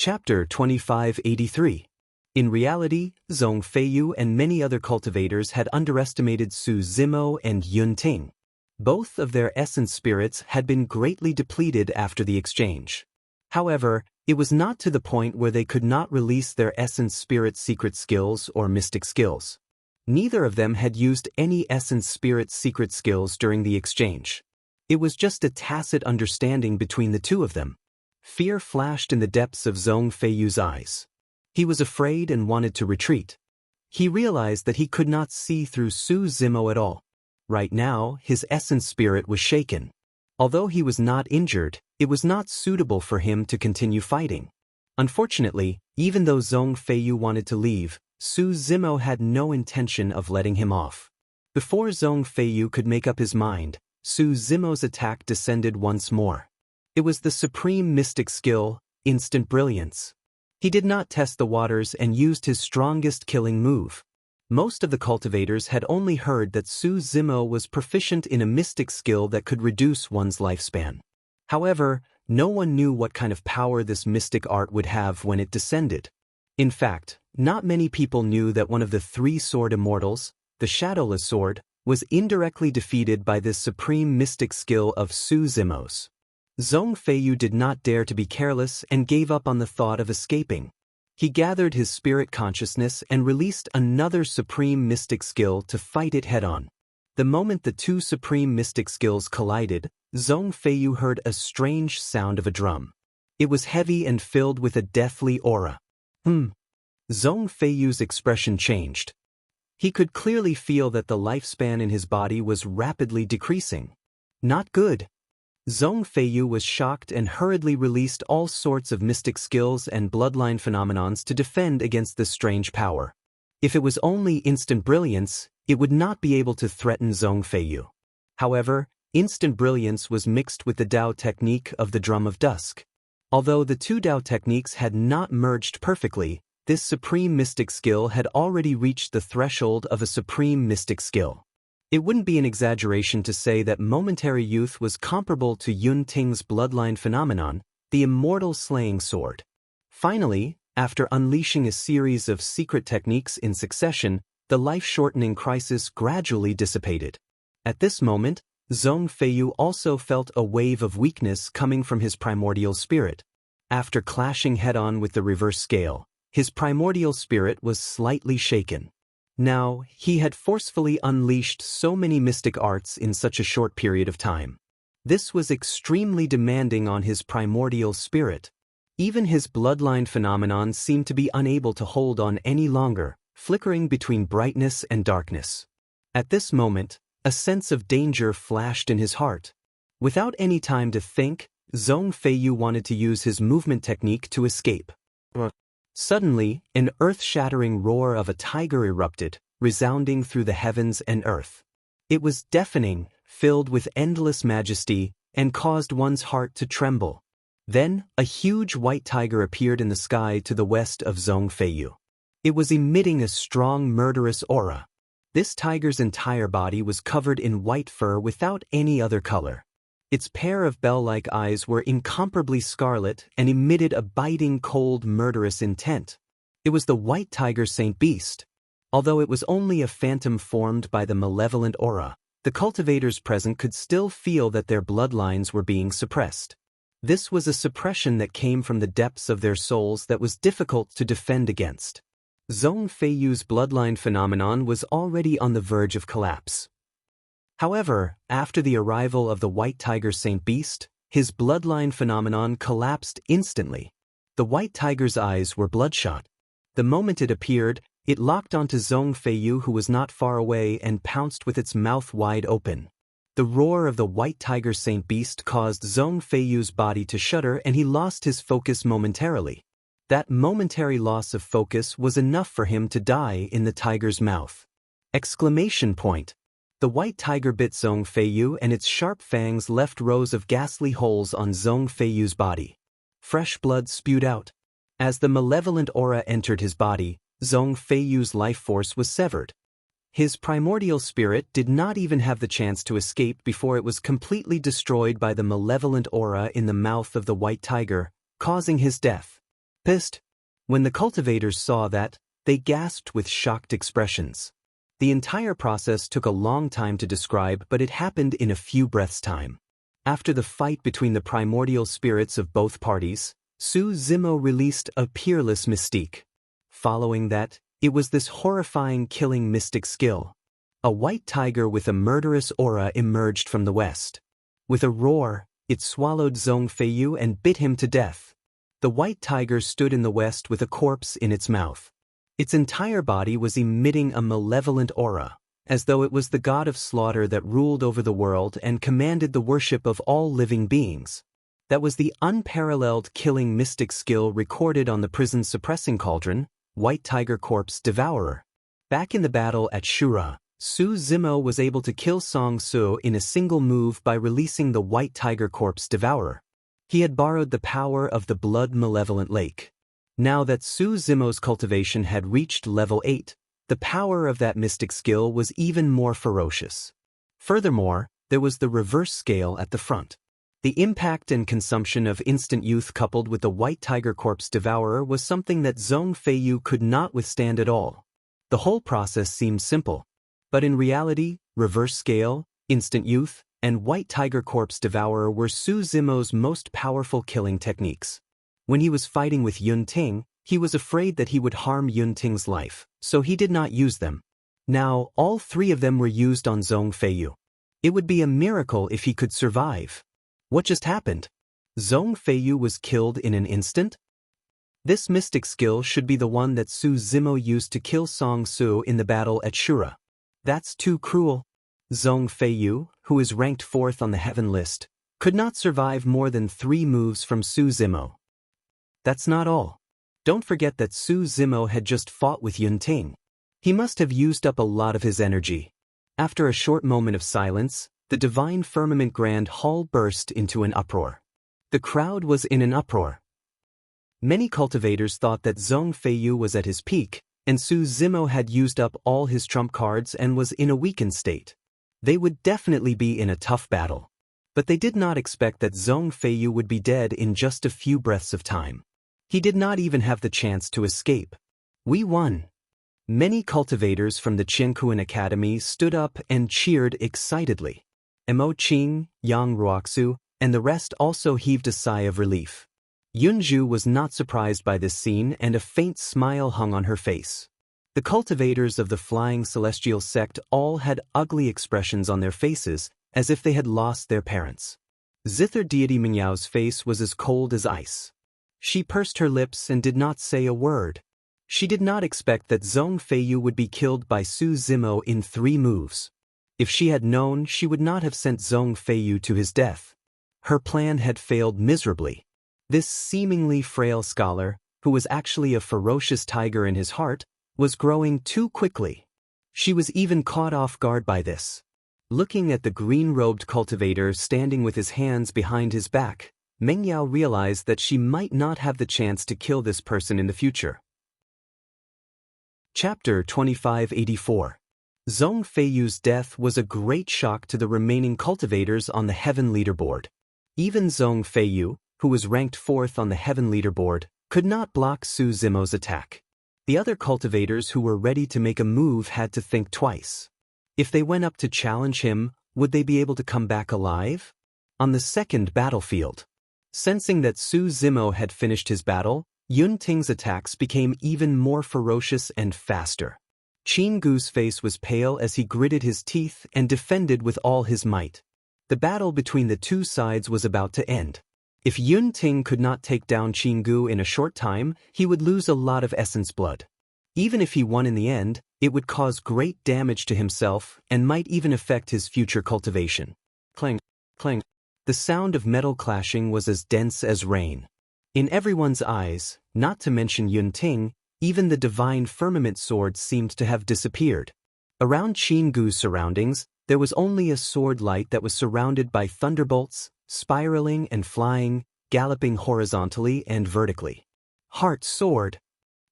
Chapter 2583. In reality, Zhong Feiyu and many other cultivators had underestimated Su Zimo and Yun Ting. Both of their essence spirits had been greatly depleted after the exchange. However, it was not to the point where they could not release their essence spirit secret skills or mystic skills. Neither of them had used any essence spirit secret skills during the exchange. It was just a tacit understanding between the two of them. Fear flashed in the depths of Zhong Feiyu's eyes. He was afraid and wanted to retreat. He realized that he could not see through Su Zimo at all. Right now, his essence spirit was shaken. Although he was not injured, it was not suitable for him to continue fighting. Unfortunately, even though Zhong Feiyu wanted to leave, Su Zimo had no intention of letting him off. Before Zhong Feiyu could make up his mind, Su Zimo's attack descended once more. It was the supreme mystic skill, instant brilliance. He did not test the waters and used his strongest killing move. Most of the cultivators had only heard that Su Zimo was proficient in a mystic skill that could reduce one's lifespan. However, no one knew what kind of power this mystic art would have when it descended. In fact, not many people knew that one of the three sword immortals, the Shadowless Sword, was indirectly defeated by this supreme mystic skill of Su Zimo's. Zhong Feiyu did not dare to be careless and gave up on the thought of escaping. He gathered his spirit consciousness and released another supreme mystic skill to fight it head-on. The moment the two supreme mystic skills collided, Zhong Feiyu heard a strange sound of a drum. It was heavy and filled with a deathly aura. Zhong Feiyu's expression changed. He could clearly feel that the lifespan in his body was rapidly decreasing. Not good. Zhong Feiyu was shocked and hurriedly released all sorts of mystic skills and bloodline phenomenons to defend against this strange power. If it was only instant brilliance, it would not be able to threaten Zhong Feiyu. However, instant brilliance was mixed with the Dao technique of the Drum of Dusk. Although the two Dao techniques had not merged perfectly, this supreme mystic skill had already reached the threshold of a supreme mystic skill. It wouldn't be an exaggeration to say that momentary youth was comparable to Yun Ting's bloodline phenomenon, the immortal slaying sword. Finally, after unleashing a series of secret techniques in succession, the life-shortening crisis gradually dissipated. At this moment, Zhong Feiyu also felt a wave of weakness coming from his primordial spirit. After clashing head-on with the reverse scale, his primordial spirit was slightly shaken. Now, he had forcefully unleashed so many mystic arts in such a short period of time. This was extremely demanding on his primordial spirit. Even his bloodline phenomenon seemed to be unable to hold on any longer, flickering between brightness and darkness. At this moment, a sense of danger flashed in his heart. Without any time to think, Zhong Feiyu wanted to use his movement technique to escape. Suddenly, an earth-shattering roar of a tiger erupted, resounding through the heavens and earth. It was deafening, filled with endless majesty, and caused one's heart to tremble. Then, a huge white tiger appeared in the sky to the west of Zhong Feiyu. It was emitting a strong murderous aura. This tiger's entire body was covered in white fur without any other color. Its pair of bell-like eyes were incomparably scarlet and emitted a biting, cold, murderous intent. It was the white tiger Saint Beast. Although it was only a phantom formed by the malevolent aura, the cultivators present could still feel that their bloodlines were being suppressed. This was a suppression that came from the depths of their souls that was difficult to defend against. Zhong Feiyu's bloodline phenomenon was already on the verge of collapse. However, after the arrival of the white tiger Saint Beast, his bloodline phenomenon collapsed instantly. The white tiger's eyes were bloodshot. The moment it appeared, it locked onto Zhong Feiyu, who was not far away, and pounced with its mouth wide open. The roar of the white tiger Saint Beast caused Zhong Feiyu's body to shudder and he lost his focus momentarily. That momentary loss of focus was enough for him to die in the tiger's mouth. Exclamation point. The white tiger bit Zhong Feiyu and its sharp fangs left rows of ghastly holes on Zhong Feiyu's body. Fresh blood spewed out. As the malevolent aura entered his body, Zhong Feiyu's life force was severed. His primordial spirit did not even have the chance to escape before it was completely destroyed by the malevolent aura in the mouth of the white tiger, causing his death. Pissed. When the cultivators saw that, they gasped with shocked expressions. The entire process took a long time to describe, but it happened in a few breaths' time. After the fight between the primordial spirits of both parties, Su Zimo released a peerless mystique. Following that, it was this horrifying killing mystic skill. A white tiger with a murderous aura emerged from the west. With a roar, it swallowed Zhong Feiyu and bit him to death. The white tiger stood in the west with a corpse in its mouth. Its entire body was emitting a malevolent aura, as though it was the god of slaughter that ruled over the world and commanded the worship of all living beings. That was the unparalleled killing mystic skill recorded on the prison's suppressing cauldron, White Tiger Corpse Devourer. Back in the battle at Shura, Su Zimo was able to kill Song Su in a single move by releasing the White Tiger Corpse Devourer. He had borrowed the power of the blood-malevolent lake. Now that Su Zimo's cultivation had reached level 8, the power of that mystic skill was even more ferocious. Furthermore, there was the reverse scale at the front. The impact and consumption of instant youth coupled with the White Tiger Corpse Devourer was something that Zhong Feiyu could not withstand at all. The whole process seemed simple. But in reality, reverse scale, instant youth, and White Tiger Corpse Devourer were Su Zimo's most powerful killing techniques. When he was fighting with Yun Ting, he was afraid that he would harm Yun Ting's life, so he did not use them. Now, all three of them were used on Zhong Feiyu. It would be a miracle if he could survive. What just happened? Zhong Feiyu was killed in an instant? This mystic skill should be the one that Su Zimo used to kill Song Su in the battle at Shura. That's too cruel. Zhong Feiyu, who is ranked 4th on the heaven list, could not survive more than 3 moves from Su Zimo. That's not all. Don't forget that Su Zimo had just fought with Yun Ting. He must have used up a lot of his energy. After a short moment of silence, the Divine Firmament Grand Hall burst into an uproar. The crowd was in an uproar. Many cultivators thought that Zhong Feiyu was at his peak, and Su Zimo had used up all his trump cards and was in a weakened state. They would definitely be in a tough battle. But they did not expect that Zhong Feiyu would be dead in just a few breaths of time. He did not even have the chance to escape. We won. Many cultivators from the Qiankuan Academy stood up and cheered excitedly. Mo Qing, Yang Ruoxu, and the rest also heaved a sigh of relief. Yunju was not surprised by this scene, and a faint smile hung on her face. The cultivators of the Flying Celestial Sect all had ugly expressions on their faces, as if they had lost their parents. Zither deity Mingyao's face was as cold as ice. She pursed her lips and did not say a word. She did not expect that Zhong Feiyu would be killed by Su Zimo in 3 moves. If she had known, she would not have sent Zhong Feiyu to his death. Her plan had failed miserably. This seemingly frail scholar, who was actually a ferocious tiger in his heart, was growing too quickly. She was even caught off guard by this. Looking at the green-robed cultivator standing with his hands behind his back, Meng Yao realized that she might not have the chance to kill this person in the future. Chapter 2584. Zhong Feiyu's death was a great shock to the remaining cultivators on the heaven leaderboard. Even Zhong Feiyu, who was ranked 4th on the heaven leaderboard, could not block Su Zimo's attack. The other cultivators who were ready to make a move had to think twice. If they went up to challenge him, would they be able to come back alive? On the second battlefield. Sensing that Su Zimo had finished his battle, Yun Ting's attacks became even more ferocious and faster. Qin Gu's face was pale as he gritted his teeth and defended with all his might. The battle between the two sides was about to end. If Yun Ting could not take down Qin Gu in a short time, he would lose a lot of essence blood. Even if he won in the end, it would cause great damage to himself and might even affect his future cultivation. Clang, clang. The sound of metal clashing was as dense as rain. In everyone's eyes, not to mention Yun Ting, even the divine firmament sword seemed to have disappeared. Around Qin Gu's surroundings, there was only a sword light that was surrounded by thunderbolts, spiraling and flying, galloping horizontally and vertically. Heart sword.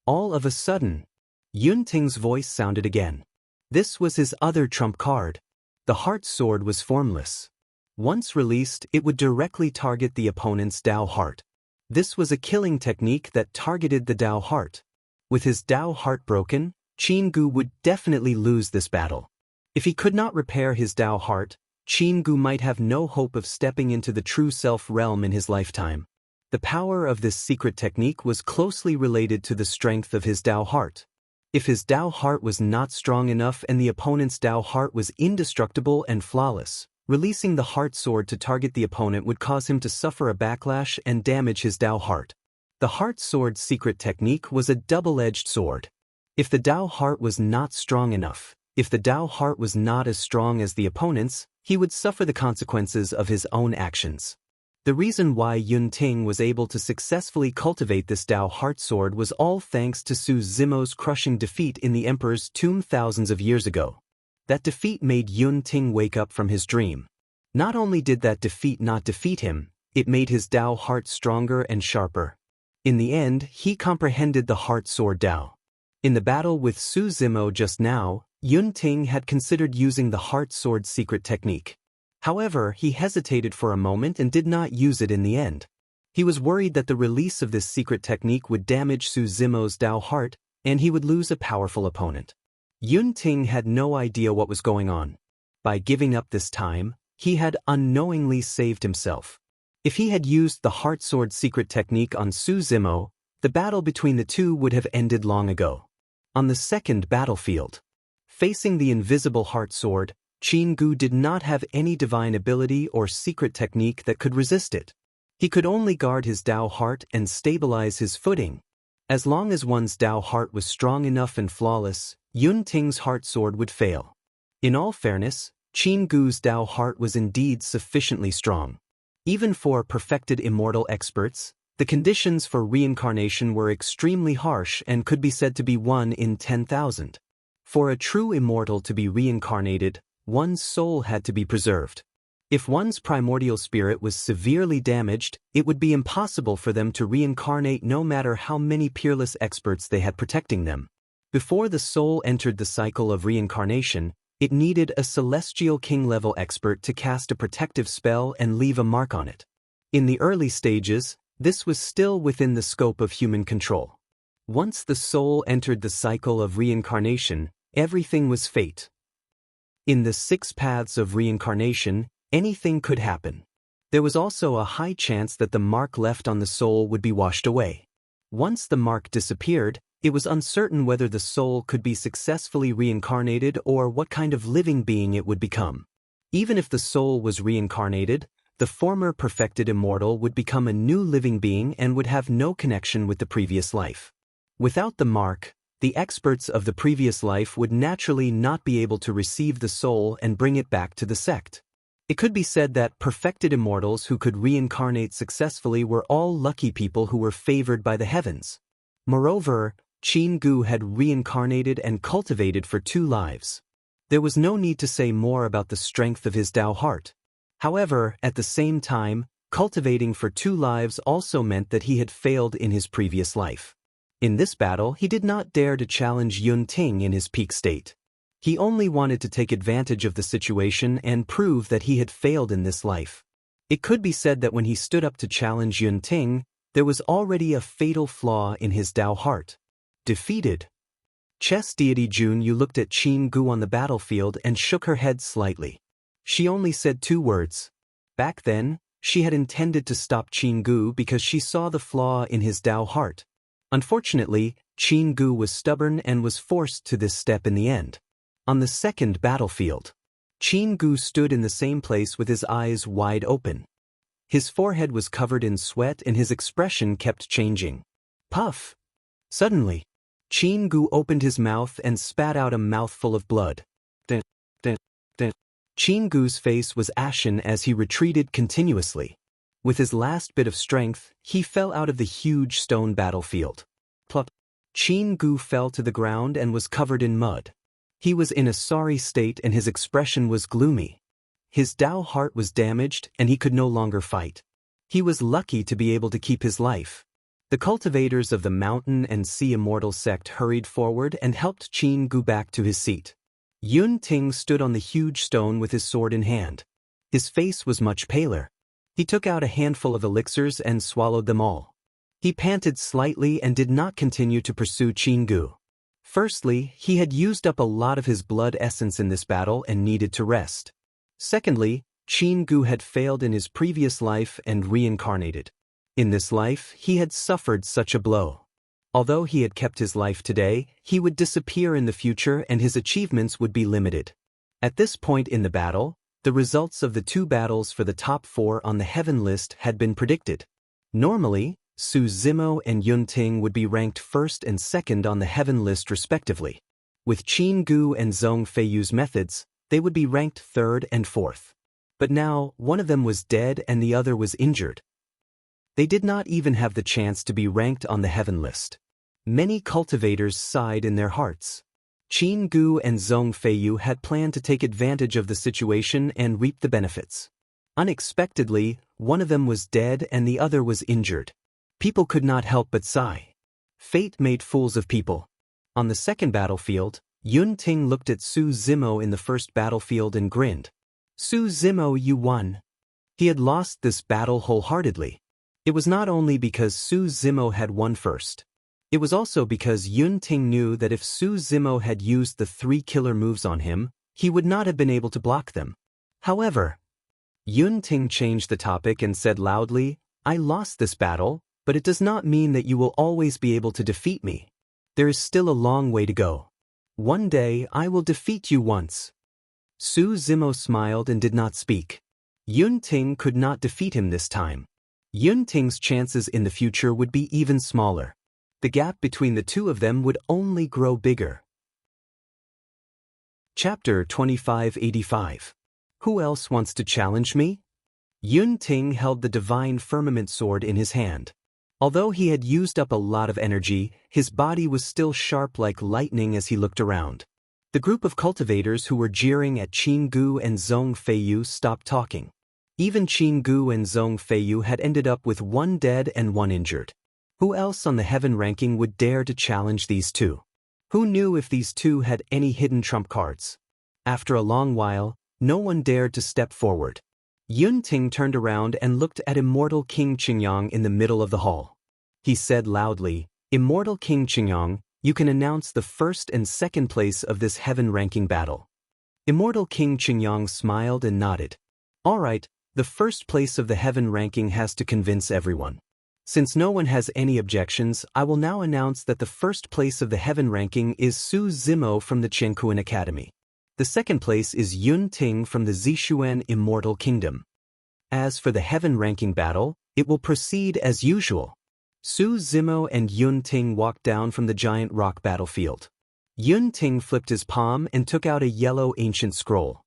All of a sudden, Yun Ting's voice sounded again. This was his other trump card. The heart sword was formless. Once released, it would directly target the opponent's Dao heart. This was a killing technique that targeted the Tao heart. With his Tao heart broken, Qin Gu would definitely lose this battle. If he could not repair his Tao heart, Qin Gu might have no hope of stepping into the true self realm in his lifetime. The power of this secret technique was closely related to the strength of his Tao heart. If his Tao heart was not strong enough and the opponent's Tao heart was indestructible and flawless, releasing the heart sword to target the opponent would cause him to suffer a backlash and damage his Tao heart. The heart sword's secret technique was a double-edged sword. If the Tao heart was not strong enough, if the Tao heart was not as strong as the opponent's, he would suffer the consequences of his own actions. The reason why Yun Ting was able to successfully cultivate this Tao heart sword was all thanks to Su Zimo's crushing defeat in the Emperor's tomb thousands of years ago. That defeat made Yun Ting wake up from his dream. Not only did that defeat not defeat him, it made his Tao heart stronger and sharper. In the end, he comprehended the heart sword Tao. In the battle with Su Zimo just now, Yun Ting had considered using the heart sword's secret technique. However, he hesitated for a moment and did not use it in the end. He was worried that the release of this secret technique would damage Su Zimo's Tao heart, and he would lose a powerful opponent. Yun Ting had no idea what was going on. By giving up this time, he had unknowingly saved himself. If he had used the heart sword secret technique on Su Zimo, the battle between the two would have ended long ago. On the second battlefield, facing the invisible heart sword, Qin Gu did not have any divine ability or secret technique that could resist it. He could only guard his Tao heart and stabilize his footing. As long as one's Tao heart was strong enough and flawless, Yun Ting's heart sword would fail. In all fairness, Qin Gu's Tao heart was indeed sufficiently strong. Even for perfected immortal experts, the conditions for reincarnation were extremely harsh and could be said to be 1 in 10,000. For a true immortal to be reincarnated, one's soul had to be preserved. If one's primordial spirit was severely damaged, it would be impossible for them to reincarnate no matter how many peerless experts they had protecting them. Before the soul entered the cycle of reincarnation, it needed a celestial king-level expert to cast a protective spell and leave a mark on it. In the early stages, this was still within the scope of human control. Once the soul entered the cycle of reincarnation, everything was fate. In the 6 paths of reincarnation, anything could happen. There was also a high chance that the mark left on the soul would be washed away. Once the mark disappeared, it was uncertain whether the soul could be successfully reincarnated or what kind of living being it would become. Even if the soul was reincarnated, the former perfected immortal would become a new living being and would have no connection with the previous life. Without the mark, the experts of the previous life would naturally not be able to receive the soul and bring it back to the sect. It could be said that perfected immortals who could reincarnate successfully were all lucky people who were favored by the heavens. Moreover, Qin Gu had reincarnated and cultivated for 2 lives. There was no need to say more about the strength of his Tao heart. However, at the same time, cultivating for 2 lives also meant that he had failed in his previous life. In this battle, he did not dare to challenge Yun Ting in his peak state. He only wanted to take advantage of the situation and prove that he had failed in this life. It could be said that when he stood up to challenge Yun Ting, there was already a fatal flaw in his Tao heart. Defeated. Chess deity Jun Yu looked at Qin Gu on the battlefield and shook her head slightly. She only said 2 words. Back then, she had intended to stop Qin Gu because she saw the flaw in his Tao heart. Unfortunately, Qin Gu was stubborn and was forced to this step in the end. On the second battlefield, Qin Gu stood in the same place with his eyes wide open. His forehead was covered in sweat and his expression kept changing. Puff! Suddenly, Qin Gu opened his mouth and spat out a mouthful of blood. Qin Gu's face was ashen as he retreated continuously. With his last bit of strength, he fell out of the huge stone battlefield. Plop! Qin Gu fell to the ground and was covered in mud. He was in a sorry state and his expression was gloomy. His Tao heart was damaged and he could no longer fight. He was lucky to be able to keep his life. The cultivators of the Mountain and Sea Immortal sect hurried forward and helped Qin Gu back to his seat. Yun Ting stood on the huge stone with his sword in hand. His face was much paler. He took out a handful of elixirs and swallowed them all. He panted slightly and did not continue to pursue Qinggu. Firstly, he had used up a lot of his blood essence in this battle and needed to rest. Secondly, Qinggu had failed in his previous life and reincarnated. In this life, he had suffered such a blow. Although he had kept his life today, he would disappear in the future and his achievements would be limited. At this point in the battle, the results of the 2 battles for the top 4 on the heaven list had been predicted. Normally, Su Zimo and Yun Ting would be ranked 1st and 2nd on the heaven list respectively. With Qinggu and Zhong Feiyu's methods, they would be ranked 3rd and 4th. But now, one of them was dead and the other was injured. They did not even have the chance to be ranked on the heaven list. Many cultivators sighed in their hearts. Qinggu and Zhong Feiyu had planned to take advantage of the situation and reap the benefits. Unexpectedly, one of them was dead and the other was injured. People could not help but sigh. Fate made fools of people. On the second battlefield, Yun Ting looked at Su Zimo in the first battlefield and grinned. Su Zimo, you won. He had lost this battle wholeheartedly. It was not only because Su Zimo had won first. It was also because Yun Ting knew that if Su Zimo had used the 3 killer moves on him, he would not have been able to block them. However, Yun Ting changed the topic and said loudly, I lost this battle, but it does not mean that you will always be able to defeat me. There is still a long way to go. One day I will defeat you once. Su Zimo smiled and did not speak. Yun Ting could not defeat him this time. Yun Ting's chances in the future would be even smaller. The gap between the two of them would only grow bigger. Chapter 2585. Who else wants to challenge me? Yun Ting held the divine firmament sword in his hand. Although he had used up a lot of energy, his body was still sharp like lightning as he looked around. The group of cultivators who were jeering at Qinggu and Zhong Feiyu stopped talking. Even Qinggu and Zhong Feiyu had ended up with 1 dead and 1 injured. Who else on the heaven ranking would dare to challenge these two? Who knew if these two had any hidden trump cards? After a long while, no one dared to step forward. Yun Ting turned around and looked at Immortal King Qingyang in the middle of the hall. He said loudly, Immortal King Qingyang, you can announce the 1st and 2nd place of this heaven ranking battle. Immortal King Qingyang smiled and nodded. All right, the 1st place of the heaven ranking has to convince everyone. Since no one has any objections, I will now announce that the 1st place of the heaven ranking is Su Zimo from the Chengkuan Academy. The 2nd place is Yun Ting from the Zixuan Immortal Kingdom. As for the heaven ranking battle, it will proceed as usual. Su Zimo and Yun Ting walked down from the giant rock battlefield. Yun Ting flipped his palm and took out a yellow ancient scroll.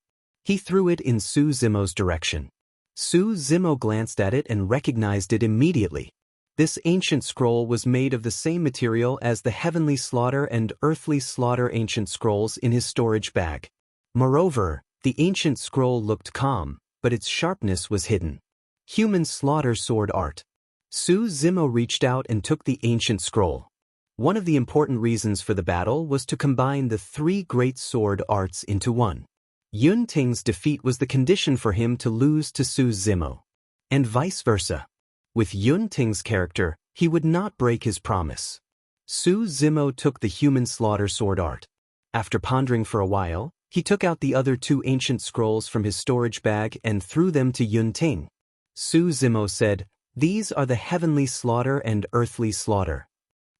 He threw it in Su Zimo's direction. Su Zimo glanced at it and recognized it immediately. This ancient scroll was made of the same material as the Heavenly Slaughter and Earthly Slaughter ancient scrolls in his storage bag. Moreover, the ancient scroll looked calm, but its sharpness was hidden. Human Slaughter Sword Art. Su Zimo reached out and took the ancient scroll. One of the important reasons for the battle was to combine the 3 great sword arts into one. Yun Ting's defeat was the condition for him to lose to Su Zimo. And vice versa. With Yun Ting's character, he would not break his promise. Su Zimo took the Human Slaughter Sword Art. After pondering for a while, he took out the other 2 ancient scrolls from his storage bag and threw them to Yun Ting. Su Zimo said, These are the Heavenly Slaughter and Earthly Slaughter.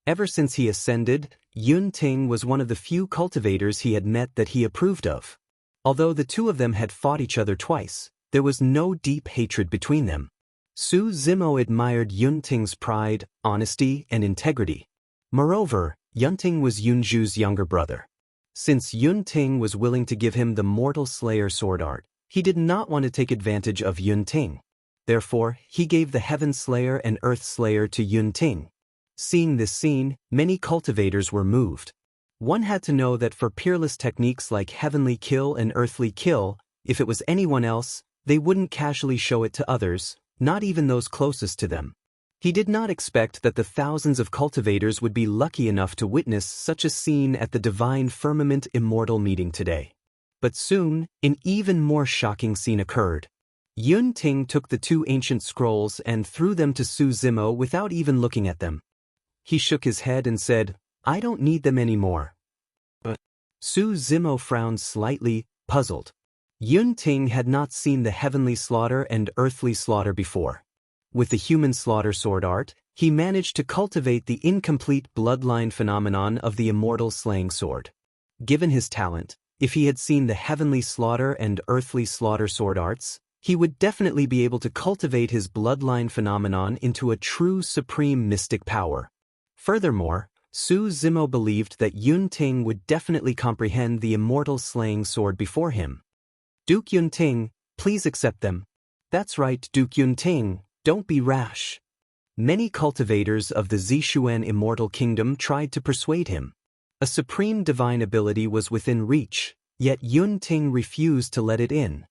Ever since he ascended, Yun Ting was one of the few cultivators he had met that he approved of. Although the two of them had fought each other twice, there was no deep hatred between them. Su Zimo admired Yun Ting's pride, honesty, and integrity. Moreover, Yun Ting was Yunju's younger brother. Since Yun Ting was willing to give him the Mortal Slayer sword art, he did not want to take advantage of Yun Ting. Therefore, he gave the Heaven Slayer and Earth Slayer to Yun Ting. Seeing this scene, many cultivators were moved. One had to know that for peerless techniques like Heavenly Kill and Earthly Kill, if it was anyone else, they wouldn't casually show it to others, not even those closest to them. He did not expect that the thousands of cultivators would be lucky enough to witness such a scene at the Divine Firmament Immortal meeting today. But soon, an even more shocking scene occurred. Yun Ting took the two ancient scrolls and threw them to Su Zimo without even looking at them. He shook his head and said, "I don't need them anymore." But Su Zimo frowned slightly, puzzled. Yun Ting had not seen the heavenly slaughter and earthly slaughter before. With the human slaughter sword art, he managed to cultivate the incomplete bloodline phenomenon of the immortal slaying sword. Given his talent, if he had seen the heavenly slaughter and earthly slaughter sword arts, he would definitely be able to cultivate his bloodline phenomenon into a true supreme mystic power. Furthermore, Su Zimo believed that Yun Ting would definitely comprehend the immortal slaying sword before him. "Duke Yun Ting, please accept them." "That's right, Duke Yun Ting, don't be rash." Many cultivators of the Zishuan Immortal Kingdom tried to persuade him. A supreme divine ability was within reach, yet Yun Ting refused to let it in.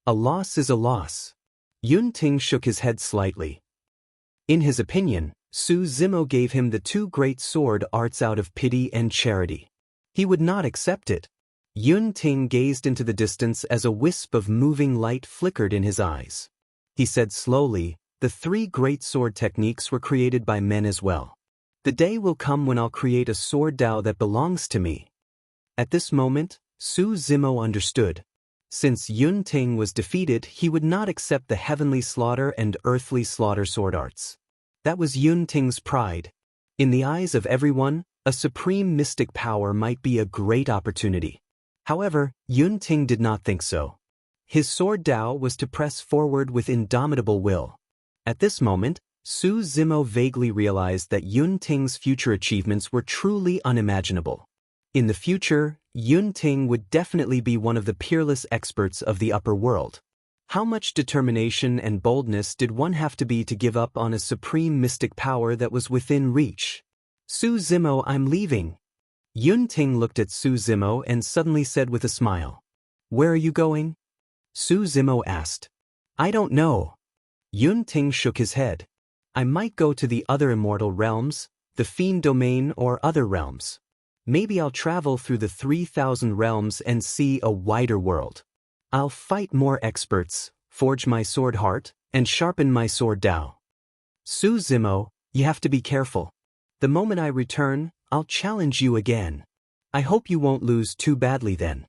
A loss is a loss. Yun Ting shook his head slightly. In his opinion, Su Zimo gave him the two great sword arts out of pity and charity. He would not accept it. Yun Ting gazed into the distance as a wisp of moving light flickered in his eyes. He said slowly, "The three great sword techniques were created by men as well. The day will come when I'll create a sword Tao that belongs to me." At this moment, Su Zimo understood. Since Yun Ting was defeated, he would not accept the heavenly slaughter and earthly slaughter sword arts. That was Yun Ting's pride. In the eyes of everyone, a supreme mystic power might be a great opportunity. However, Yun Ting did not think so. His sword Tao was to press forward with indomitable will. At this moment, Su Zimo vaguely realized that Yun Ting's future achievements were truly unimaginable. In the future, Yun Ting would definitely be one of the peerless experts of the upper world. How much determination and boldness did one have to be to give up on a supreme mystic power that was within reach? "Su Zimo, I'm leaving." Yun Ting looked at Su Zimo and suddenly said with a smile, "Where are you going?" Su Zimo asked. "I don't know." Yun Ting shook his head. "I might go to the other immortal realms, the fiend domain or other realms. Maybe I'll travel through the 3,000 realms and see a wider world. I'll fight more experts, forge my sword heart, and sharpen my sword Tao." "Su Zimo, you have to be careful. The moment I return, I'll challenge you again. I hope you won't lose too badly then."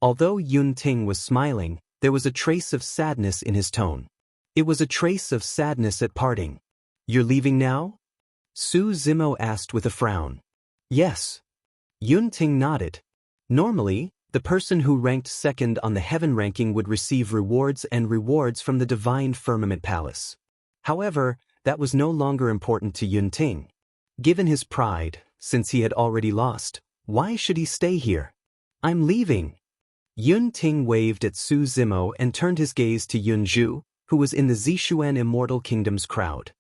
Although Yun Ting was smiling, there was a trace of sadness in his tone. It was a trace of sadness at parting. "You're leaving now?" Su Zimo asked with a frown. "Yes." Yun Ting nodded. Normally, the person who ranked second on the heaven ranking would receive rewards from the divine firmament palace. However, that was no longer important to Yun Ting. Given his pride, since he had already lost, why should he stay here? "I'm leaving." Yun Ting waved at Su Zimo and turned his gaze to Yun Zhu, who was in the Zishuan Immortal Kingdom's crowd.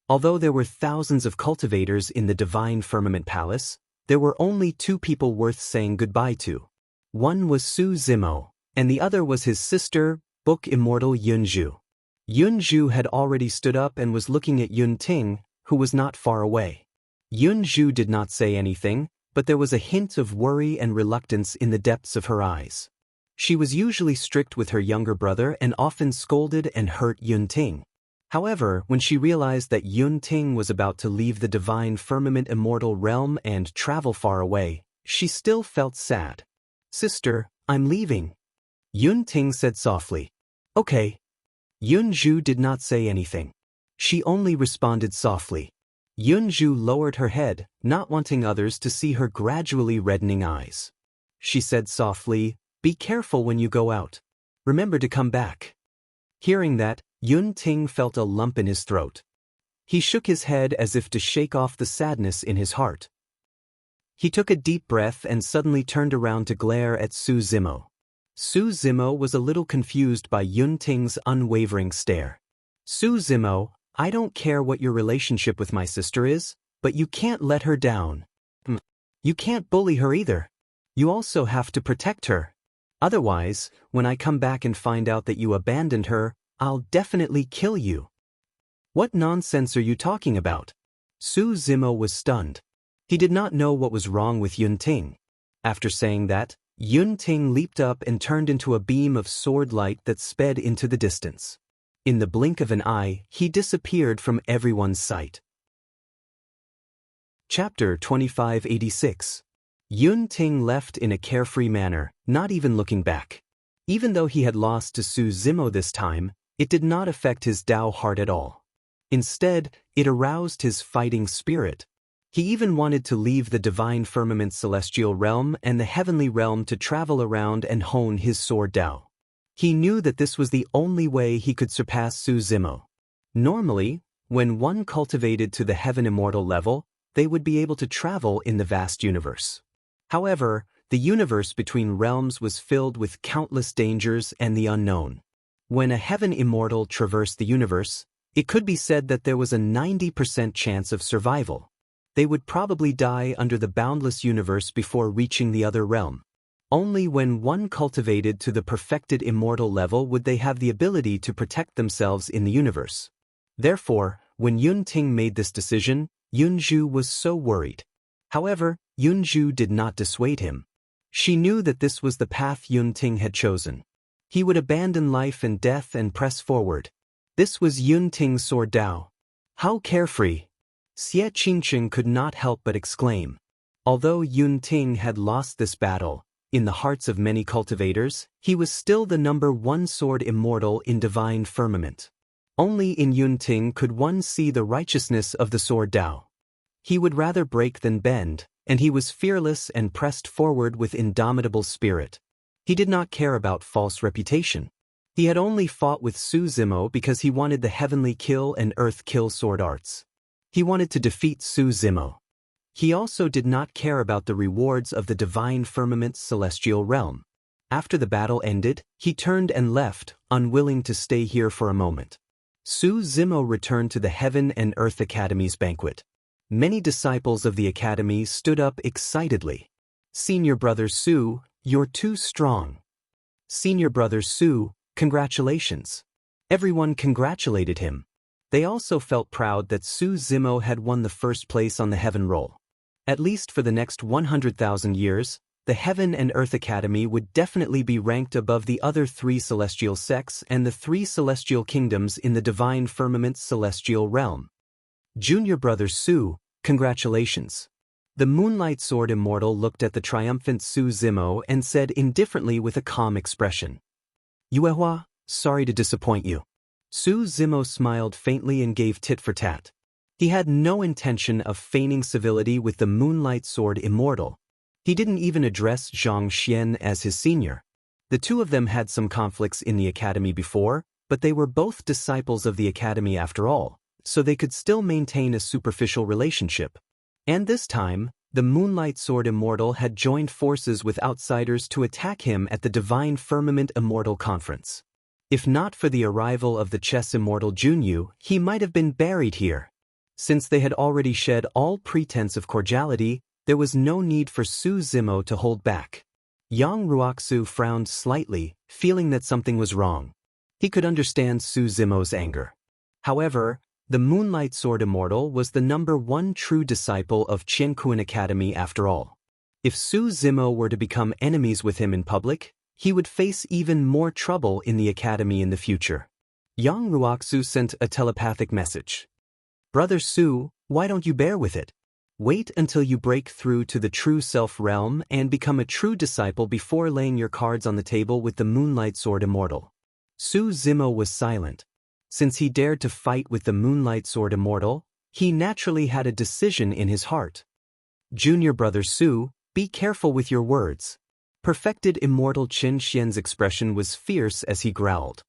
Although there were thousands of cultivators in the divine firmament palace, there were only two people worth saying goodbye to. One was Su Zimo, and the other was his sister, Book Immortal Yun Zhu. Yun Zhu had already stood up and was looking at Yun Ting, who was not far away. Yun Zhu did not say anything, but there was a hint of worry and reluctance in the depths of her eyes. She was usually strict with her younger brother and often scolded and hurt Yun Ting. However, when she realized that Yun Ting was about to leave the divine firmament immortal realm and travel far away, she still felt sad. "Sister, I'm leaving." Yun Ting said softly. "Okay." Yun Zhu did not say anything. She only responded softly. Yun Zhu lowered her head, not wanting others to see her gradually reddening eyes. She said softly, "Be careful when you go out. Remember to come back." Hearing that, Yun Ting felt a lump in his throat. He shook his head as if to shake off the sadness in his heart. He took a deep breath and suddenly turned around to glare at Su Zimo. Su Zimo was a little confused by Yun Ting's unwavering stare. "Su Zimo, I don't care what your relationship with my sister is, but you can't let her down. You can't bully her either. You also have to protect her. Otherwise, when I come back and find out that you abandoned her, I'll definitely kill you." "What nonsense are you talking about?" Su Zimo was stunned. He did not know what was wrong with Yun Ting. After saying that, Yun Ting leaped up and turned into a beam of sword light that sped into the distance. In the blink of an eye, he disappeared from everyone's sight. Chapter 2586. Yun Ting left in a carefree manner, not even looking back. Even though he had lost to Su Zimo this time, it did not affect his Tao heart at all. Instead, it aroused his fighting spirit. He even wanted to leave the divine firmament's celestial realm and the heavenly realm to travel around and hone his sword Tao. He knew that this was the only way he could surpass Su Zimo. Normally, when one cultivated to the heaven immortal level, they would be able to travel in the vast universe. However, the universe between realms was filled with countless dangers and the unknown. When a heaven immortal traversed the universe, it could be said that there was a 90% chance of survival. They would probably die under the boundless universe before reaching the other realm. Only when one cultivated to the perfected immortal level would they have the ability to protect themselves in the universe. Therefore, when Yun Ting made this decision, Yunju was so worried. However, Yunju did not dissuade him. She knew that this was the path Yun Ting had chosen. He would abandon life and death and press forward. This was Yun Ting's sword Tao. How carefree! Xie Qingqing could not help but exclaim. Although Yun Ting had lost this battle, in the hearts of many cultivators, he was still the #1 sword immortal in divine firmament. Only in Yun Ting could one see the righteousness of the sword Tao. He would rather break than bend, and he was fearless and pressed forward with indomitable spirit. He did not care about false reputation. He had only fought with Su Zimo because he wanted the heavenly kill and earth kill sword arts. He wanted to defeat Su Zimo. He also did not care about the rewards of the divine firmament's celestial realm. After the battle ended, he turned and left, unwilling to stay here for a moment. Su Zimo returned to the Heaven and Earth Academy's banquet. Many disciples of the academy stood up excitedly. "Senior brother Su, you're too strong." "Senior brother Su, congratulations." Everyone congratulated him. They also felt proud that Su Zimo had won the first place on the Heaven Roll. At least for the next 100,000 years, the Heaven and Earth Academy would definitely be ranked above the other 3 celestial sects and the 3 celestial kingdoms in the divine firmament's celestial realm. "Junior brother Su, congratulations." The Moonlight Sword Immortal looked at the triumphant Su Zimo and said indifferently with a calm expression, "Yuehua, sorry to disappoint you." Su Zimo smiled faintly and gave tit for tat. He had no intention of feigning civility with the Moonlight Sword Immortal. He didn't even address Zhang Xian as his senior. The two of them had some conflicts in the academy before, but they were both disciples of the academy after all, so they could still maintain a superficial relationship. And this time, the Moonlight Sword Immortal had joined forces with outsiders to attack him at the Divine Firmament Immortal Conference. If not for the arrival of the Chess Immortal Junyu, he might have been buried here. Since they had already shed all pretense of cordiality, there was no need for Su Zimo to hold back. Yang Ruoxu frowned slightly, feeling that something was wrong. He could understand Su Zimo's anger. However, the Moonlight Sword Immortal was the #1 true disciple of Qiankuan Academy after all. If Su Zimo were to become enemies with him in public, he would face even more trouble in the academy in the future. Yang Ruoxu sent a telepathic message. "Brother Su, why don't you bear with it? Wait until you break through to the true self realm and become a true disciple before laying your cards on the table with the Moonlight Sword Immortal." Su Zimo was silent. Since he dared to fight with the Moonlight Sword Immortal, he naturally had a decision in his heart. "Junior brother Su, be careful with your words." Perfected Immortal Qin Xian's expression was fierce as he growled.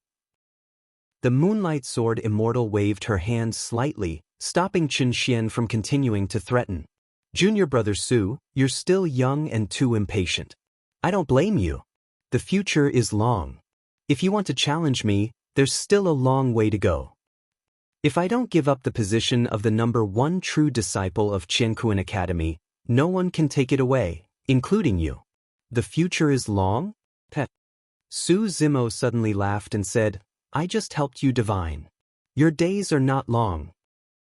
The Moonlight Sword Immortal waved her hand slightly, stopping Qin Xian from continuing to threaten. "Junior brother Su, you're still young and too impatient. I don't blame you. The future is long. If you want to challenge me, there's still a long way to go. If I don't give up the position of the #1 true disciple of Qiankuan Academy, no one can take it away, including you." "The future is long?" Pet. Su Zimo suddenly laughed and said, "I just helped you divine. Your days are not long."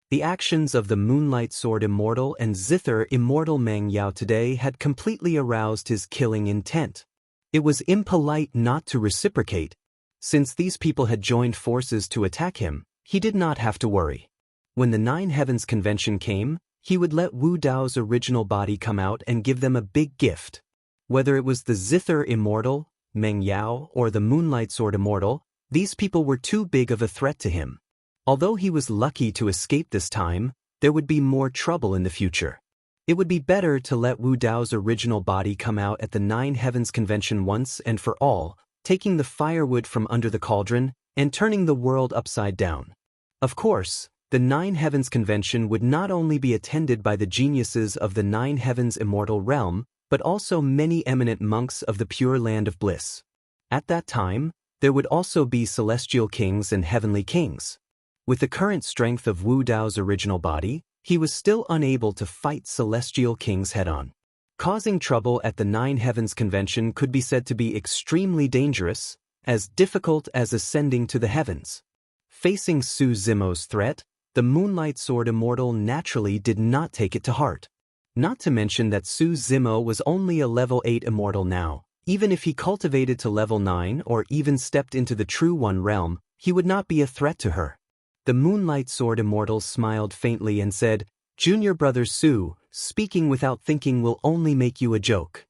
The actions of the Moonlight Sword Immortal and Zither Immortal Meng Yao today had completely aroused his killing intent. It was impolite not to reciprocate. Since these people had joined forces to attack him, he did not have to worry. When the Nine Heavens Convention came, he would let Wu Dao's original body come out and give them a big gift. Whether it was the Zither Immortal, Meng Yao, or the Moonlight Sword Immortal, these people were too big of a threat to him. Although he was lucky to escape this time, there would be more trouble in the future. It would be better to let Wu Dao's original body come out at the Nine Heavens Convention once and for all, taking the firewood from under the cauldron and turning the world upside down. Of course, the Nine Heavens Convention would not only be attended by the geniuses of the Nine Heavens Immortal Realm, but also many eminent monks of the Pure Land of Bliss. At that time, there would also be celestial kings and heavenly kings. With the current strength of Wu Dao's original body, he was still unable to fight celestial kings head-on. Causing trouble at the Nine Heavens Convention could be said to be extremely dangerous, as difficult as ascending to the heavens. Facing Su Zimo's threat, the Moonlight Sword Immortal naturally did not take it to heart. Not to mention that Su Zimo was only a level 8 immortal now. Even if he cultivated to level 9 or even stepped into the True One realm, he would not be a threat to her. The Moonlight Sword Immortal smiled faintly and said, "Junior brother Su, speaking without thinking will only make you a joke."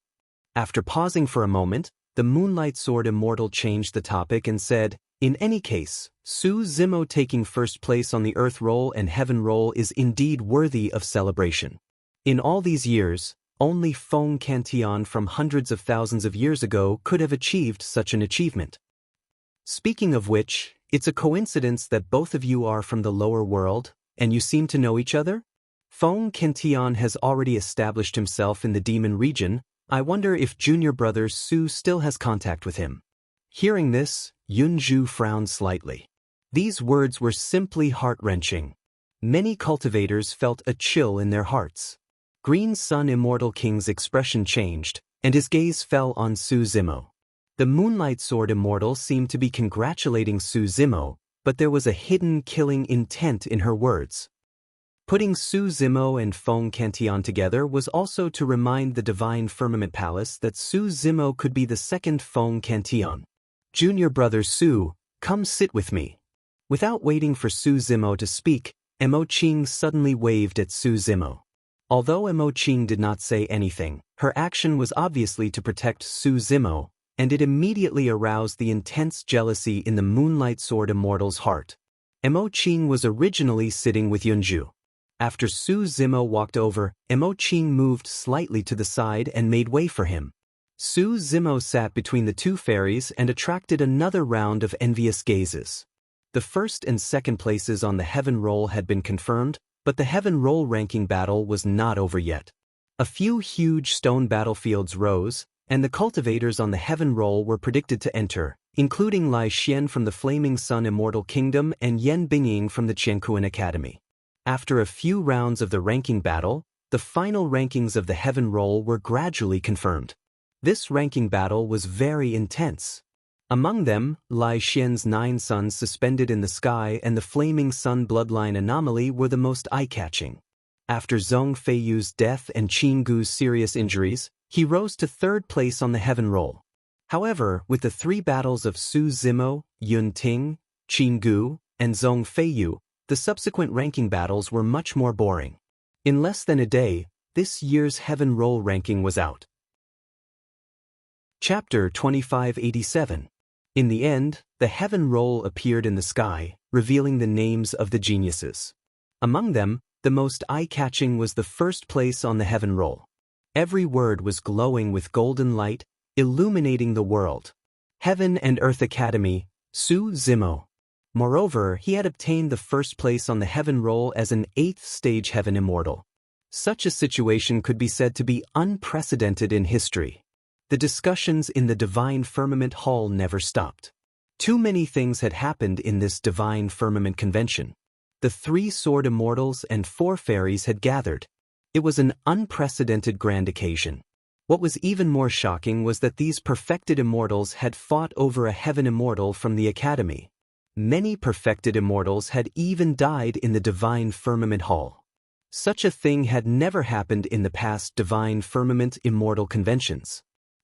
After pausing for a moment, the Moonlight Sword Immortal changed the topic and said, "In any case, Su Zimo taking first place on the Earth Roll and Heaven Roll is indeed worthy of celebration. In all these years, only Feng Cantillon from hundreds of thousands of years ago could have achieved such an achievement. Speaking of which, it's a coincidence that both of you are from the lower world, and you seem to know each other? Feng Cantillon has already established himself in the demon region. I wonder if junior brother Su still has contact with him." Hearing this, Yunju frowned slightly. These words were simply heart-wrenching. Many cultivators felt a chill in their hearts. Green Sun Immortal King's expression changed, and his gaze fell on Su Zimo. The Moonlight Sword Immortal seemed to be congratulating Su Zimo, but there was a hidden killing intent in her words. Putting Su Zimo and Feng Cantillon together was also to remind the Divine Firmament Palace that Su Zimo could be the second Feng Cantillon. "Junior brother Su, come sit with me." Without waiting for Su Zimo to speak, Mo Qing suddenly waved at Su Zimo. Although Mo Qing did not say anything, her action was obviously to protect Su Zimo, and it immediately aroused the intense jealousy in the Moonlight Sword Immortal's heart. Mo Qing was originally sitting with Yunju. After Su Zimo walked over, Mo Qing moved slightly to the side and made way for him. Su Zimo sat between the two fairies and attracted another round of envious gazes. The first and second places on the Heaven Roll had been confirmed, but the Heaven Roll ranking battle was not over yet. A few huge stone battlefields rose, and the cultivators on the Heaven Roll were predicted to enter, including Lai Xian from the Flaming Sun Immortal Kingdom and Yan Bingying from the Qiankuan Academy. After a few rounds of the ranking battle, the final rankings of the Heaven Roll were gradually confirmed. This ranking battle was very intense. Among them, Lai Xian's 9 suns suspended in the sky and the Flaming Sun bloodline anomaly were the most eye-catching. After Zhong Feiyu's death and Qin Gu's serious injuries, he rose to 3rd place on the Heaven Roll. However, with the 3 battles of Su Zimo, Yun Ting, Qin Gu, and Zhong Feiyu, the subsequent ranking battles were much more boring. In less than a day, this year's Heaven Roll ranking was out. Chapter 2587. In the end, the Heaven Roll appeared in the sky, revealing the names of the geniuses. Among them, the most eye-catching was the first place on the Heaven Roll. Every word was glowing with golden light, illuminating the world. Heaven and Earth Academy, Su Zimo. Moreover, he had obtained the first place on the Heaven Roll as an 8th stage Heaven Immortal. Such a situation could be said to be unprecedented in history. The discussions in the Divine Firmament Hall never stopped. Too many things had happened in this Divine Firmament Convention. The 3 Sword Immortals and 4 Fairies had gathered. It was an unprecedented grand occasion. What was even more shocking was that these perfected immortals had fought over a Heaven Immortal from the Academy. Many perfected immortals had even died in the Divine Firmament Hall. Such a thing had never happened in the past Divine Firmament Immortal Conventions.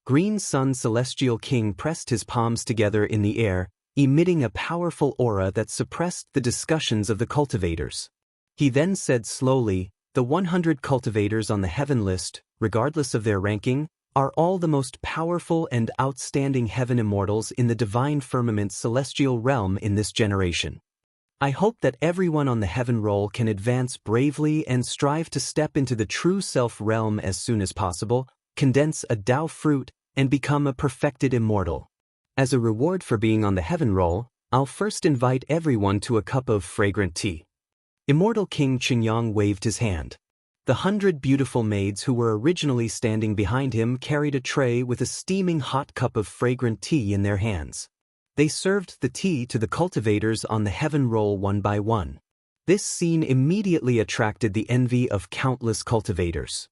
Green Sun Celestial King pressed his palms together in the air, emitting a powerful aura that suppressed the discussions of the cultivators. He then said slowly, "The 100 cultivators on the heaven list, regardless of their ranking, are all the most powerful and outstanding heaven immortals in the divine firmament celestial realm in this generation. I hope that everyone on the heaven roll can advance bravely and strive to step into the true self realm as soon as possible, condense a Tao fruit, and become a perfected immortal. As a reward for being on the heaven roll, I'll first invite everyone to a cup of fragrant tea." Immortal King Qingyang waved his hand. The 100 beautiful maids who were originally standing behind him carried a tray with a steaming hot cup of fragrant tea in their hands. They served the tea to the cultivators on the heaven roll one by one. This scene immediately attracted the envy of countless cultivators.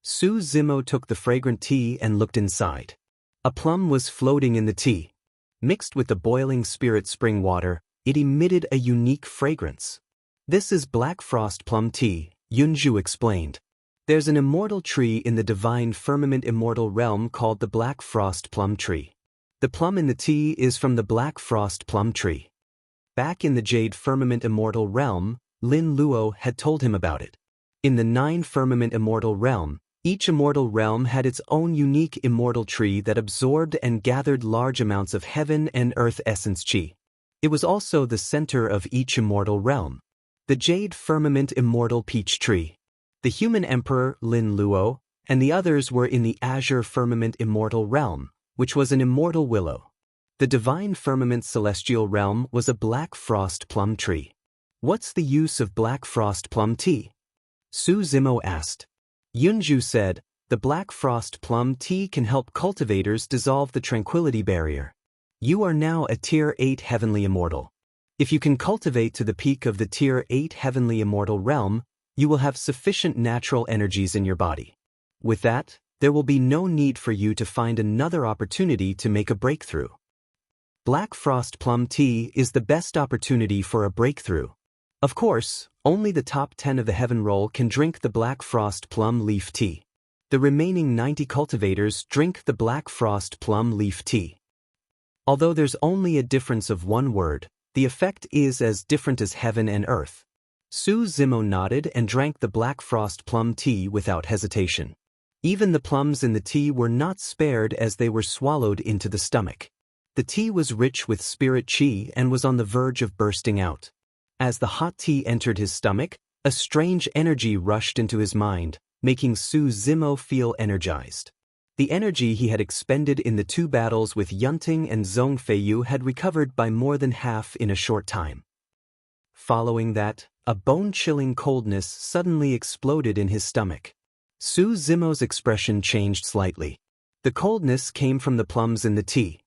Su Zimo took the fragrant tea and looked inside. A plum was floating in the tea. Mixed with the boiling spirit spring water, it emitted a unique fragrance. "This is black frost plum tea," Yunju explained. "There's an immortal tree in the divine firmament immortal realm called the black frost plum tree. The plum in the tea is from the black frost plum tree." Back in the jade firmament immortal realm, Lin Luo had told him about it. In the 9 firmament immortal realm, each immortal realm had its own unique immortal tree that absorbed and gathered large amounts of heaven and earth essence qi. It was also the center of each immortal realm. The jade firmament immortal peach tree. The human emperor, Lin Luo, and the others were in the azure firmament immortal realm, which was an immortal willow. The divine firmament celestial realm was a black frost plum tree. "What's the use of black frost plum tea?" Su Zimo asked. Yunju said, "The black frost plum tea can help cultivators dissolve the tranquility barrier. You are now a Tier 8 heavenly immortal. If you can cultivate to the peak of the Tier 8 heavenly immortal realm, you will have sufficient natural energies in your body. With that, there will be no need for you to find another opportunity to make a breakthrough. Black frost plum tea is the best opportunity for a breakthrough. Of course, only the top 10 of the heaven roll can drink the black frost plum leaf tea. The remaining 90 cultivators drink the black frost plum leaf tea. Although there's only a difference of one word, the effect is as different as heaven and earth." Su Zimo nodded and drank the black frost plum tea without hesitation. Even the plums in the tea were not spared as they were swallowed into the stomach. The tea was rich with spirit qi and was on the verge of bursting out. As the hot tea entered his stomach, a strange energy rushed into his mind, making Su Zimo feel energized. The energy he had expended in the 2 battles with Yunting and Zhong Feiyu had recovered by more than half in a short time. Following that, a bone-chilling coldness suddenly exploded in his stomach. Su Zimo's expression changed slightly. The coldness came from the plums in the tea.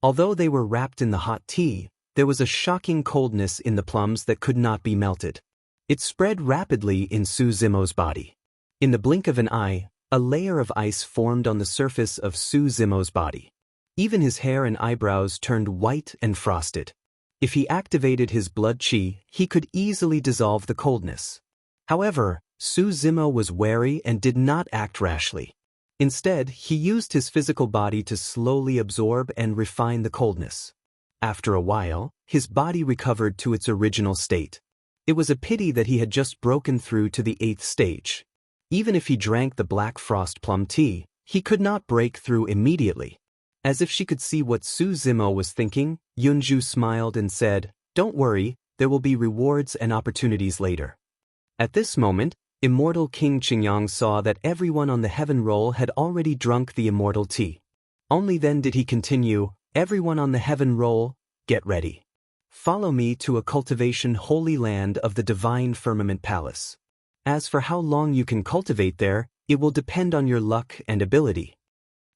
Although they were wrapped in the hot tea, there was a shocking coldness in the plums that could not be melted. It spread rapidly in Su Zimo's body. In the blink of an eye, a layer of ice formed on the surface of Su Zimo's body. Even his hair and eyebrows turned white and frosted. If he activated his blood qi, he could easily dissolve the coldness. However, Su Zimo was wary and did not act rashly. Instead, he used his physical body to slowly absorb and refine the coldness. After a while, his body recovered to its original state. It was a pity that he had just broken through to the 8th stage. Even if he drank the black frost plum tea, he could not break through immediately. As if she could see what Su Zimo was thinking, Yunju smiled and said, "Don't worry, there will be rewards and opportunities later." At this moment, Immortal King Qingyang saw that everyone on the heaven roll had already drunk the immortal tea. Only then did he continue, "Everyone on the heaven roll, get ready. Follow me to a cultivation holy land of the divine firmament palace. As for how long you can cultivate there, it will depend on your luck and ability."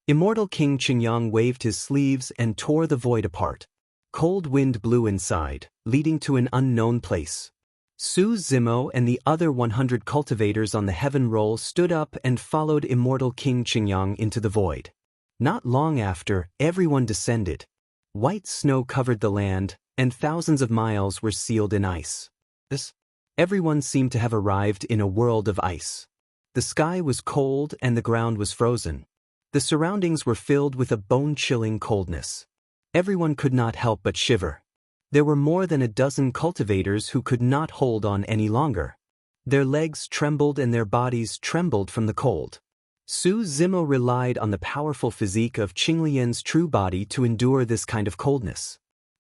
Immortal King Qingyang waved his sleeves and tore the void apart. Cold wind blew inside, leading to an unknown place. Su Zimo and the other 100 cultivators on the heaven roll stood up and followed Immortal King Qingyang into the void. Not long after, everyone descended. White snow covered the land, and thousands of miles were sealed in ice. Everyone seemed to have arrived in a world of ice. The sky was cold and the ground was frozen. The surroundings were filled with a bone-chilling coldness. Everyone could not help but shiver. There were more than a dozen cultivators who could not hold on any longer. Their legs trembled and their bodies trembled from the cold. Su Zimo relied on the powerful physique of Qinglian's true body to endure this kind of coldness.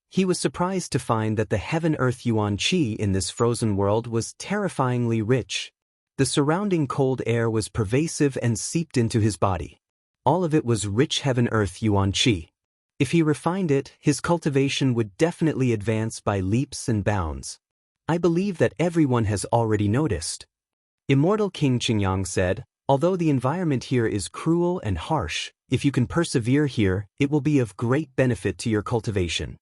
He was surprised to find that the heaven-earth yuan qi in this frozen world was terrifyingly rich. The surrounding cold air was pervasive and seeped into his body. All of it was rich heaven-earth yuan qi. If he refined it, his cultivation would definitely advance by leaps and bounds. I believe that everyone has already noticed. Immortal King Qingyang said, although the environment here is cruel and harsh, if you can persevere here, it will be of great benefit to your cultivation.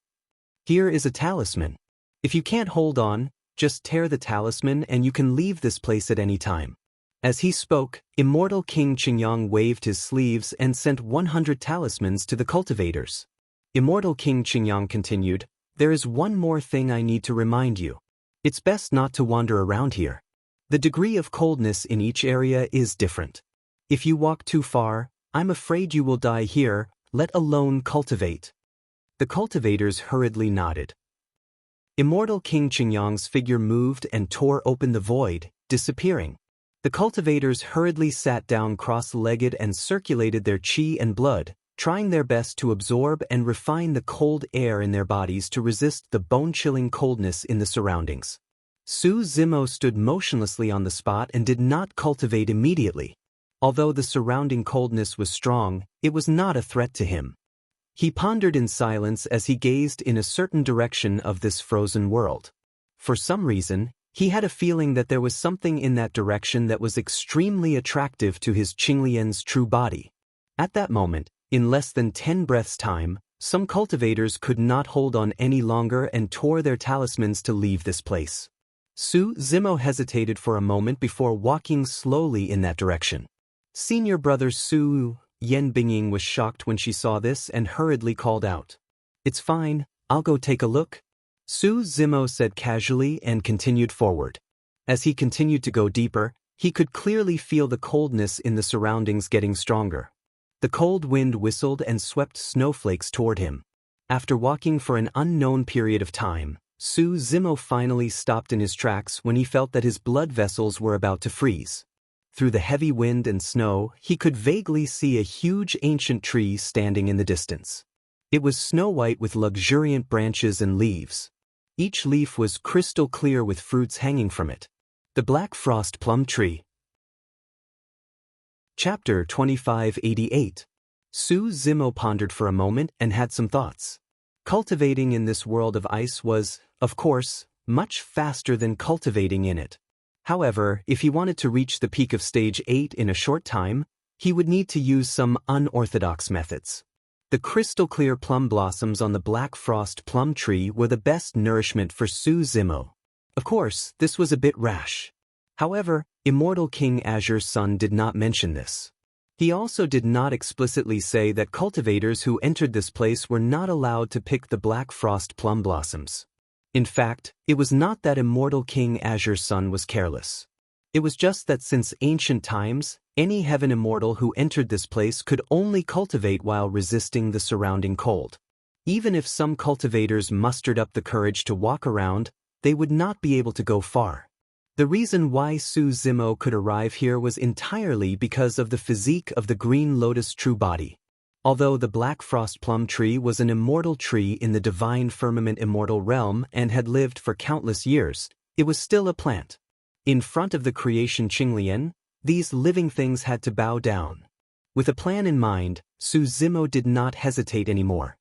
Here is a talisman. If you can't hold on, just tear the talisman and you can leave this place at any time. As he spoke, Immortal King Qingyang waved his sleeves and sent 100 talismans to the cultivators. Immortal King Qingyang continued, there is one more thing I need to remind you. It's best not to wander around here. The degree of coldness in each area is different. If you walk too far, I'm afraid you will die here, let alone cultivate. The cultivators hurriedly nodded. Immortal King Qingyang's figure moved and tore open the void, disappearing. The cultivators hurriedly sat down cross-legged and circulated their qi and blood, trying their best to absorb and refine the cold air in their bodies to resist the bone-chilling coldness in the surroundings. Su Zimo stood motionlessly on the spot and did not cultivate immediately. Although the surrounding coldness was strong, it was not a threat to him. He pondered in silence as he gazed in a certain direction of this frozen world. For some reason, he had a feeling that there was something in that direction that was extremely attractive to his Qinglian's true body. At that moment, in less than 10 breaths' time, some cultivators could not hold on any longer and tore their talismans to leave this place. Su Zimo hesitated for a moment before walking slowly in that direction. Senior brother Su Yan Bingying was shocked when she saw this and hurriedly called out, "It's fine, I'll go take a look." Su Zimo said casually and continued forward. As he continued to go deeper, he could clearly feel the coldness in the surroundings getting stronger. The cold wind whistled and swept snowflakes toward him. After walking for an unknown period of time, Su Zimo finally stopped in his tracks when he felt that his blood vessels were about to freeze. Through the heavy wind and snow, he could vaguely see a huge ancient tree standing in the distance. It was snow-white with luxuriant branches and leaves. Each leaf was crystal clear with fruits hanging from it. The Black Frost Plum Tree. Chapter 2588. Su Zimo pondered for a moment and had some thoughts. Cultivating in this world of ice was, of course, much faster than cultivating in it. However, if he wanted to reach the peak of stage 8 in a short time, he would need to use some unorthodox methods. The crystal-clear plum blossoms on the Black Frost Plum Tree were the best nourishment for Su Zimo. Of course, this was a bit rash. However, Immortal King Azure's son did not mention this. He also did not explicitly say that cultivators who entered this place were not allowed to pick the Black Frost plum blossoms. In fact, it was not that Immortal King Azure's son was careless. It was just that since ancient times, any heaven immortal who entered this place could only cultivate while resisting the surrounding cold. Even if some cultivators mustered up the courage to walk around, they would not be able to go far. The reason why Su Zimo could arrive here was entirely because of the physique of the Green Lotus true body. Although the Black Frost Plum Tree was an immortal tree in the divine firmament immortal realm and had lived for countless years, it was still a plant. In front of the creation Qinglian, these living things had to bow down. With a plan in mind, Su Zimo did not hesitate anymore.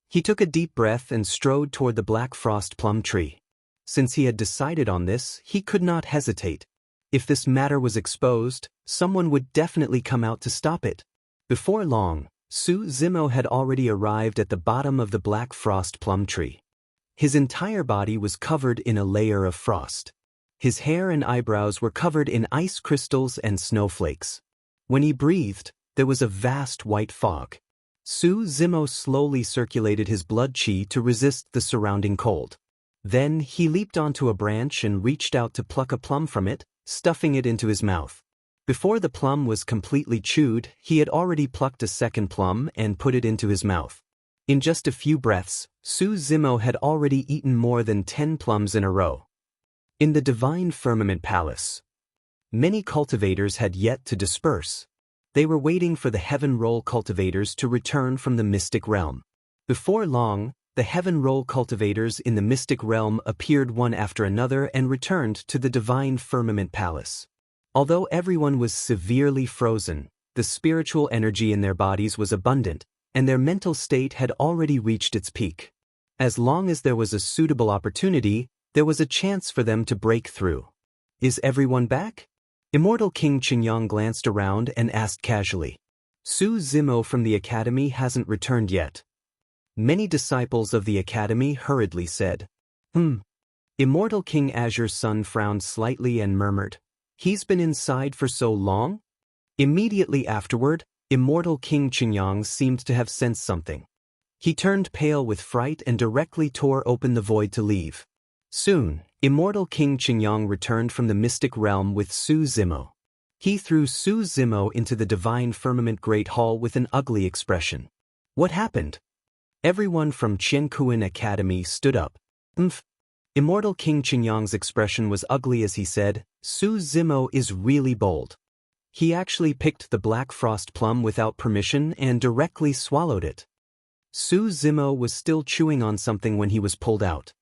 He took a deep breath and strode toward the Black Frost Plum Tree. Since he had decided on this, he could not hesitate. If this matter was exposed, someone would definitely come out to stop it. Before long, Su Zimo had already arrived at the bottom of the Black Frost Plum Tree. His entire body was covered in a layer of frost. His hair and eyebrows were covered in ice crystals and snowflakes. When he breathed, there was a vast white fog. Su Zimo slowly circulated his blood qi to resist the surrounding cold. Then he leaped onto a branch and reached out to pluck a plum from it, stuffing it into his mouth. Before the plum was completely chewed, he had already plucked a second plum and put it into his mouth. In just a few breaths, Su Zimo had already eaten more than 10 plums in a row. In the divine firmament palace, many cultivators had yet to disperse. They were waiting for the heaven roll cultivators to return from the mystic realm. Before long, the heaven roll cultivators in the mystic realm appeared one after another and returned to the divine firmament palace. Although everyone was severely frozen, the spiritual energy in their bodies was abundant, and their mental state had already reached its peak. As long as there was a suitable opportunity, there was a chance for them to break through. Is everyone back? Immortal King Qingyang glanced around and asked casually. Su Zimo from the academy hasn't returned yet. Many disciples of the academy hurriedly said, Immortal King Azure's son frowned slightly and murmured, "He's been inside for so long?" Immediately afterward, Immortal King Qingyang seemed to have sensed something. He turned pale with fright and directly tore open the void to leave. Soon, Immortal King Qingyang returned from the mystic realm with Su Zimo. He threw Su Zimo into the divine firmament great hall with an ugly expression. What happened? Everyone from Qiankuan Academy stood up. Immortal King Qingyang's expression was ugly as he said, Su Zimo is really bold. He actually picked the black frost plum without permission and directly swallowed it. Su Zimo was still chewing on something when he was pulled out.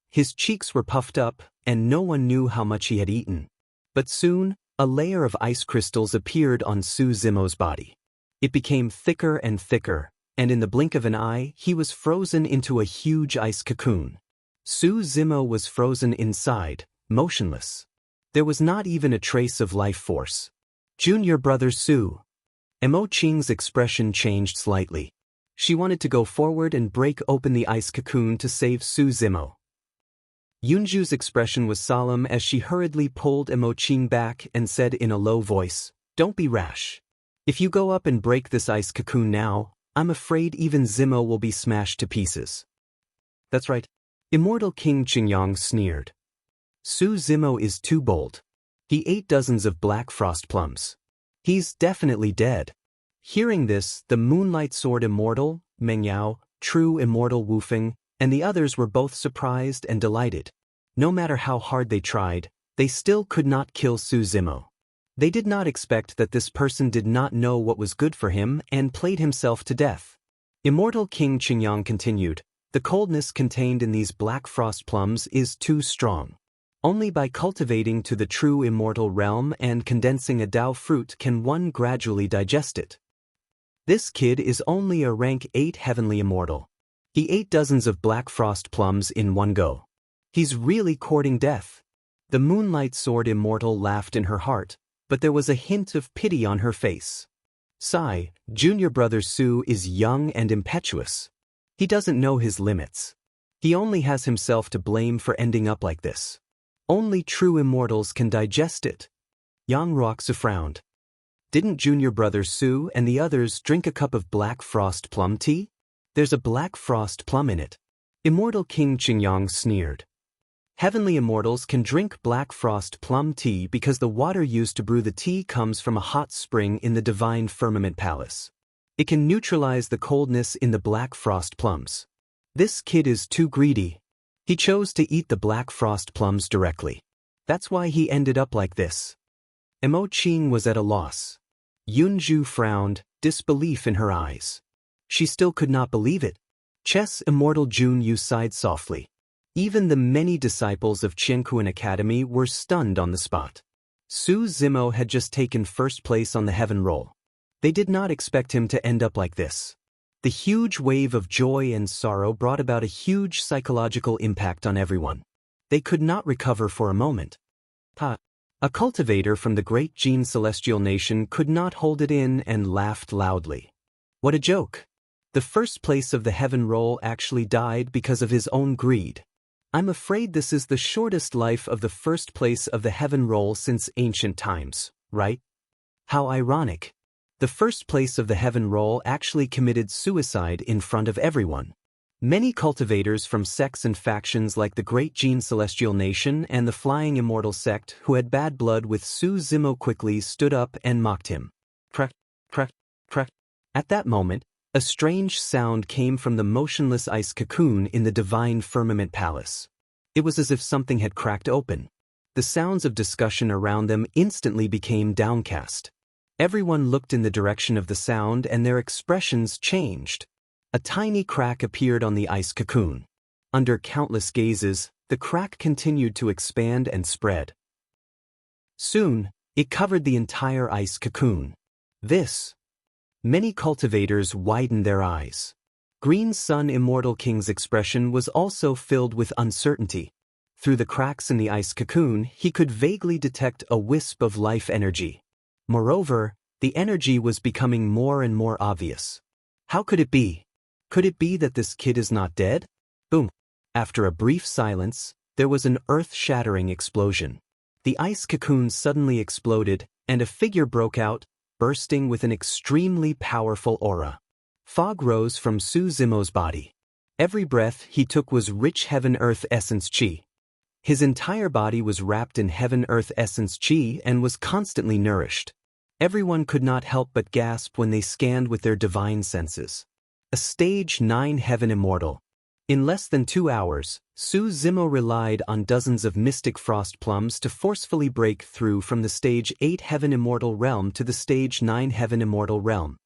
His cheeks were puffed up, and no one knew how much he had eaten. But soon, a layer of ice crystals appeared on Su Zimo's body. It became thicker and thicker, and in the blink of an eye, he was frozen into a huge ice cocoon. Su Zimo was frozen inside, motionless. There was not even a trace of life force. Junior brother Su. Mo Qing's expression changed slightly. She wanted to go forward and break open the ice cocoon to save Su Zimo. Yunju's expression was solemn as she hurriedly pulled Mo Qing back and said in a low voice, "Don't be rash. If you go up and break this ice cocoon now, I'm afraid even Zimo will be smashed to pieces." That's right. Immortal King Qingyang sneered. Su Zimo is too bold. He ate dozens of black frost plums. He's definitely dead. Hearing this, the Moonlight Sword Immortal, Meng Yao, True Immortal Wu Feng, and the others were both surprised and delighted. No matter how hard they tried, they still could not kill Su Zimo. They did not expect that this person did not know what was good for him and played himself to death. Immortal King Qingyang continued, "The coldness contained in these black frost plums is too strong. Only by cultivating to the true immortal realm and condensing a Tao fruit can one gradually digest it. This kid is only a rank 8 heavenly immortal. He ate dozens of black frost plums in one go. He's really courting death." The Moonlight Sword Immortal laughed in her heart, but there was a hint of pity on her face. Sigh, junior brother Su is young and impetuous. He doesn't know his limits. He only has himself to blame for ending up like this. Only true immortals can digest it. Yang Ruoxu frowned. Didn't junior brother Su and the others drink a cup of black frost plum tea? There's a black frost plum in it. Immortal King Qingyang sneered. Heavenly immortals can drink black frost plum tea because the water used to brew the tea comes from a hot spring in the divine firmament palace. It can neutralize the coldness in the black frost plums. This kid is too greedy. He chose to eat the black frost plums directly. That's why he ended up like this. Mo Qing was at a loss. Yunju frowned, disbelief in her eyes. She still could not believe it. Chess Immortal Jun Yu sighed softly. Even the many disciples of Qiankuan Academy were stunned on the spot. Su Zimo had just taken first place on the heaven roll. They did not expect him to end up like this. The huge wave of joy and sorrow brought about a huge psychological impact on everyone. They could not recover for a moment. A cultivator from the great Jin celestial nation could not hold it in and laughed loudly. What a joke! The first place of the heaven roll actually died because of his own greed. I'm afraid this is the shortest life of the first place of the heaven roll since ancient times, right? How ironic. The first place of the heaven roll actually committed suicide in front of everyone. Many cultivators from sects and factions like the Great Gene Celestial Nation and the Flying Immortal Sect who had bad blood with Su Zimo quickly stood up and mocked him. Crack, crack, crack. At that moment, a strange sound came from the motionless ice cocoon in the divine firmament palace. It was as if something had cracked open. The sounds of discussion around them instantly became downcast. Everyone looked in the direction of the sound and their expressions changed. A tiny crack appeared on the ice cocoon. Under countless gazes, the crack continued to expand and spread. Soon, it covered the entire ice cocoon. Many cultivators widened their eyes. Green Sun Immortal King's expression was also filled with uncertainty. Through the cracks in the ice cocoon, he could vaguely detect a wisp of life energy. Moreover, the energy was becoming more and more obvious. How could it be? Could it be that this kid is not dead? Boom! After a brief silence, there was an earth-shattering explosion. The ice cocoon suddenly exploded, and a figure broke out, bursting with an extremely powerful aura. Fog rose from Su Zimo's body. Every breath he took was rich heaven-earth essence chi. His entire body was wrapped in heaven-earth essence chi and was constantly nourished. Everyone could not help but gasp when they scanned with their divine senses. A Stage 9 Heaven Immortal. In less than 2 hours, Su Zimo relied on dozens of mystic frost plums to forcefully break through from the Stage 8 Heaven Immortal Realm to the Stage 9 Heaven Immortal Realm.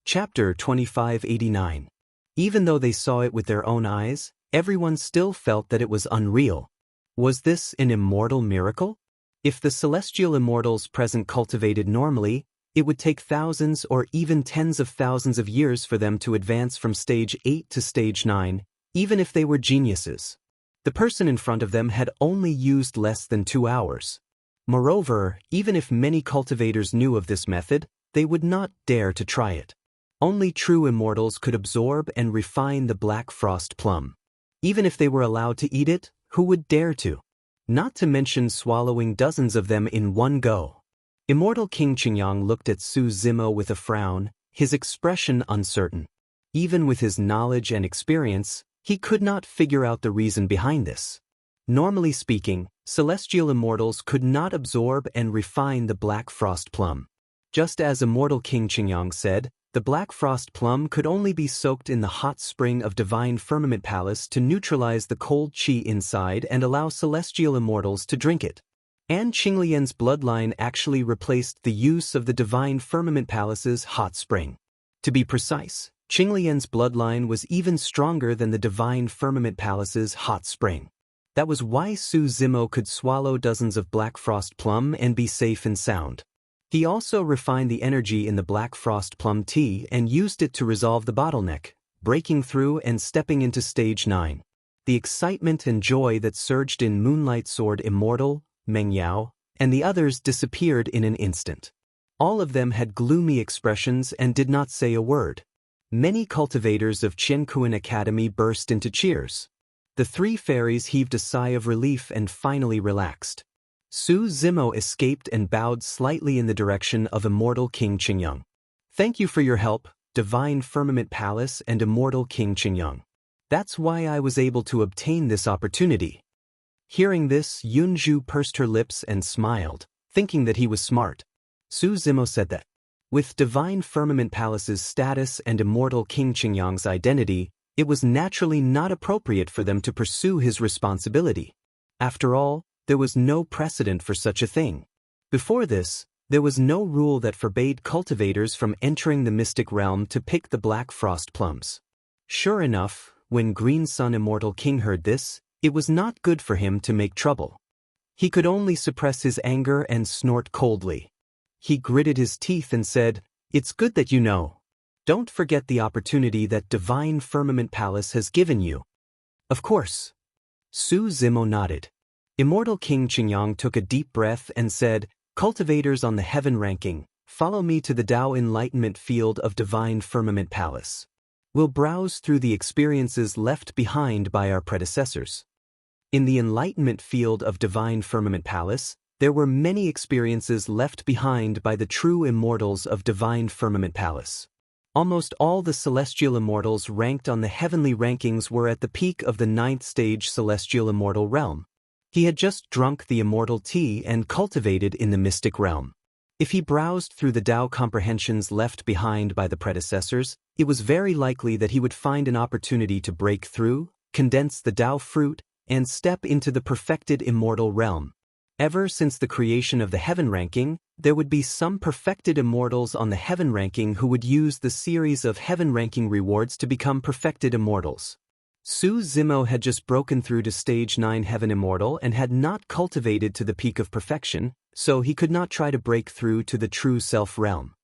Chapter 2589. Even though they saw it with their own eyes, everyone still felt that it was unreal. Was this an immortal miracle? If the celestial immortals present cultivated normally, it would take thousands or even tens of thousands of years for them to advance from Stage 8 to Stage 9, even if they were geniuses. The person in front of them had only used less than 2 hours. Moreover, even if many cultivators knew of this method, they would not dare to try it. Only true immortals could absorb and refine the black frost plum. Even if they were allowed to eat it, who would dare to? Not to mention swallowing dozens of them in one go. Immortal King Qingyang looked at Su Zimo with a frown, his expression uncertain. Even with his knowledge and experience, he could not figure out the reason behind this. Normally speaking, celestial immortals could not absorb and refine the black frost plum. Just as Immortal King Qingyang said, the black frost plum could only be soaked in the hot spring of Divine Firmament Palace to neutralize the cold qi inside and allow celestial immortals to drink it. And Qinglian's bloodline actually replaced the use of the Divine Firmament Palace's hot spring. To be precise, Qinglian's bloodline was even stronger than the Divine Firmament Palace's hot spring. That was why Su Zimo could swallow dozens of black frost plum and be safe and sound. He also refined the energy in the black frost plum tea and used it to resolve the bottleneck, breaking through and stepping into Stage 9. The excitement and joy that surged in Moonlight Sword Immortal, Meng Yao, and the others disappeared in an instant. All of them had gloomy expressions and did not say a word. Many cultivators of Qiankuan Academy burst into cheers. The three fairies heaved a sigh of relief and finally relaxed. Su Zimo escaped and bowed slightly in the direction of Immortal King Qingyang. Thank you for your help, Divine Firmament Palace and Immortal King Qingyang. That's why I was able to obtain this opportunity. Hearing this, Yunzhu pursed her lips and smiled, thinking that he was smart. Su Zimo said that, with Divine Firmament Palace's status and Immortal King Qingyang's identity, it was naturally not appropriate for them to pursue his responsibility. After all, there was no precedent for such a thing. Before this, there was no rule that forbade cultivators from entering the mystic realm to pick the black frost plums. Sure enough, when Green Sun Immortal King heard this, it was not good for him to make trouble. He could only suppress his anger and snort coldly. He gritted his teeth and said, "It's good that you know. Don't forget the opportunity that Divine Firmament Palace has given you." Of course. Su Zimo nodded. Immortal King Qingyang took a deep breath and said, "Cultivators on the heaven ranking, follow me to the Tao Enlightenment Field of Divine Firmament Palace. We'll browse through the experiences left behind by our predecessors." In the Enlightenment Field of Divine Firmament Palace, there were many experiences left behind by the true immortals of Divine Firmament Palace. Almost all the celestial immortals ranked on the heavenly rankings were at the peak of the 9th stage celestial immortal realm. He had just drunk the immortal tea and cultivated in the mystic realm. If he browsed through the Tao comprehensions left behind by the predecessors, it was very likely that he would find an opportunity to break through, condense the Tao fruit, and step into the perfected immortal realm. Ever since the creation of the heaven ranking, there would be some perfected immortals on the heaven ranking who would use the series of heaven ranking rewards to become perfected immortals. Su Zimo had just broken through to stage 9 heaven immortal and had not cultivated to the peak of perfection, so he could not try to break through to the true self realm.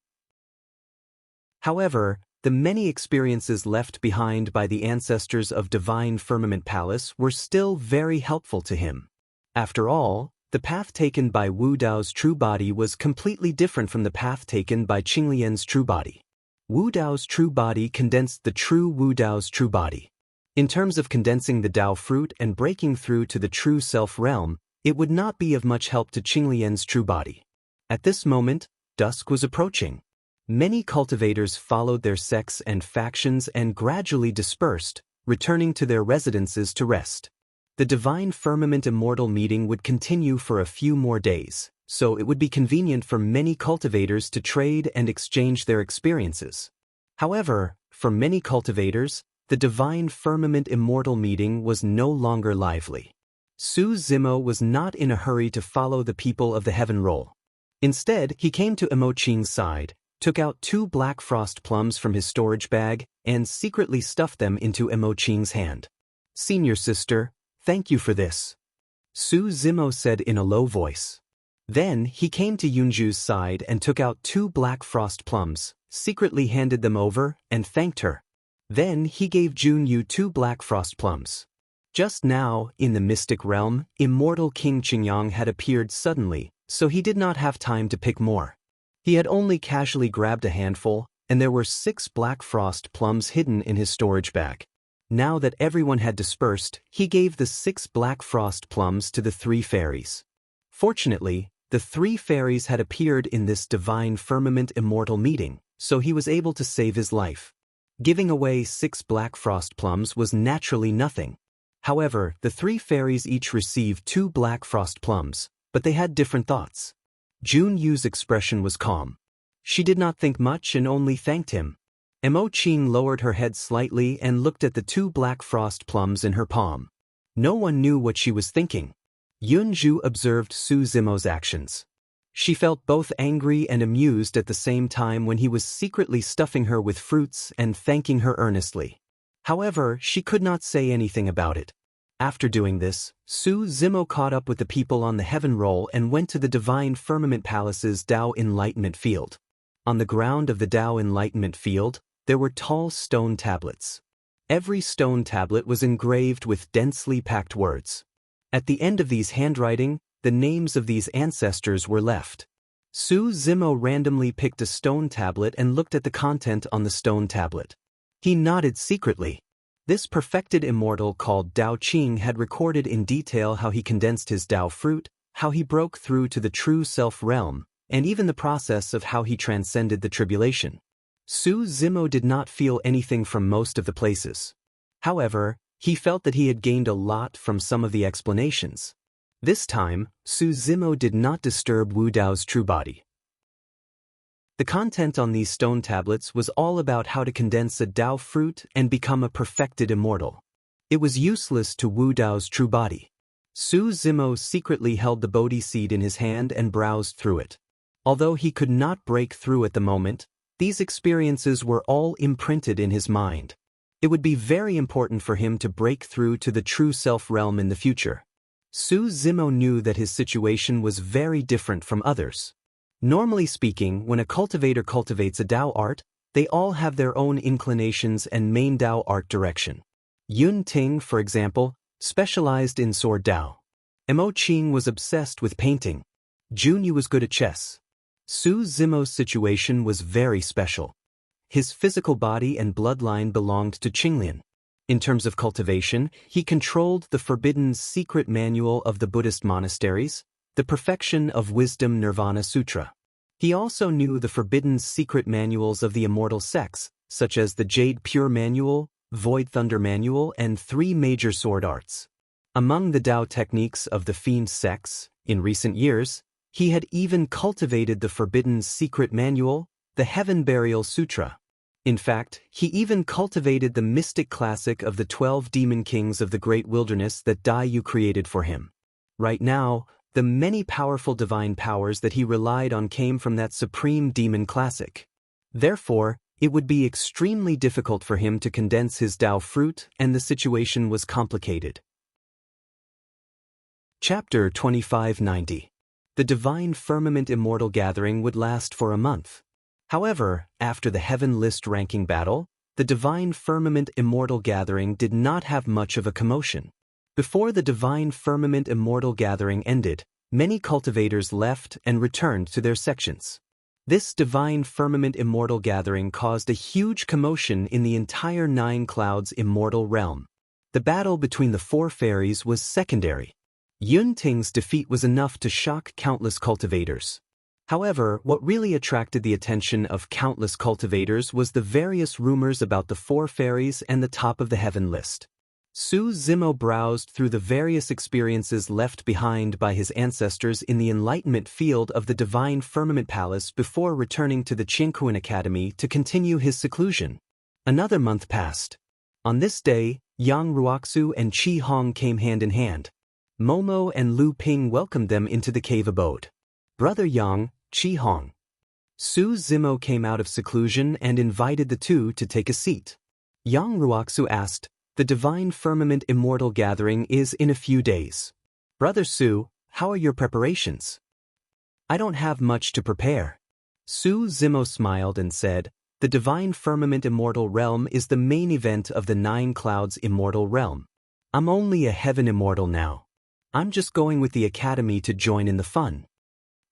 However, the many experiences left behind by the ancestors of Divine Firmament Palace were still very helpful to him. After all, the path taken by Wu Dao's true body was completely different from the path taken by Qinglian's true body. Wu Dao's true body condensed the true Wu Dao's true body. In terms of condensing the Tao fruit and breaking through to the true self realm, it would not be of much help to Qinglian's true body. At this moment, dusk was approaching. Many cultivators followed their sects and factions and gradually dispersed, returning to their residences to rest. The Divine Firmament Immortal meeting would continue for a few more days, so it would be convenient for many cultivators to trade and exchange their experiences. However, for many cultivators, the Divine Firmament Immortal meeting was no longer lively. Su Zimo was not in a hurry to follow the people of the heaven roll. Instead, he came to Emo Qing's side, took out 2 black frost plums from his storage bag, and secretly stuffed them into Emo Qing's hand. "Senior sister, thank you for this," Su Zimo said in a low voice. Then he came to Yunju's side and took out 2 black frost plums, secretly handed them over, and thanked her. Then he gave Junyu 2 black frost plums. Just now, in the mystic realm, immortal King Qingyang had appeared suddenly, so he did not have time to pick more. He had only casually grabbed a handful, and there were 6 black frost plums hidden in his storage bag. Now that everyone had dispersed, he gave the 6 black frost plums to the 3 fairies. Fortunately, the 3 fairies had appeared in this Divine Firmament Immortal meeting, so he was able to save his life. Giving away 6 black frost plums was naturally nothing. However, the 3 fairies each received 2 black frost plums, but they had different thoughts. Junyu's expression was calm. She did not think much and only thanked him. Emo Qing lowered her head slightly and looked at the 2 black frost plums in her palm. No one knew what she was thinking. Yunju observed Su Zimo's actions. She felt both angry and amused at the same time when he was secretly stuffing her with fruits and thanking her earnestly. However, she could not say anything about it. After doing this, Su Zimo caught up with the people on the heaven roll and went to the Divine Firmament Palace's Tao Enlightenment Field. On the ground of the Tao Enlightenment Field, there were tall stone tablets. Every stone tablet was engraved with densely packed words. At the end of these handwriting, the names of these ancestors were left. Su Zimo randomly picked a stone tablet and looked at the content on the stone tablet. He nodded secretly. This perfected immortal called Dao Qing had recorded in detail how he condensed his Dao fruit, how he broke through to the true self realm, and even the process of how he transcended the tribulation. Su Zimo did not feel anything from most of the places. However, he felt that he had gained a lot from some of the explanations. This time, Su Zimo did not disturb Wu Dao's true body. The content on these stone tablets was all about how to condense a Dao fruit and become a perfected immortal. It was useless to Wu Dao's true body. Su Zimo secretly held the Bodhi seed in his hand and browsed through it. Although he could not break through at the moment, these experiences were all imprinted in his mind. It would be very important for him to break through to the true self realm in the future. Su Zimo knew that his situation was very different from others. Normally speaking, when a cultivator cultivates a Dao art, they all have their own inclinations and main Dao art direction. Yun Ting, for example, specialized in sword Dao. Emo Qing was obsessed with painting. Junyu was good at chess. Su Zimo's situation was very special. His physical body and bloodline belonged to Qinglian. In terms of cultivation, he controlled the forbidden secret manual of the Buddhist monasteries, the Perfection of Wisdom Nirvana Sutra. He also knew the forbidden secret manuals of the immortal sects, such as the Jade Pure Manual, Void Thunder Manual, and 3 major sword arts. Among the Tao techniques of the Fiend sects, in recent years, he had even cultivated the Forbidden Secret Manual, the Heaven Burial Sutra. In fact, he even cultivated the mystic classic of the 12 demon kings of the great wilderness that Dai Yu created for him. Right now, the many powerful divine powers that he relied on came from that supreme demon classic. Therefore, it would be extremely difficult for him to condense his Tao fruit, and the situation was complicated. Chapter 2590. The Divine Firmament Immortal Gathering would last for a month. However, after the Heaven List ranking battle, the Divine Firmament Immortal Gathering did not have much of a commotion. Before the Divine Firmament Immortal Gathering ended, many cultivators left and returned to their sections. This Divine Firmament Immortal Gathering caused a huge commotion in the entire Nine Clouds Immortal Realm. The battle between the 4 fairies was secondary. Yun Ting's defeat was enough to shock countless cultivators. However, what really attracted the attention of countless cultivators was the various rumors about the 4 fairies and the top of the Heaven List. Su Zimo browsed through the various experiences left behind by his ancestors in the Enlightenment field of the Divine Firmament Palace before returning to the Qingkuan Academy to continue his seclusion. Another month passed. On this day, Yang Ruoxu and Qi Hong came hand in hand. Momo and Lu Ping welcomed them into the cave abode. Brother Yang, Qi Hong. Su Zimo came out of seclusion and invited the two to take a seat. Yang Ruoxu asked, "The Divine Firmament Immortal Gathering is in a few days. Brother Su, how are your preparations?" "I don't have much to prepare." Su Zimo smiled and said, "The Divine Firmament Immortal Realm is the main event of the Nine Clouds Immortal Realm. I'm only a Heaven Immortal now. I'm just going with the Academy to join in the fun."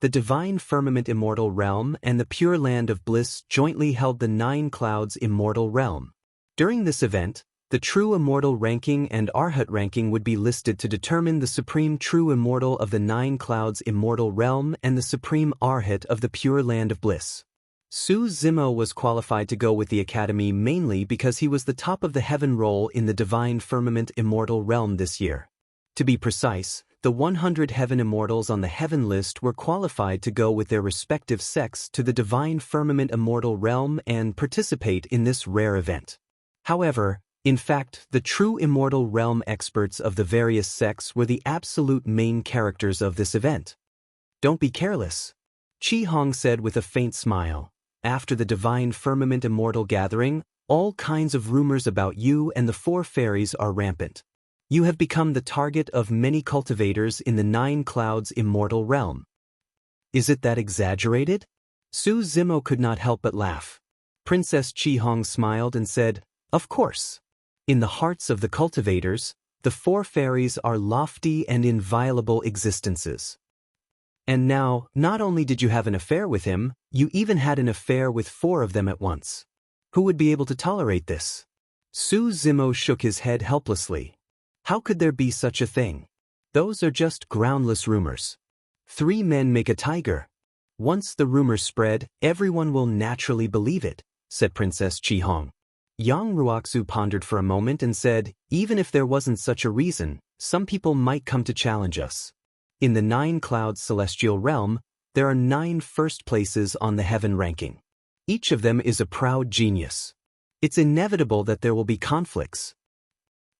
The Divine Firmament Immortal Realm and the Pure Land of Bliss jointly held the Nine Clouds Immortal Realm. During this event, the True Immortal ranking and Arhat ranking would be listed to determine the Supreme True Immortal of the Nine Clouds Immortal Realm and the Supreme Arhat of the Pure Land of Bliss. Su Zimo was qualified to go with the Academy mainly because he was the top of the Heaven roll in the Divine Firmament Immortal Realm this year. To be precise, the 100 Heaven Immortals on the Heaven List were qualified to go with their respective sects to the Divine Firmament Immortal Realm and participate in this rare event. However, in fact, the true Immortal Realm experts of the various sects were the absolute main characters of this event. "Don't be careless," Qi Hong said with a faint smile. "After the Divine Firmament Immortal Gathering, all kinds of rumors about you and the 4 fairies are rampant. You have become the target of many cultivators in the Nine Clouds Immortal Realm." "Is it that exaggerated?" Su Zimo could not help but laugh. Princess Qi Hong smiled and said, "Of course. In the hearts of the cultivators, the 4 fairies are lofty and inviolable existences. And now, not only did you have an affair with him, you even had an affair with 4 of them at once. Who would be able to tolerate this?" Su Zimo shook his head helplessly. How could there be such a thing? Those are just groundless rumors. 3 men make a tiger. Once the rumors spread, everyone will naturally believe it, said Princess Qi Hong. Yang Ruoxu pondered for a moment and said, "Even if there wasn't such a reason, some people might come to challenge us. In the Nine Clouds Celestial Realm, there are 9 first places on the Heaven ranking. Each of them is a proud genius. It's inevitable that there will be conflicts.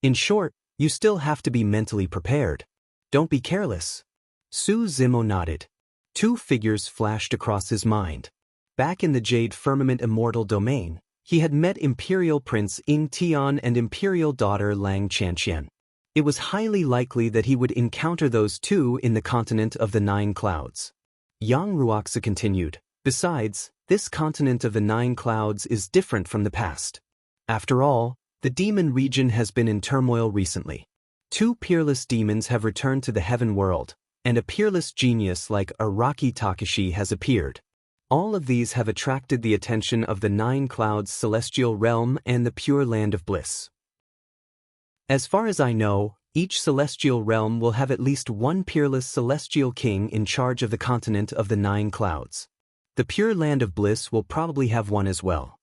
In short, you still have to be mentally prepared. Don't be careless." Su Zimo nodded. 2 figures flashed across his mind. Back in the Jade Firmament Immortal Domain, he had met Imperial Prince Ying Tian and Imperial Daughter Lang Chanqian. It was highly likely that he would encounter those 2 in the continent of the Nine Clouds. Yang Ruoxu continued, "Besides, this continent of the Nine Clouds is different from the past. After all, the demon region has been in turmoil recently. 2 peerless demons have returned to the Heaven world, and a peerless genius like Araki Takashi has appeared. All of these have attracted the attention of the Nine Clouds Celestial Realm and the Pure Land of Bliss. As far as I know, each celestial realm will have at least 1 peerless celestial king in charge of the continent of the Nine Clouds. The Pure Land of Bliss will probably have one as well.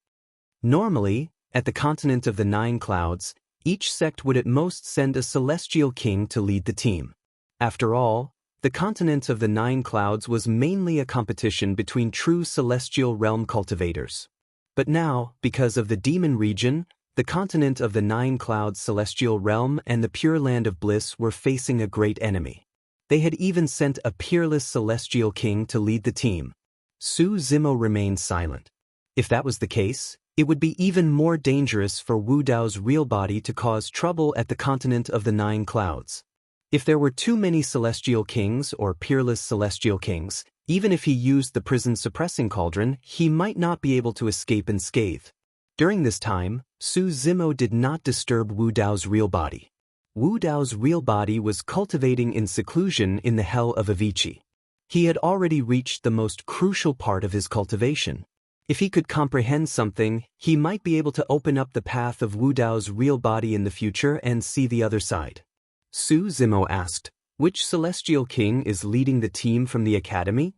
Normally, at the continent of the 9 clouds, each sect would at most send a celestial king to lead the team. After all, the continent of the 9 clouds was mainly a competition between true celestial realm cultivators. But now, because of the demon region, the continent of the 9 clouds celestial realm and the pure land of bliss were facing a great enemy. They had even sent a peerless celestial king to lead the team. Su Zimo remained silent. If that was the case, it would be even more dangerous for Wu Dao's real body to cause trouble at the continent of the 9 clouds. If there were too many celestial kings or peerless celestial kings, even if he used the prison suppressing cauldron, he might not be able to escape unscathed. During this time, Su Zimo did not disturb Wu Dao's real body. Wu Dao's real body was cultivating in seclusion in the hell of Avicii. He had already reached the most crucial part of his cultivation. If he could comprehend something, he might be able to open up the path of Wu Dao's real body in the future and see the other side. Su Zimo asked, "Which celestial king is leading the team from the academy?"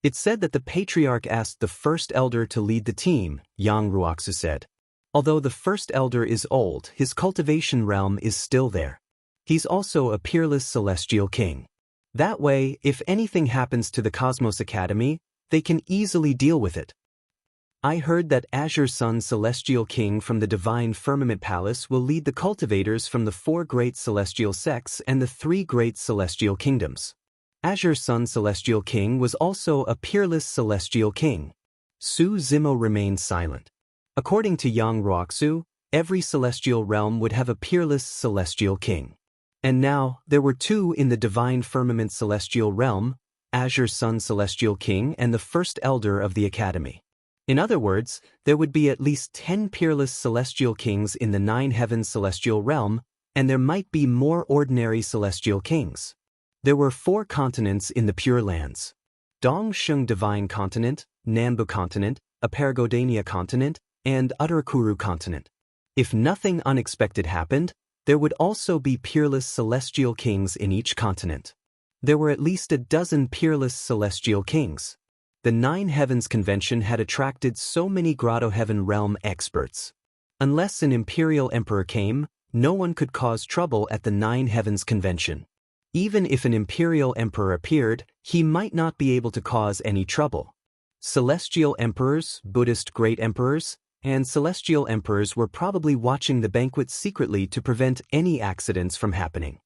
It said that the patriarch asked the first elder to lead the team, Yang Ruoxu said. Although the first elder is old, his cultivation realm is still there. He's also a peerless celestial king. That way, if anything happens to the Cosmos Academy, they can easily deal with it. I heard that Azure Sun Celestial King from the Divine Firmament Palace will lead the cultivators from the 4 great celestial sects and the 3 great celestial kingdoms. Azure Sun Celestial King was also a peerless celestial king. Su Zimo remained silent. According to Yang Ruoxu, every celestial realm would have a peerless celestial king. And now, there were 2 in the Divine Firmament Celestial Realm, Azure Sun Celestial King and the First Elder of the Academy. In other words, there would be at least 10 peerless celestial kings in the 9 heavens celestial realm, and there might be more ordinary celestial kings. There were 4 continents in the Pure Lands: Dongsheng Divine Continent, Nambu Continent, Aparagodania Continent, and Uttarakuru Continent. If nothing unexpected happened, there would also be peerless celestial kings in each continent. There were at least a dozen peerless celestial kings. The 9 Heavens Convention had attracted so many Grotto Heaven Realm experts. Unless an Imperial Emperor came, no one could cause trouble at the 9 Heavens Convention. Even if an Imperial Emperor appeared, he might not be able to cause any trouble. Celestial Emperors, Buddhist Great Emperors, and Celestial Emperors were probably watching the banquet secretly to prevent any accidents from happening.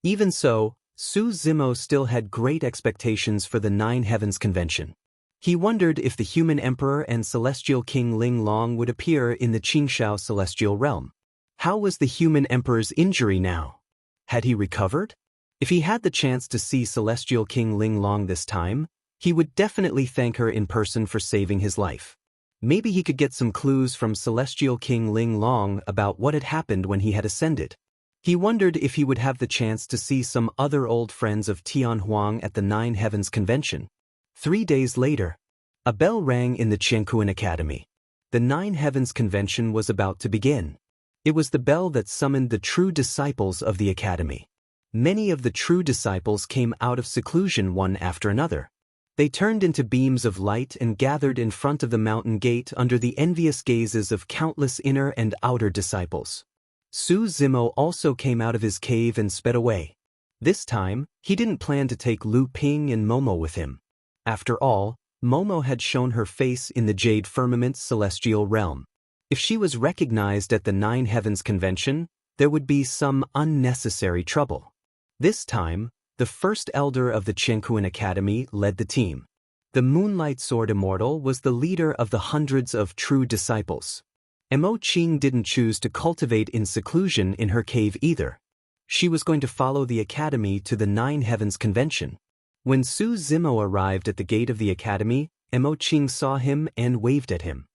Even so, Su Zimo still had great expectations for the 9 Heavens Convention. He wondered if the human emperor and celestial king Ling Long would appear in the Qingshao celestial realm. How was the human emperor's injury now? Had he recovered? If he had the chance to see celestial king Ling Long this time, he would definitely thank her in person for saving his life. Maybe he could get some clues from celestial king Ling Long about what had happened when he had ascended. He wondered if he would have the chance to see some other old friends of Tian Huang at the 9 Heavens Convention. 3 days later, a bell rang in the Qiankuan Academy. The 9 Heavens Convention was about to begin. It was the bell that summoned the true disciples of the Academy. Many of the true disciples came out of seclusion one after another. They turned into beams of light and gathered in front of the mountain gate under the envious gazes of countless inner and outer disciples. Su Zimo also came out of his cave and sped away. This time, he didn't plan to take Lu Ping and Momo with him. After all, Momo had shown her face in the Jade Firmament's celestial realm. If she was recognized at the 9 Heavens Convention, there would be some unnecessary trouble. This time, the first elder of the Qiankuan Academy led the team. The Moonlight Sword Immortal was the leader of the hundreds of true disciples. Mo Qing didn't choose to cultivate in seclusion in her cave either. She was going to follow the academy to the 9 Heavens Convention. When Su Zimo arrived at the gate of the academy, Mo Qing saw him and waved at him.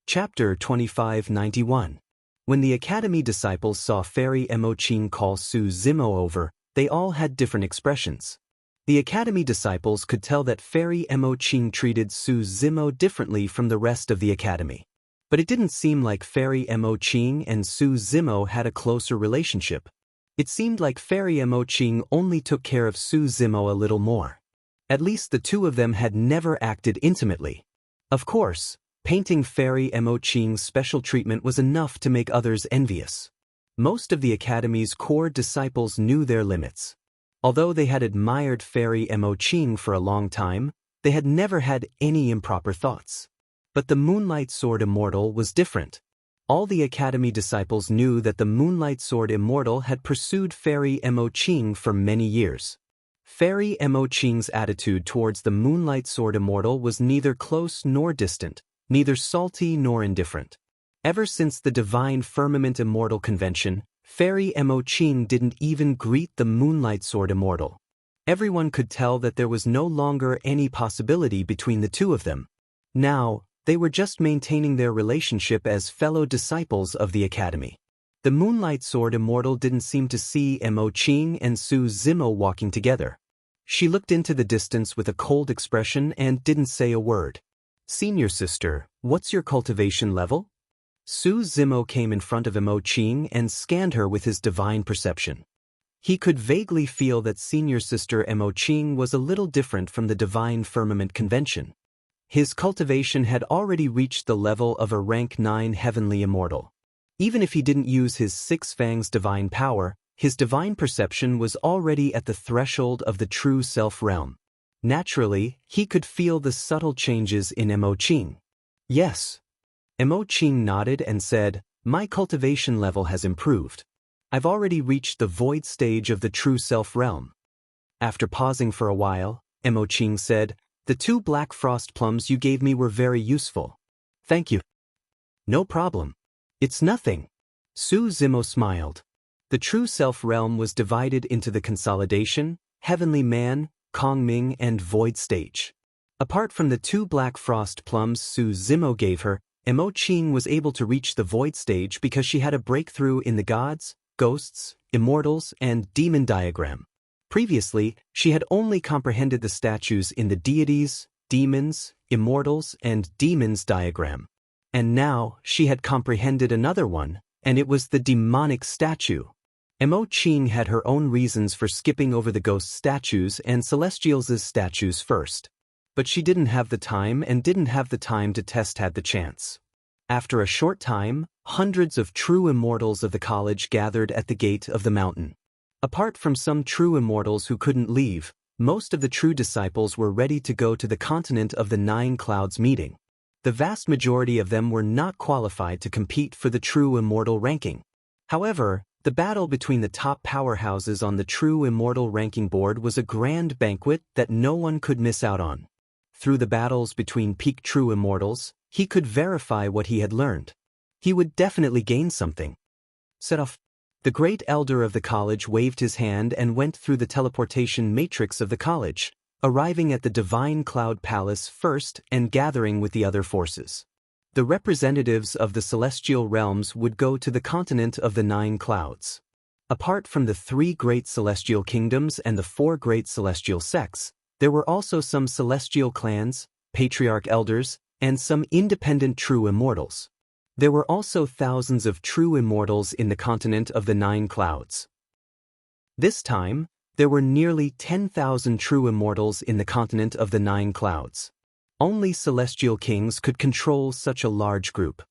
Chapter 2591. When the academy disciples saw Fairy Mo Qing call Su Zimo over, they all had different expressions. The academy disciples could tell that Fairy Mo Qing treated Su Zimo differently from the rest of the academy. But it didn't seem like Fairy Mo Qing and Su Zimo had a closer relationship. It seemed like Fairy Mo Qing only took care of Su Zimo a little more. At least the two of them had never acted intimately. Of course, painting Fairy Mo Qing's special treatment was enough to make others envious. Most of the Academy's core disciples knew their limits. Although they had admired Fairy Mo Qing for a long time, they had never had any improper thoughts. But the Moonlight Sword Immortal was different. All the Academy disciples knew that the Moonlight Sword Immortal had pursued Fairy Mo Qing for many years. Fairy Mo Qing's attitude towards the Moonlight Sword Immortal was neither close nor distant, neither salty nor indifferent. Ever since the Divine Firmament Immortal Convention, Fairy Mo Qing didn't even greet the Moonlight Sword Immortal. Everyone could tell that there was no longer any possibility between the two of them. Now, they were just maintaining their relationship as fellow disciples of the Academy. The Moonlight Sword Immortal didn't seem to see Mo Qing and Su Zimo walking together. She looked into the distance with a cold expression and didn't say a word. "Senior sister, what's your cultivation level?" Su Zimo came in front of Mo Qing and scanned her with his divine perception. He could vaguely feel that senior sister Mo Qing was a little different from the Divine Firmament Convention. His cultivation had already reached the level of a rank 9 heavenly immortal. Even if he didn't use his Six Fangs divine power, his divine perception was already at the threshold of the true self realm. Naturally, he could feel the subtle changes in Mo Qing. "Yes." Mo Qing nodded and said, "My cultivation level has improved. I've already reached the void stage of the true self realm." After pausing for a while, Mo Qing said, "The 2 black frost plums you gave me were very useful. Thank you." "No problem. It's nothing." Su Zimo smiled. The true self realm was divided into the Consolidation, Heavenly Man, Kongming, and Void stage. Apart from the 2 black frost plums Su Zimo gave her, Mo Qing was able to reach the Void stage because she had a breakthrough in the gods, ghosts, immortals, and demon diagram. Previously, she had only comprehended the statues in the deities, demons, immortals, and demons diagram. And now, she had comprehended another one, and it was the demonic statue. Mo Qing had her own reasons for skipping over the ghost statues and celestials' statues first. But she didn't have the time and didn't have the time to test had the chance. After a short time, hundreds of true immortals of the college gathered at the gate of the mountain. Apart from some true immortals who couldn't leave, most of the true disciples were ready to go to the continent of the 9 clouds meeting. The vast majority of them were not qualified to compete for the true immortal ranking. However, the battle between the top powerhouses on the true immortal ranking board was a grand banquet that no one could miss out on. Through the battles between peak true immortals, he could verify what he had learned. He would definitely gain something. Set off. The great elder of the college waved his hand and went through the teleportation matrix of the college, arriving at the Divine Cloud Palace first and gathering with the other forces. The representatives of the celestial realms would go to the continent of the 9 clouds. Apart from the 3 great celestial kingdoms and the 4 great celestial sects, there were also some celestial clans, patriarch elders, and some independent true immortals. There were also thousands of true immortals in the continent of the 9 clouds. This time, there were nearly 10,000 true immortals in the continent of the 9 clouds. Only celestial kings could control such a large group.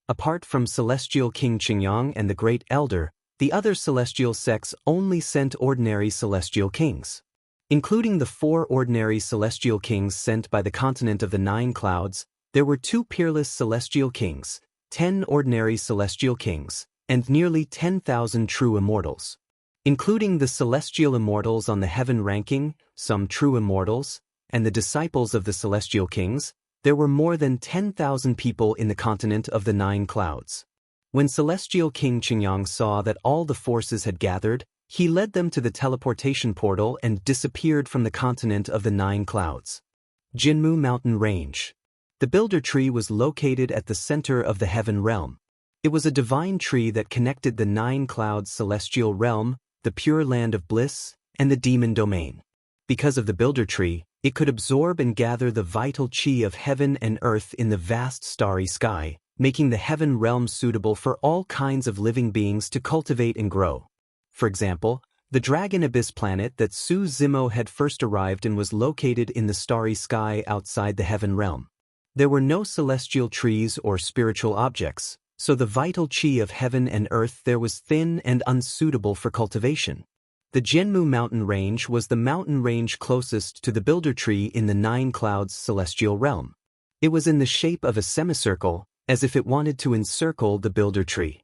Apart from Celestial King Qingyang and the Great Elder, the other celestial sects only sent ordinary celestial kings. Including the 4 ordinary celestial kings sent by the continent of the 9 clouds, there were 2 peerless celestial kings, 10 ordinary celestial kings, and nearly 10,000 true immortals. Including the celestial immortals on the heaven ranking, some true immortals, and the disciples of the celestial kings, there were more than 10,000 people in the continent of the 9 clouds. When Celestial King Qingyang saw that all the forces had gathered, he led them to the teleportation portal and disappeared from the continent of the 9 clouds. Jinmu Mountain Range. The Builder Tree was located at the center of the Heaven Realm. It was a divine tree that connected the 9 clouds celestial realm, the pure land of bliss, and the demon domain. Because of the Builder Tree, it could absorb and gather the vital chi of heaven and earth in the vast starry sky, making the Heaven Realm suitable for all kinds of living beings to cultivate and grow. For example, The Dragon Abyss planet that Su Zimo had first arrived in was located in the starry sky outside the heaven realm. There were no celestial trees or spiritual objects, so the vital chi of heaven and earth there was thin and unsuitable for cultivation. The Jianmu mountain range was the mountain range closest to the Builder Tree in the Nine Clouds celestial realm. It was in the shape of a semicircle, as if it wanted to encircle the Builder Tree.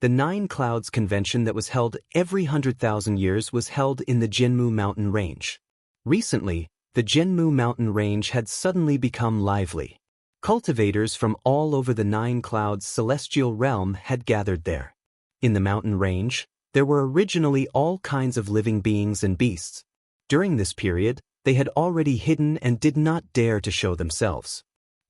The Nine Clouds convention that was held every 100,000 years was held in the Jianmu mountain range. Recently, the Jianmu mountain range had suddenly become lively. Cultivators from all over the Nine Clouds celestial realm had gathered there. In the mountain range, there were originally all kinds of living beings and beasts. During this period, they had already hidden and did not dare to show themselves.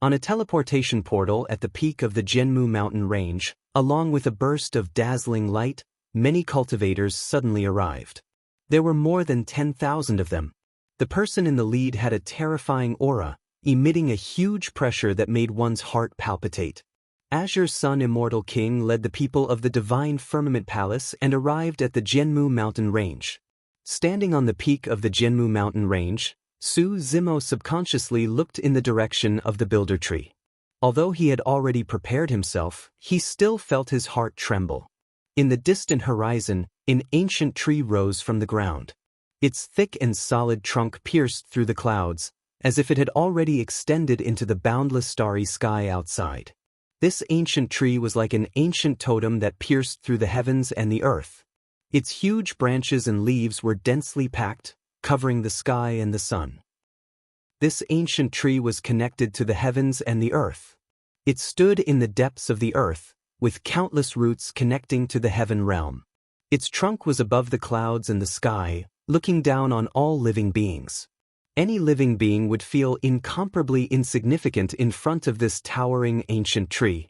On a teleportation portal at the peak of the Jianmu mountain range, along with a burst of dazzling light, many cultivators suddenly arrived. There were more than 10,000 of them. The person in the lead had a terrifying aura, emitting a huge pressure that made one's heart palpitate. Azure's Sun Immortal King led the people of the Divine Firmament Palace and arrived at the Jianmu mountain range. Standing on the peak of the Jianmu mountain range, Su Zimo subconsciously looked in the direction of the Builder Tree. Although he had already prepared himself, he still felt his heart tremble. In the distant horizon, an ancient tree rose from the ground. Its thick and solid trunk pierced through the clouds, as if it had already extended into the boundless starry sky outside. This ancient tree was like an ancient totem that pierced through the heavens and the earth. Its huge branches and leaves were densely packed, covering the sky and the sun. This ancient tree was connected to the heavens and the earth. It stood in the depths of the earth, with countless roots connecting to the heaven realm. Its trunk was above the clouds and the sky, looking down on all living beings. Any living being would feel incomparably insignificant in front of this towering ancient tree.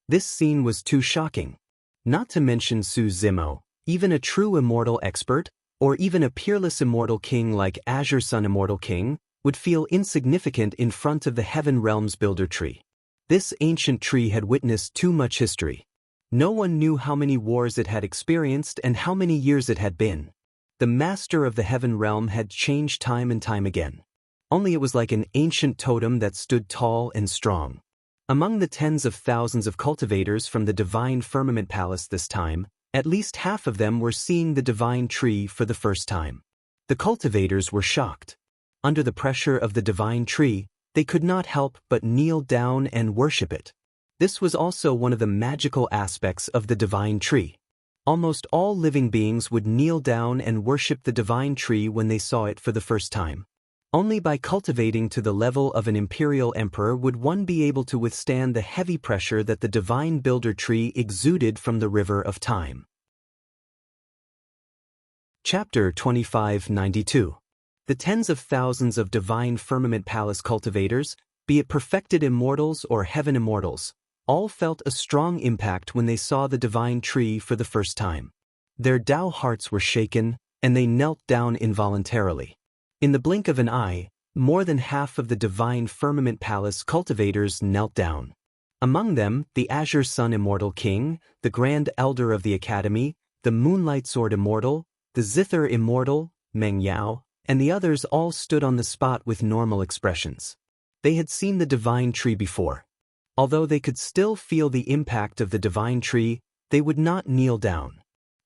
This scene was too shocking. Not to mention Su Zimo, even a true immortal expert, or even a peerless immortal king like Azure's Sun Immortal King, would feel insignificant in front of the heaven realm's Builder Tree. This ancient tree had witnessed too much history. No one knew how many wars it had experienced and how many years it had been. The master of the heaven realm had changed time and time again. Only it was like an ancient totem that stood tall and strong. Among the tens of thousands of cultivators from the Divine Firmament Palace this time, at least half of them were seeing the divine tree for the first time. The cultivators were shocked. Under the pressure of the divine tree, they could not help but kneel down and worship it. This was also one of the magical aspects of the divine tree. Almost all living beings would kneel down and worship the divine tree when they saw it for the first time. Only by cultivating to the level of an imperial emperor would one be able to withstand the heavy pressure that the divine Builder Tree exuded from the river of time. Chapter 2592. The tens of thousands of Divine Firmament Palace cultivators, be it perfected immortals or heaven immortals, all felt a strong impact when they saw the divine tree for the first time. Their Tao hearts were shaken, and they knelt down involuntarily. In the blink of an eye, more than half of the Divine Firmament Palace cultivators knelt down. Among them, the Azure's Sun Immortal King, the Grand Elder of the Academy, the Moonlight Sword Immortal, the Zither Immortal, Meng Yao, and the others all stood on the spot with normal expressions. They had seen the divine tree before. Although they could still feel the impact of the divine tree, they would not kneel down.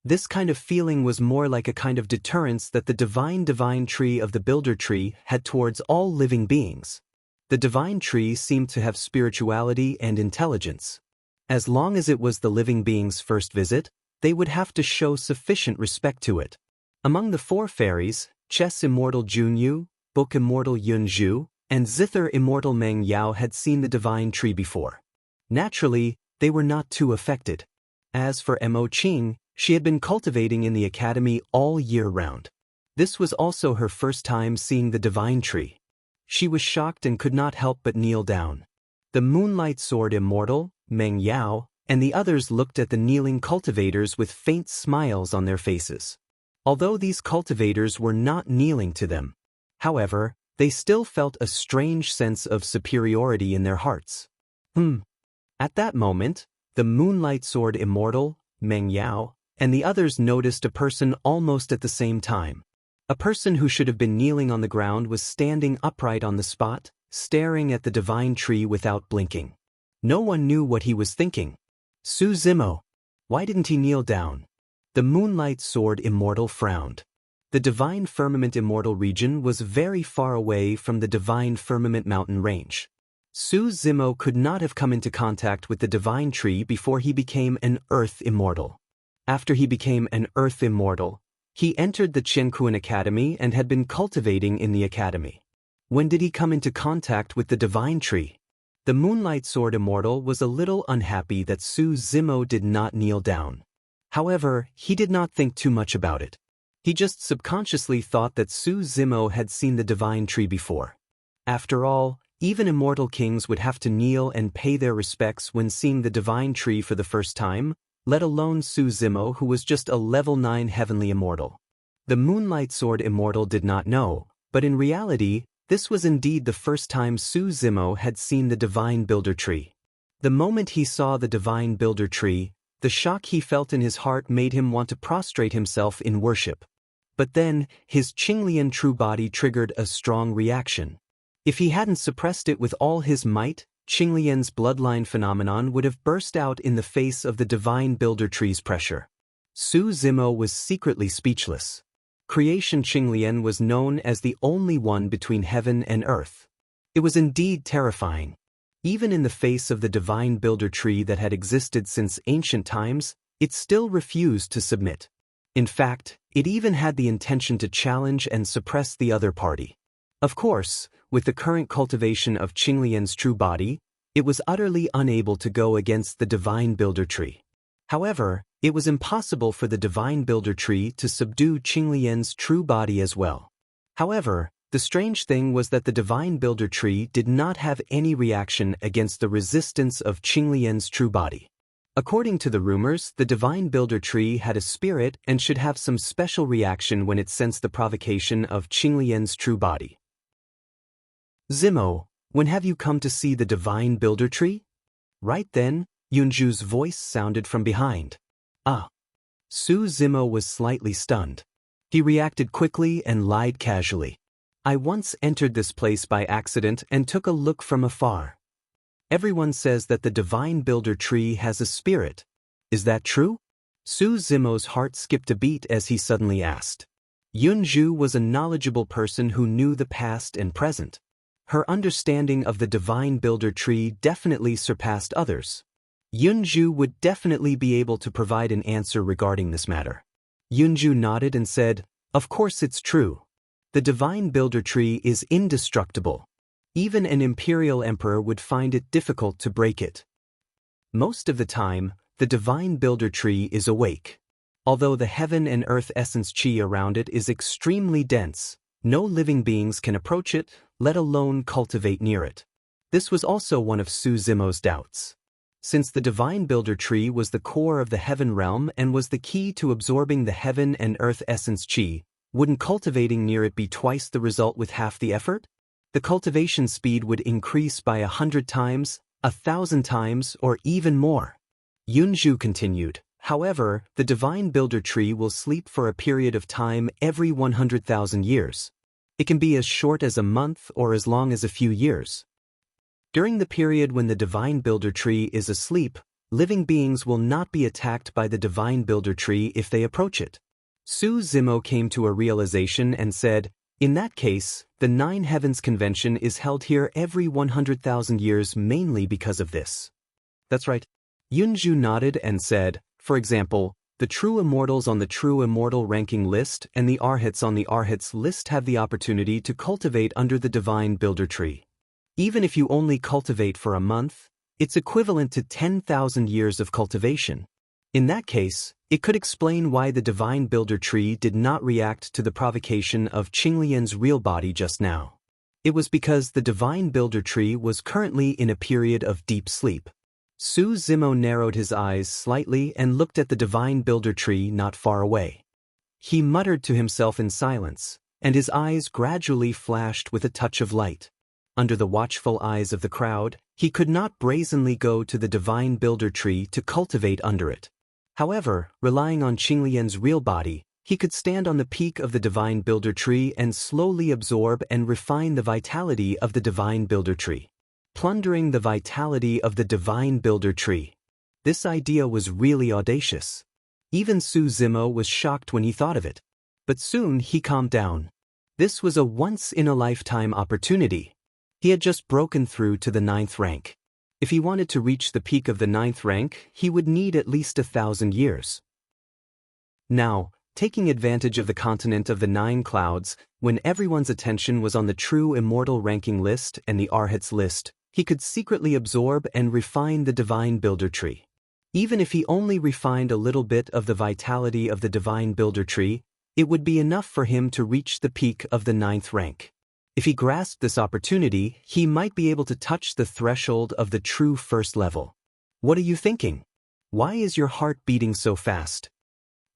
This kind of feeling was more like a kind of deterrence that the divine tree of the Builder Tree had towards all living beings. The divine tree seemed to have spirituality and intelligence. As long as it was the living being's first visit, they would have to show sufficient respect to it. Among the four fairies, Chess Immortal Junyu, Book Immortal Yunzhu, and Zither Immortal Meng Yao had seen the divine tree before. Naturally, they were not too affected. As for Mo Qing, she had been cultivating in the academy all year round. This was also her first time seeing the divine tree. She was shocked and could not help but kneel down. The Moonlight Sword Immortal, Meng Yao, and the others looked at the kneeling cultivators with faint smiles on their faces. Although these cultivators were not kneeling to them, however, they still felt a strange sense of superiority in their hearts. At that moment, the Moonlight Sword Immortal, Meng Yao, and the others noticed a person almost at the same time. A person who should have been kneeling on the ground was standing upright on the spot, staring at the divine tree without blinking. No one knew what he was thinking. Su Zimo. Why didn't he kneel down? The Moonlight Sword Immortal frowned. The Divine Firmament Immortal region was very far away from the Divine Firmament mountain range. Su Zimo could not have come into contact with the divine tree before he became an Earth Immortal. After he became an Earth Immortal, he entered the Qianquan Academy and had been cultivating in the academy. When did he come into contact with the divine tree? The Moonlight Sword Immortal was a little unhappy that Su Zimo did not kneel down. However, he did not think too much about it. He just subconsciously thought that Su Zimo had seen the divine tree before. After all, even immortal kings would have to kneel and pay their respects when seeing the divine tree for the first time, let alone Su Zimo, who was just a level 9 heavenly immortal. The Moonlight Sword Immortal did not know, but in reality, this was indeed the first time Su Zimo had seen the Divine Builder Tree. The moment he saw the Divine Builder Tree, the shock he felt in his heart made him want to prostrate himself in worship. But then, his Qinglian true body triggered a strong reaction. If he hadn't suppressed it with all his might, Qinglian's bloodline phenomenon would have burst out in the face of the Divine Builder Tree's pressure. Su Zimo was secretly speechless. Creation Qinglian was known as the only one between heaven and earth. It was indeed terrifying. Even in the face of the Divine Builder Tree that had existed since ancient times, it still refused to submit. In fact, it even had the intention to challenge and suppress the other party. Of course, with the current cultivation of Qinglian's true body, it was utterly unable to go against the Divine Builder Tree. However, it was impossible for the Divine Builder Tree to subdue Qinglian's true body as well. However, the strange thing was that the Divine Builder Tree did not have any reaction against the resistance of Qinglian's true body. According to the rumors, the Divine Builder Tree had a spirit and should have some special reaction when it sensed the provocation of Qinglian's true body. Zimo, when have you come to see the Divine Builder Tree? Right then, Yunju's voice sounded from behind. Ah. Su Zimo was slightly stunned. He reacted quickly and lied casually. I once entered this place by accident and took a look from afar. Everyone says that the Divine Builder Tree has a spirit. Is that true? Su Zimo's heart skipped a beat as he suddenly asked. Yunju was a knowledgeable person who knew the past and present. Her understanding of the Divine Builder Tree definitely surpassed others. Yunju would definitely be able to provide an answer regarding this matter. Yunju nodded and said, "Of course it's true. The Divine Builder Tree is indestructible. Even an imperial emperor would find it difficult to break it. Most of the time, the Divine Builder Tree is awake. Although the heaven and earth essence chi around it is extremely dense, no living beings can approach it, let alone cultivate near it. This was also one of Su Zimo's doubts. Since the Divine Builder Tree was the core of the heaven realm and was the key to absorbing the heaven and earth essence chi, wouldn't cultivating near it be twice the result with half the effort? The cultivation speed would increase by 100 times, 1,000 times, or even more. Yunju continued, however, the Divine Builder Tree will sleep for a period of time every 100,000 years. It can be as short as a month or as long as a few years. During the period when the Divine Builder Tree is asleep, living beings will not be attacked by the Divine Builder Tree if they approach it. Su Zimo came to a realization and said, in that case, the Nine Heavens Convention is held here every 100,000 years mainly because of this. That's right. Yunju nodded and said, for example, the true immortals on the true immortal ranking list and the arhats on the arhats list have the opportunity to cultivate under the Divine Builder Tree. Even if you only cultivate for a month, it's equivalent to 10,000 years of cultivation. In that case, it could explain why the Divine Builder Tree did not react to the provocation of Qinglian's real body just now. It was because the Divine Builder Tree was currently in a period of deep sleep. Su Zimo narrowed his eyes slightly and looked at the Divine Builder Tree not far away. He muttered to himself in silence, and his eyes gradually flashed with a touch of light. Under the watchful eyes of the crowd, he could not brazenly go to the Divine Builder Tree to cultivate under it. However, relying on Qinglian's real body, he could stand on the peak of the Divine Builder Tree and slowly absorb and refine the vitality of the Divine Builder Tree. Plundering the vitality of the Divine Builder Tree. This idea was really audacious. Even Su Zimo was shocked when he thought of it. But soon he calmed down. This was a once-in-a-lifetime opportunity. He had just broken through to the 9th rank. If he wanted to reach the peak of the 9th rank, he would need at least 1,000 years. Now, taking advantage of the continent of the 9 clouds, when everyone's attention was on the true immortal ranking list and the Arhats list, he could secretly absorb and refine the Divine Builder Tree. Even if he only refined a little bit of the vitality of the Divine Builder Tree, it would be enough for him to reach the peak of the 9th rank. If he grasped this opportunity, he might be able to touch the threshold of the true first level. What are you thinking? Why is your heart beating so fast?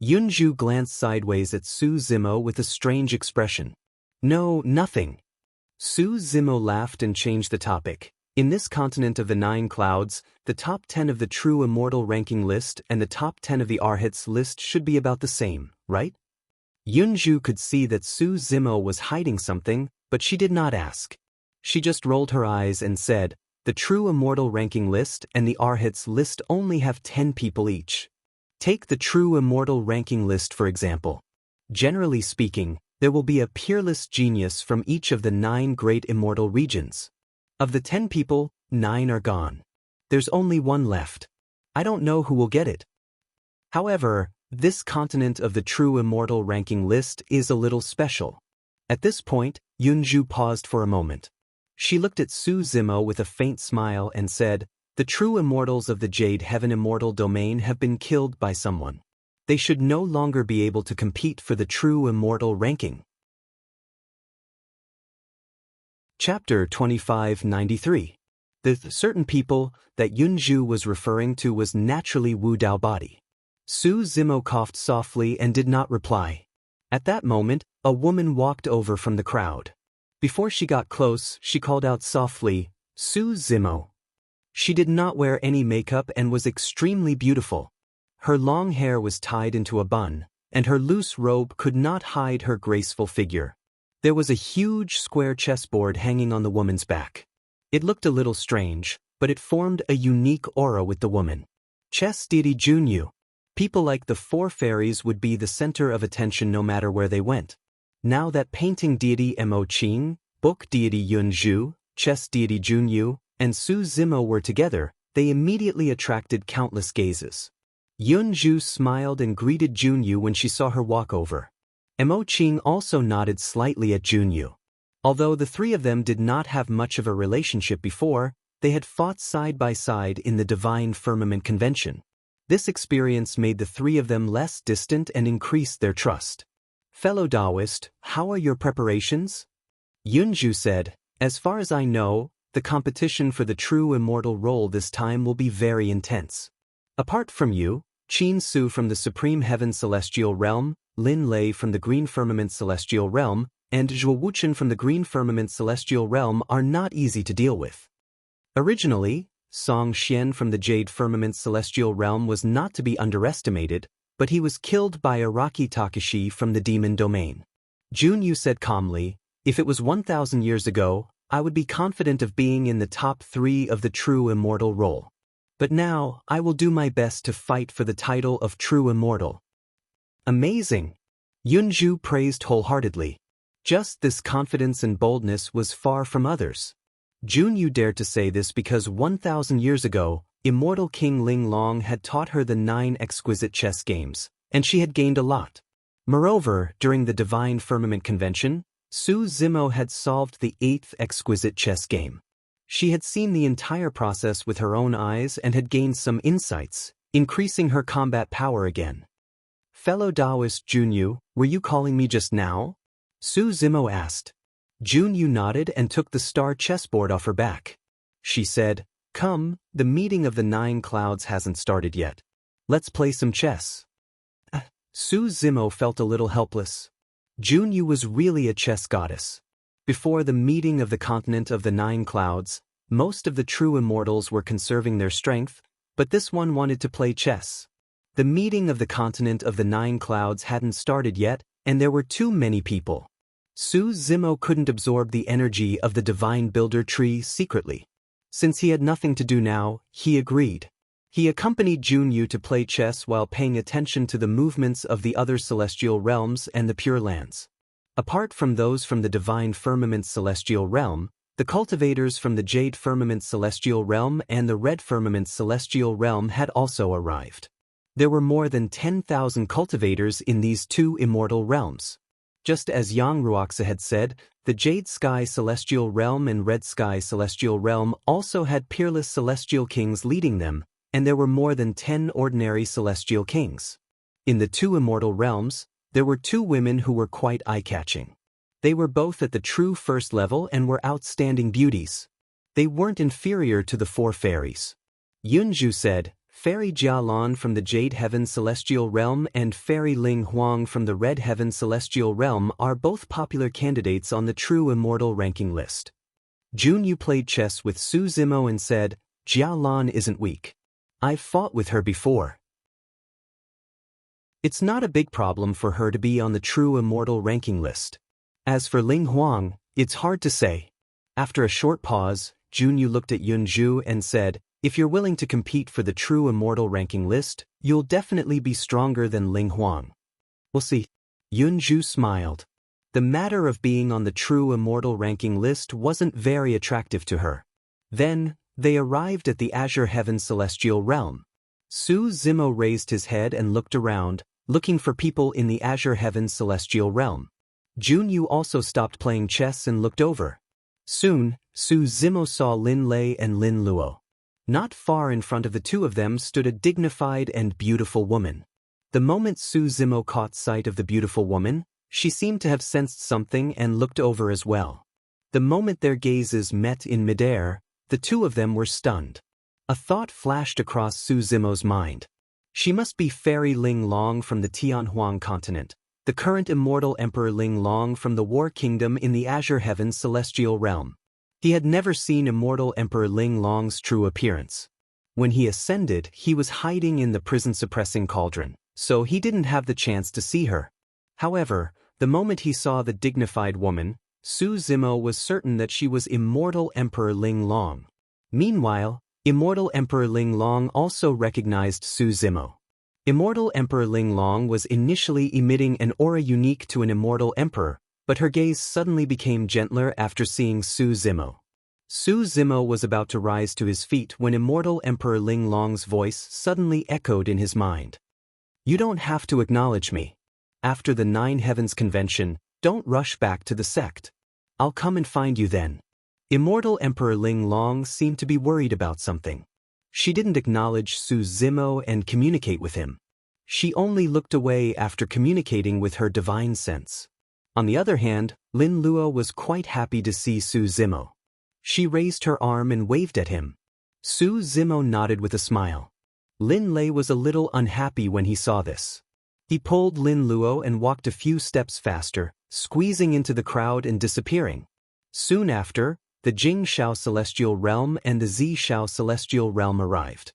Yunju glanced sideways at Su Zimo with a strange expression. No, nothing. Su Zimo laughed and changed the topic. In this continent of the 9 clouds, the top 10 of the true immortal ranking list and the top 10 of the Arhats list should be about the same, right? Yunju could see that Su Zimo was hiding something, but she did not ask. She just rolled her eyes and said, the true immortal ranking list and the Arhats list only have 10 people each. Take the true immortal ranking list for example. Generally speaking, there will be a peerless genius from each of the 9 great immortal regions. Of the 10 people, 9 are gone. There's only 1 left. I don't know who will get it. However, this continent of the true immortal ranking list is a little special. At this point, Yunju paused for a moment. She looked at Su Zimo with a faint smile and said, the true immortals of the Jade Heaven Immortal Domain have been killed by someone. They should no longer be able to compete for the true immortal ranking. Chapter 2593. The certain people that Yunju was referring to was naturally Wu Dao body. Su Zimo coughed softly and did not reply. At that moment, a woman walked over from the crowd. Before she got close, she called out softly, Su Zimo. She did not wear any makeup and was extremely beautiful. Her long hair was tied into a bun, and her loose robe could not hide her graceful figure. There was a huge square chessboard hanging on the woman's back. It looked a little strange, but it formed a unique aura with the woman. Chess deity Junyu. People like the 4 fairies would be the center of attention no matter where they went. Now that painting deity Mo Qing, book deity Yunju, chess deity Junyu, and Su Zimo were together, they immediately attracted countless gazes. Yunju smiled and greeted Junyu when she saw her walk over. Mo Qing also nodded slightly at Junyu. Although the 3 of them did not have much of a relationship before, they had fought side by side in the Divine Firmament Convention. This experience made the 3 of them less distant and increased their trust. Fellow Taoist, how are your preparations? Yunju said, as far as I know, the competition for the true immortal role this time will be very intense. Apart from you, Qin Su from the Supreme Heaven Celestial Realm, Lin Lei from the Green Firmament Celestial Realm, and Zhuo Wuchen from the Green Firmament Celestial Realm are not easy to deal with. Originally, Song Xian from the Jade Firmament Celestial Realm was not to be underestimated, but he was killed by Araki Takashi from the Demon Domain. Junyu said calmly, if it was 1,000 years ago, I would be confident of being in the top 3 of the true immortal role. But now, I will do my best to fight for the title of true immortal. Amazing! Yunju praised wholeheartedly. Just this confidence and boldness was far from others. Junyu dared to say this because 1,000 years ago, immortal King Ling Long had taught her the 9 exquisite chess games, and she had gained a lot. Moreover, during the Divine Firmament Convention, Su Zimo had solved the 8th exquisite chess game. She had seen the entire process with her own eyes and had gained some insights, increasing her combat power again. Fellow Taoist Junyu, were you calling me just now? Su Zimo asked. Junyu nodded and took the star chessboard off her back. She said, come, the meeting of the 9 clouds hasn't started yet. Let's play some chess. Su Zimo felt a little helpless. Junyu was really a chess goddess. Before the meeting of the continent of the 9 clouds, most of the true immortals were conserving their strength, but this one wanted to play chess. The meeting of the continent of the 9 clouds hadn't started yet, and there were too many people. Su Zimo couldn't absorb the energy of the divine builder tree secretly. Since he had nothing to do now, he agreed. He accompanied Junyu to play chess while paying attention to the movements of the other celestial realms and the Pure Lands. Apart from those from the Divine Firmament Celestial Realm, the cultivators from the Jade Firmament Celestial Realm and the Red Firmament Celestial Realm had also arrived. There were more than 10,000 cultivators in these 2 immortal realms. Just as Yang Ruoxa had said, the Jade Sky Celestial Realm and Red Sky Celestial Realm also had peerless celestial kings leading them, and there were more than 10 ordinary celestial kings. In the 2 immortal realms, there were 2 women who were quite eye-catching. They were both at the true first level and were outstanding beauties. They weren't inferior to the 4 fairies. Yunju said, Fairy Jialan from the Jade Heaven Celestial Realm and Fairy Ling Huang from the Red Heaven Celestial Realm are both popular candidates on the true immortal ranking list. Junyu played chess with Su Zimo and said, Jialan isn't weak. I've fought with her before. It's not a big problem for her to be on the true immortal ranking list. As for Ling Huang, it's hard to say. After a short pause, Junyu looked at Yunju and said, if you're willing to compete for the true immortal ranking list, you'll definitely be stronger than Ling Huang. We'll see. Yunju smiled. The matter of being on the true immortal ranking list wasn't very attractive to her. Then, they arrived at the Azure Heaven Celestial Realm. Su Zimo raised his head and looked around, looking for people in the Azure Heaven Celestial Realm. Junyu also stopped playing chess and looked over. Soon, Su Zimo saw Lin Lei and Lin Luo. Not far in front of the 2 of them stood a dignified and beautiful woman. The moment Su Zimo caught sight of the beautiful woman, she seemed to have sensed something and looked over as well. The moment their gazes met in midair, the 2 of them were stunned. A thought flashed across Su Zimo's mind. She must be Fairy Ling Long from the Tianhuang continent, the current immortal Emperor Ling Long from the War Kingdom in the Azure Heaven Celestial Realm. He had never seen immortal Emperor Ling Long's true appearance. When he ascended, he was hiding in the prison-suppressing cauldron, so he didn't have the chance to see her. However, the moment he saw the dignified woman, Su Zimo was certain that she was immortal Emperor Ling Long. Meanwhile, immortal Emperor Ling Long also recognized Su Zimo. Immortal Emperor Ling Long was initially emitting an aura unique to an immortal emperor, but her gaze suddenly became gentler after seeing Su Zimo. Su Zimo was about to rise to his feet when immortal Emperor Ling Long's voice suddenly echoed in his mind. You don't have to acknowledge me. After the 9 Heavens Convention, don't rush back to the sect. I'll come and find you then. Immortal Emperor Ling Long seemed to be worried about something. She didn't acknowledge Su Zimo and communicate with him. She only looked away after communicating with her divine sense. On the other hand, Lin Luo was quite happy to see Su Zimo. She raised her arm and waved at him. Su Zimo nodded with a smile. Lin Lei was a little unhappy when he saw this. He pulled Lin Luo and walked a few steps faster, squeezing into the crowd and disappearing. Soon after, the Jing Shao Celestial Realm and the Zi Shao Celestial Realm arrived.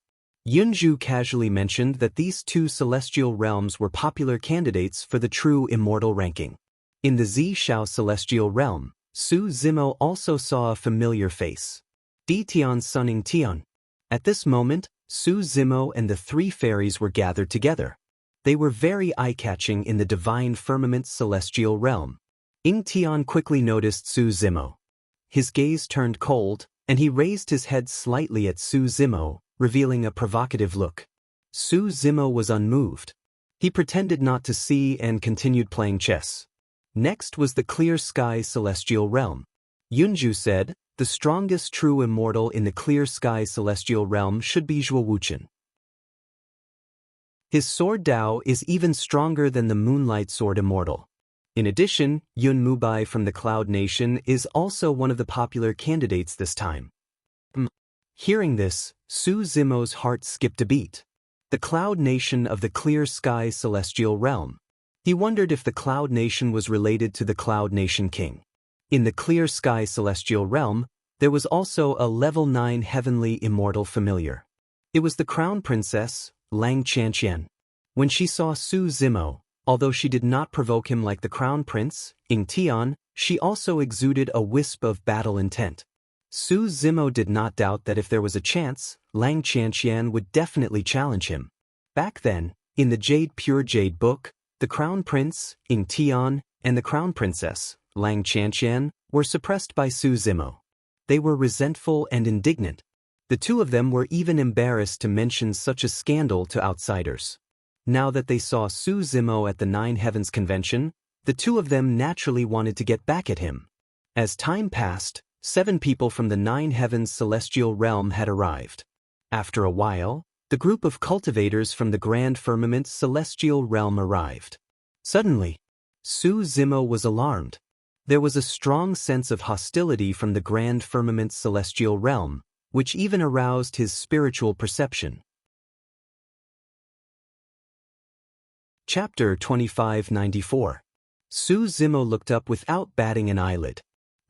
Yunju casually mentioned that these 2 celestial realms were popular candidates for the true immortal ranking. In the Zi Shao Celestial Realm, Su Zimo also saw a familiar face. Di Tian Sunning Tian. At this moment, Su Zimo and the 3 fairies were gathered together. They were very eye-catching in the Divine Firmament Celestial Realm. Ing Tian quickly noticed Su Zimo. His gaze turned cold, and he raised his head slightly at Su Zimo, revealing a provocative look. Su Zimo was unmoved. He pretended not to see and continued playing chess. Next was the Clear Sky Celestial Realm. Yunju said, the strongest true immortal in the Clear Sky Celestial Realm should be Zhuo Wuchen. His sword Dao is even stronger than the Moonlight Sword Immortal. In addition, Yun Mubai from the Cloud Nation is also one of the popular candidates this time. Hearing this, Su Zimo's heart skipped a beat. The Cloud Nation of the Clear Sky Celestial Realm. He wondered if the Cloud Nation was related to the Cloud Nation King. In the Clear Sky Celestial Realm, there was also a level 9 heavenly immortal familiar. It was the Crown Princess, Lang Chanqian. When she saw Su Zimo, although she did not provoke him like the crown prince, Ing Tian, she also exuded a wisp of battle intent. Su Zimo did not doubt that if there was a chance, Lang Qianqian would definitely challenge him. Back then, in the Pure Jade book, the crown prince, Ing Tian, and the crown princess, Lang Qianqian, were suppressed by Su Zimo. They were resentful and indignant. The two of them were even embarrassed to mention such a scandal to outsiders. Now that they saw Su Zimo at the Nine Heavens Convention, the two of them naturally wanted to get back at him. As time passed, 7 people from the Nine Heavens celestial realm had arrived. After a while, the group of cultivators from the Grand Firmament celestial realm arrived. Suddenly, Su Zimo was alarmed. There was a strong sense of hostility from the Grand Firmament celestial realm, which even aroused his spiritual perception. Chapter 2594. Su Zimo looked up without batting an eyelid.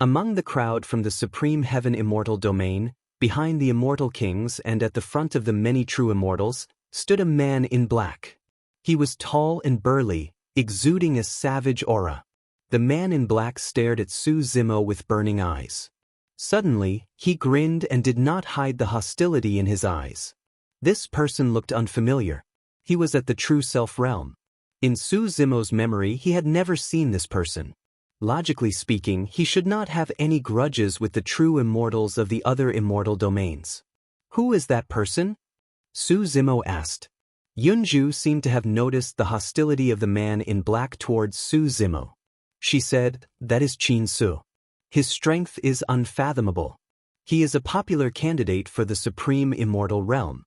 Among the crowd from the Supreme Heaven Immortal Domain, behind the Immortal Kings and at the front of the many true immortals, stood a man in black. He was tall and burly, exuding a savage aura. The man in black stared at Su Zimo with burning eyes. Suddenly, he grinned and did not hide the hostility in his eyes. This person looked unfamiliar. He was at the True Self realm. In Su Zimo's memory, he had never seen this person. Logically speaking, he should not have any grudges with the true immortals of the other immortal domains. Who is that person? Su Zimo asked. Yunju seemed to have noticed the hostility of the man in black towards Su Zimo. She said, "That is Qin Su. His strength is unfathomable. He is a popular candidate for the Supreme Immortal Realm.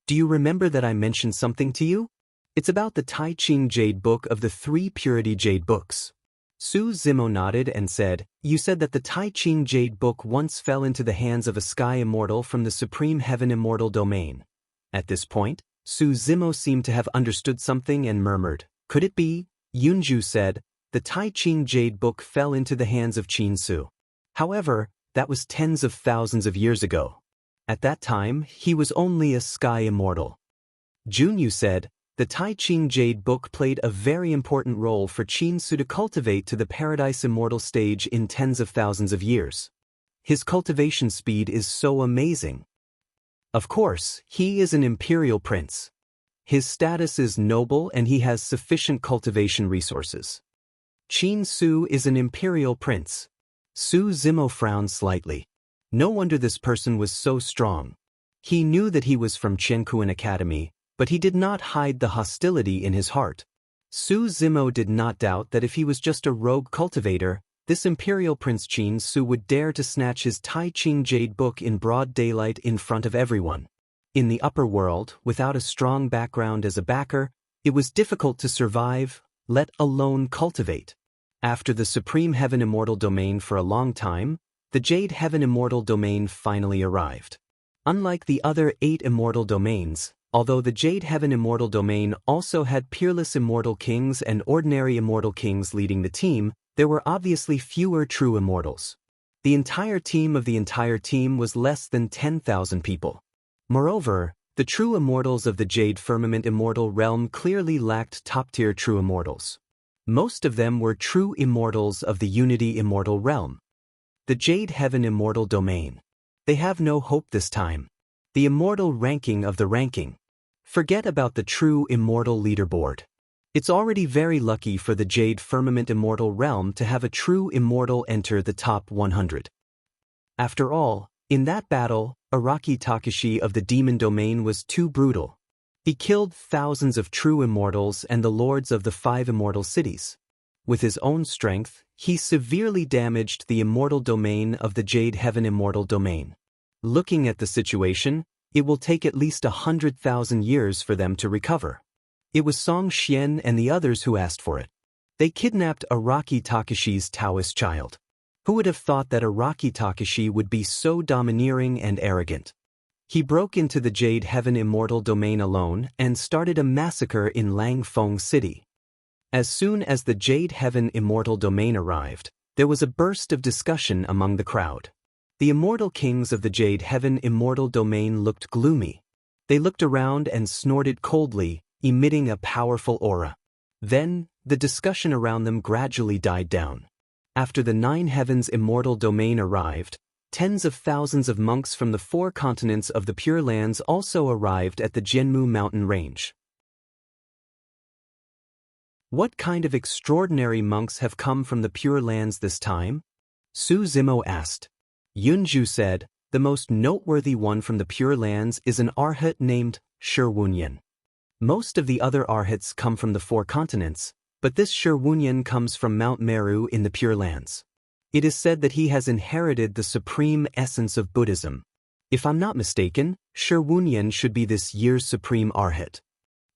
Do you remember that I mentioned something to you? It's about the Tai Ching Jade Book of the 3 Purity Jade Books." Su Zimo nodded and said, "You said that the Tai Ching Jade Book once fell into the hands of a sky immortal from the Supreme Heaven Immortal Domain." At this point, Su Zimo seemed to have understood something and murmured, "Could it be?" Yunju said, "The Tai Ching Jade Book fell into the hands of Qin Su. However, that was tens of thousands of years ago. At that time, he was only a sky immortal." Junyu said, "The Tai Ching Jade Book played a very important role for Qin Su to cultivate to the Paradise Immortal stage in tens of thousands of years. His cultivation speed is so amazing. Of course, he is an imperial prince. His status is noble and he has sufficient cultivation resources. Qin Su is an imperial prince." Su Zimo frowned slightly. No wonder this person was so strong. He knew that he was from Qiankuan Academy, but he did not hide the hostility in his heart. Su Zimo did not doubt that if he was just a rogue cultivator, this imperial prince Qin Su would dare to snatch his Tai Ching Jade Book in broad daylight in front of everyone. In the upper world, without a strong background as a backer, it was difficult to survive, let alone cultivate. After the Supreme Heaven Immortal Domain for a long time, the Jade Heaven Immortal Domain finally arrived. Unlike the other 8 immortal domains, although the Jade Heaven Immortal Domain also had peerless immortal kings and ordinary immortal kings leading the team, there were obviously fewer true immortals. The entire team was less than 10,000 people. Moreover, the true immortals of the Jade Firmament Immortal Realm clearly lacked top-tier true immortals. Most of them were true immortals of the Unity Immortal Realm. The Jade Heaven Immortal Domain. They have no hope this time. The immortal ranking of the ranking. Forget about the true immortal leaderboard. It's already very lucky for the Jade Firmament Immortal Realm to have a true immortal enter the top 100. After all, in that battle, Araki Takashi of the Demon Domain was too brutal. He killed thousands of true immortals and the lords of the 5 immortal cities. With his own strength, he severely damaged the immortal domain of the Jade Heaven Immortal Domain. Looking at the situation, it will take at least 100,000 years for them to recover. It was Song Xian and the others who asked for it. They kidnapped Araki Takashi's Taoist child. Who would have thought that Araki Takashi would be so domineering and arrogant? He broke into the Jade Heaven Immortal Domain alone and started a massacre in Langfeng City. As soon as the Jade Heaven Immortal Domain arrived, there was a burst of discussion among the crowd. The immortal kings of the Jade Heaven Immortal Domain looked gloomy. They looked around and snorted coldly, emitting a powerful aura. Then, the discussion around them gradually died down. After the 9 heavens immortal domain arrived, tens of thousands of monks from the 4 continents of the Pure Lands also arrived at the Jianmu mountain range. What kind of extraordinary monks have come from the Pure Lands this time? Su Zimo asked. Yunju said, the most noteworthy one from the Pure Lands is an arhat named Shirwunyan. Most of the other arhats come from the 4 continents, but this Shirwunyan comes from Mount Meru in the Pure Lands. It is said that he has inherited the supreme essence of Buddhism. If I'm not mistaken, Shirwunyan should be this year's supreme arhat.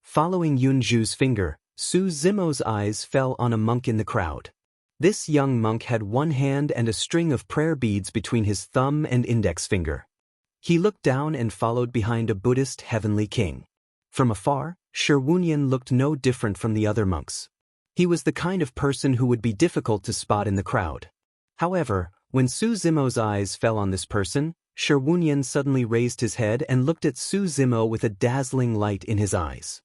Following Yunju's finger, Su Zimo's eyes fell on a monk in the crowd. This young monk had one hand and a string of prayer beads between his thumb and index finger. He looked down and followed behind a Buddhist heavenly king. From afar, Shirwunyan looked no different from the other monks. He was the kind of person who would be difficult to spot in the crowd. However, when Su Zimo's eyes fell on this person, Shirwunyan suddenly raised his head and looked at Su Zimo with a dazzling light in his eyes.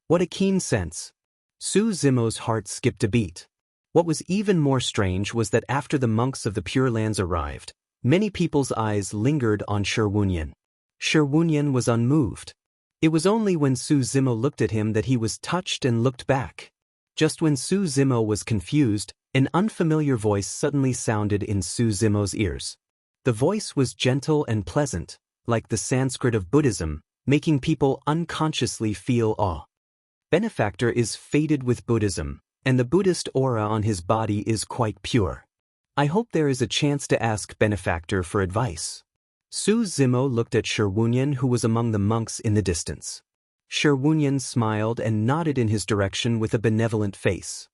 What a keen sense! Su Zimo's heart skipped a beat. What was even more strange was that after the monks of the Pure Lands arrived, many people's eyes lingered on Shirwunyan. Shirwunyan was unmoved. It was only when Su Zimo looked at him that he was touched and looked back. Just when Su Zimo was confused, an unfamiliar voice suddenly sounded in Su Zimo's ears. The voice was gentle and pleasant, like the Sanskrit of Buddhism, making people unconsciously feel awe. Benefactor is fated with Buddhism, and the Buddhist aura on his body is quite pure. I hope there is a chance to ask Benefactor for advice. Su Zimo looked at Shirwunyan, who was among the monks in the distance. Shirwunyan smiled and nodded in his direction with a benevolent face.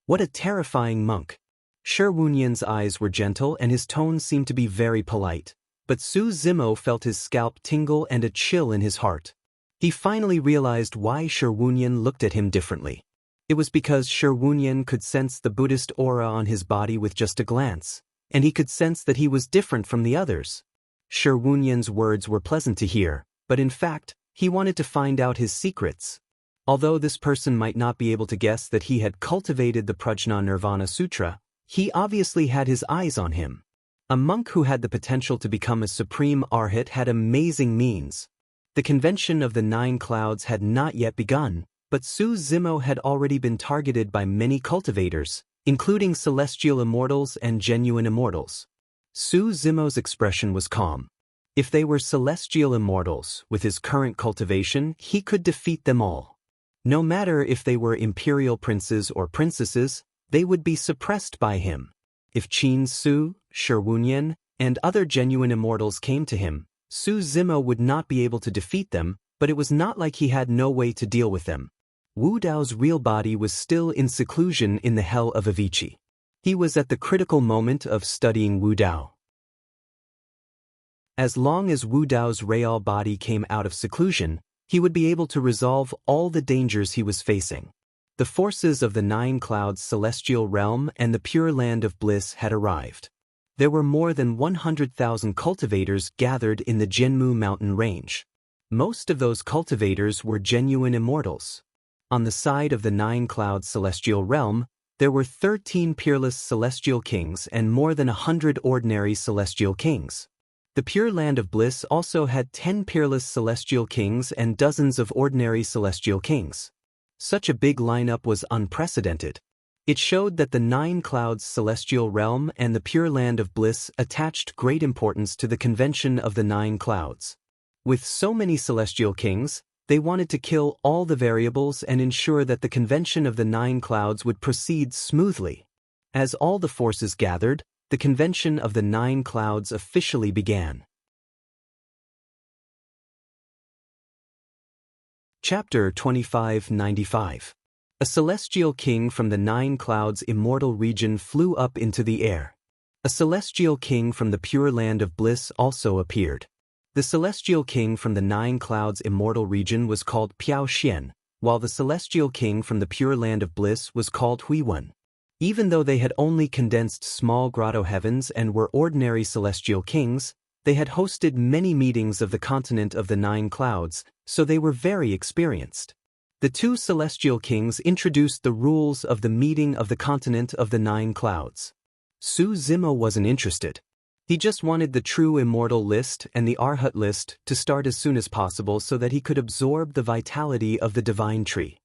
What a terrifying monk! Shirwunyan's eyes were gentle and his tone seemed to be very polite, but Su Zimo felt his scalp tingle and a chill in his heart. He finally realized why Shirwunyan looked at him differently. It was because Shirwunyan could sense the Buddhist aura on his body with just a glance, and he could sense that he was different from the others. Shirwunyan's words were pleasant to hear, but in fact, he wanted to find out his secrets. Although this person might not be able to guess that he had cultivated the Prajna Nirvana Sutra, he obviously had his eyes on him. A monk who had the potential to become a supreme arhat had amazing means. The convention of the 9 clouds had not yet begun, but Su Zimo had already been targeted by many cultivators, including celestial immortals and genuine immortals. Su Zimo's expression was calm. If they were celestial immortals, with his current cultivation, he could defeat them all. No matter if they were imperial princes or princesses, they would be suppressed by him. If Qin Su, Shirwunyan, and other genuine immortals came to him, Su Zimo would not be able to defeat them, but it was not like he had no way to deal with them. Wu Dao's real body was still in seclusion in the hell of Avicii. He was at the critical moment of studying Wu Dao. As long as Wu Dao's real body came out of seclusion, he would be able to resolve all the dangers he was facing. The forces of the 9 clouds celestial realm and the Pure Land of Bliss had arrived. There were more than 100,000 cultivators gathered in the Jianmu mountain range. Most of those cultivators were genuine immortals. On the side of the 9 clouds celestial realm, there were 13 peerless celestial kings and more than 100 ordinary celestial kings. The Pure Land of Bliss also had 10 peerless celestial kings and dozens of ordinary celestial kings. Such a big lineup was unprecedented. It showed that the 9 clouds celestial realm and the Pure Land of Bliss attached great importance to the convention of the 9 clouds. With so many celestial kings, they wanted to kill all the variables and ensure that the convention of the 9 clouds would proceed smoothly. As all the forces gathered, the convention of the 9 clouds officially began. Chapter 2595. A celestial king from the 9 clouds immortal region flew up into the air. A celestial king from the Pure Land of Bliss also appeared. The celestial king from the 9 clouds immortal region was called Piao Xian, while the celestial king from the Pure Land of Bliss was called Huiwen. Even though they had only condensed small grotto heavens and were ordinary celestial kings, they had hosted many meetings of the continent of the 9 clouds, so they were very experienced. The two celestial kings introduced the rules of the meeting of the continent of the 9 clouds. Su Zimo wasn't interested. He just wanted the true immortal list and the Arhat list to start as soon as possible so that he could absorb the vitality of the divine tree.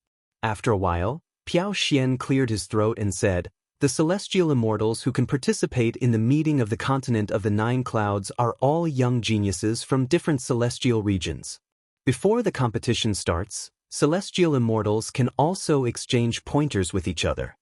After a while, Piao Xian cleared his throat and said, "The celestial immortals who can participate in the meeting of the continent of the 9 clouds are all young geniuses from different celestial regions. Before the competition starts, celestial immortals can also exchange pointers with each other."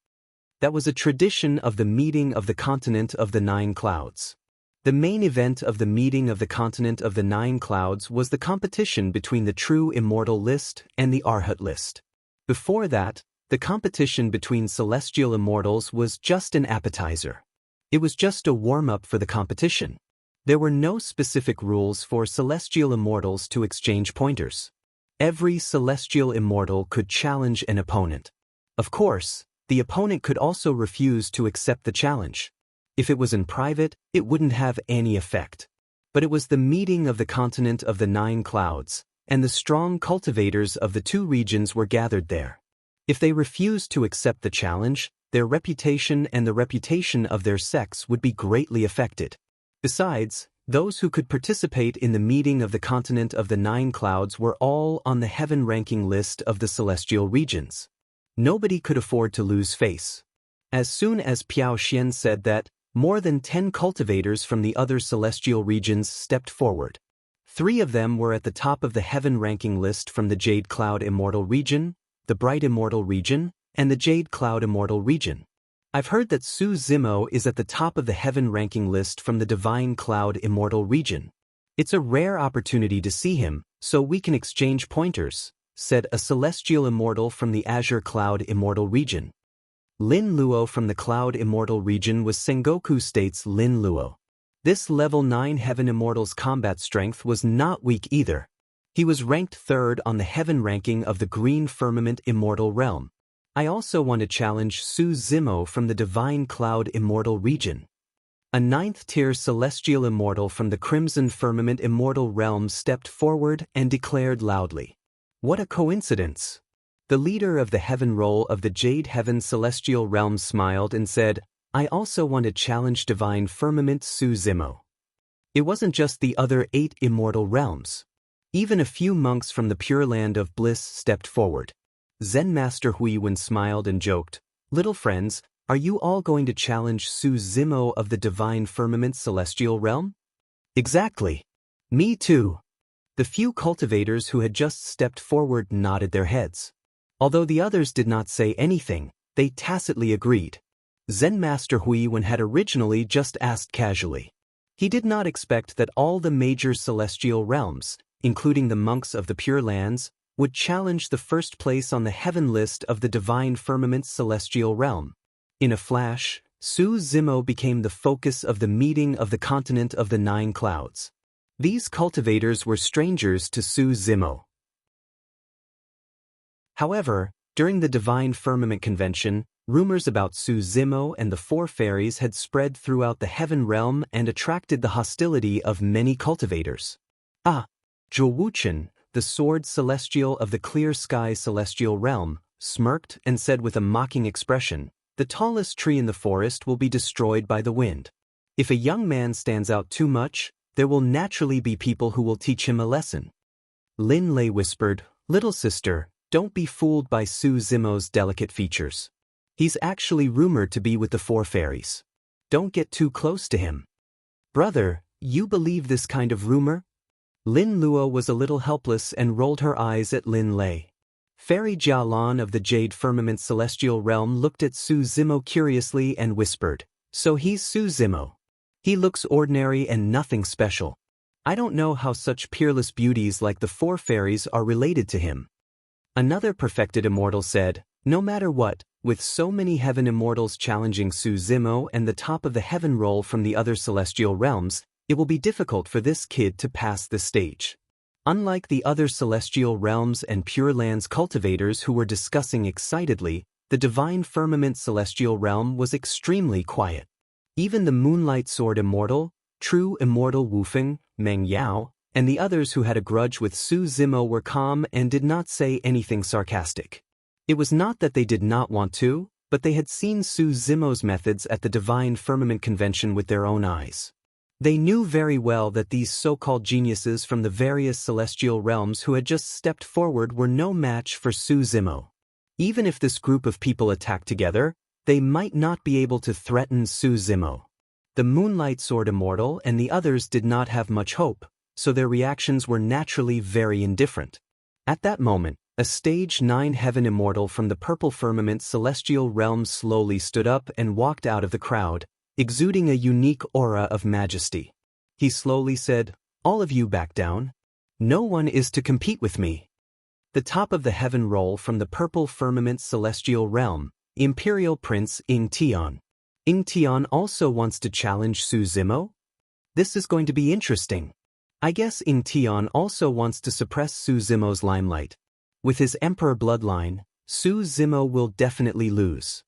That was a tradition of the meeting of the continent of the 9 clouds. The main event of the meeting of the continent of the 9 clouds was the competition between the true immortal list and the Arhat list. Before that, the competition between celestial immortals was just an appetizer. It was just a warm-up for the competition. There were no specific rules for celestial immortals to exchange pointers. Every celestial immortal could challenge an opponent. Of course, the opponent could also refuse to accept the challenge. If it was in private, it wouldn't have any effect. But it was the meeting of the continent of the 9 clouds, and the strong cultivators of the 2 regions were gathered there. If they refused to accept the challenge, their reputation and the reputation of their sex would be greatly affected. Besides, those who could participate in the meeting of the continent of the 9 clouds were all on the heaven ranking list of the celestial regions. Nobody could afford to lose face. As soon as Piao Xian said that, more than 10 cultivators from the other celestial regions stepped forward. 3 of them were at the top of the heaven ranking list from the Jade Cloud Immortal region, the Bright Immortal region, and the Jade Cloud Immortal region. I've heard that Su Zimo is at the top of the heaven ranking list from the Divine Cloud Immortal region. It's a rare opportunity to see him, so we can exchange pointers, said a celestial immortal from the Azure Cloud Immortal region. Lin Luo from the Cloud Immortal region was Sengoku State's Lin Luo. This level 9 Heaven Immortal's combat strength was not weak either. He was ranked 3rd on the heaven ranking of the Green Firmament Immortal realm. I also want to challenge Su Zimo from the Divine Cloud Immortal region. A 9th tier celestial immortal from the Crimson Firmament Immortal realm stepped forward and declared loudly, "What a coincidence!" The leader of the heaven roll of the Jade Heaven Celestial Realm smiled and said, "I also want to challenge Divine Firmament Su Zimo." It wasn't just the other 8 immortal realms. Even a few monks from the Pure Land of Bliss stepped forward. Zen Master Huiwen smiled and joked, "Little friends, are you all going to challenge Su Zimo of the Divine Firmament Celestial Realm?" "Exactly. Me too." The few cultivators who had just stepped forward nodded their heads. Although the others did not say anything, they tacitly agreed. Zen Master Huiwen had originally just asked casually. He did not expect that all the major celestial realms, including the monks of the Pure Lands, would challenge the first place on the heaven list of the Divine Firmament Celestial Realm. In a flash, Su Zimo became the focus of the meeting of the continent of the 9 clouds. These cultivators were strangers to Su Zimo. However, during the Divine Firmament Convention, rumors about Su Zimo and the 4 fairies had spread throughout the heaven realm and attracted the hostility of many cultivators. Zhou Wuchen, the Sword Celestial of the Clear Sky Celestial Realm, smirked and said with a mocking expression, "The tallest tree in the forest will be destroyed by the wind. If a young man stands out too much, there will naturally be people who will teach him a lesson." Lin Lei whispered, "Little sister, don't be fooled by Su Zimo's delicate features. He's actually rumored to be with the 4 fairies. Don't get too close to him." "Brother, you believe this kind of rumor?" Lin Luo was a little helpless and rolled her eyes at Lin Lei. Fairy Jialan of the Jade Firmament Celestial Realm looked at Su Zimo curiously and whispered, "So he's Su Zimo. He looks ordinary and nothing special. I don't know how such peerless beauties like the 4 fairies are related to him." Another perfected immortal said, "No matter what, with so many heaven immortals challenging Su Zimo and the top of the heaven roll from the other celestial realms, it will be difficult for this kid to pass the stage." Unlike the other celestial realms and Pure Lands cultivators who were discussing excitedly, the Divine Firmament Celestial Realm was extremely quiet. Even the Moonlight Sword Immortal, True Immortal Wufeng, Meng Yao, and the others who had a grudge with Su Zimo were calm and did not say anything sarcastic. It was not that they did not want to, but they had seen Su Zimo's methods at the Divine Firmament Convention with their own eyes. They knew very well that these so-called geniuses from the various celestial realms who had just stepped forward were no match for Su Zimo. Even if this group of people attacked together, they might not be able to threaten Su Zimo. The Moonlight Sword Immortal and the others did not have much hope, so their reactions were naturally very indifferent. At that moment, a Stage 9 Heaven Immortal from the Purple Firmament Celestial Realm slowly stood up and walked out of the crowd, exuding a unique aura of majesty. He slowly said, "All of you back down. No one is to compete with me." The top of the heaven roll from the Purple Firmament Celestial Realm, Imperial Prince Ing Tian. Ing Tian also wants to challenge Su Zimo? This is going to be interesting. I guess Ing Tian also wants to suppress Su Zimo's limelight. With his Emperor bloodline, Su Zimo will definitely lose.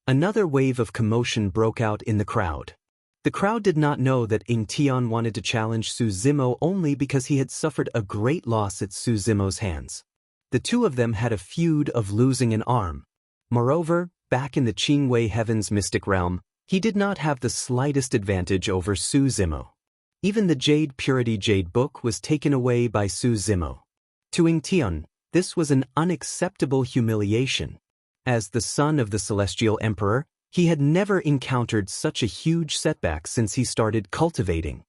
Another wave of commotion broke out in the crowd. The crowd did not know that Ing Tian wanted to challenge Su Zimo only because he had suffered a great loss at Su Zimo's hands. The two of them had a feud of losing an arm. Moreover, back in the Qingwei Heaven's mystic realm, he did not have the slightest advantage over Su Zimo. Even the Jade Purity Jade Book was taken away by Su Zimo. To Ing Tian, this was an unacceptable humiliation. As the son of the Celestial Emperor, he had never encountered such a huge setback since he started cultivating.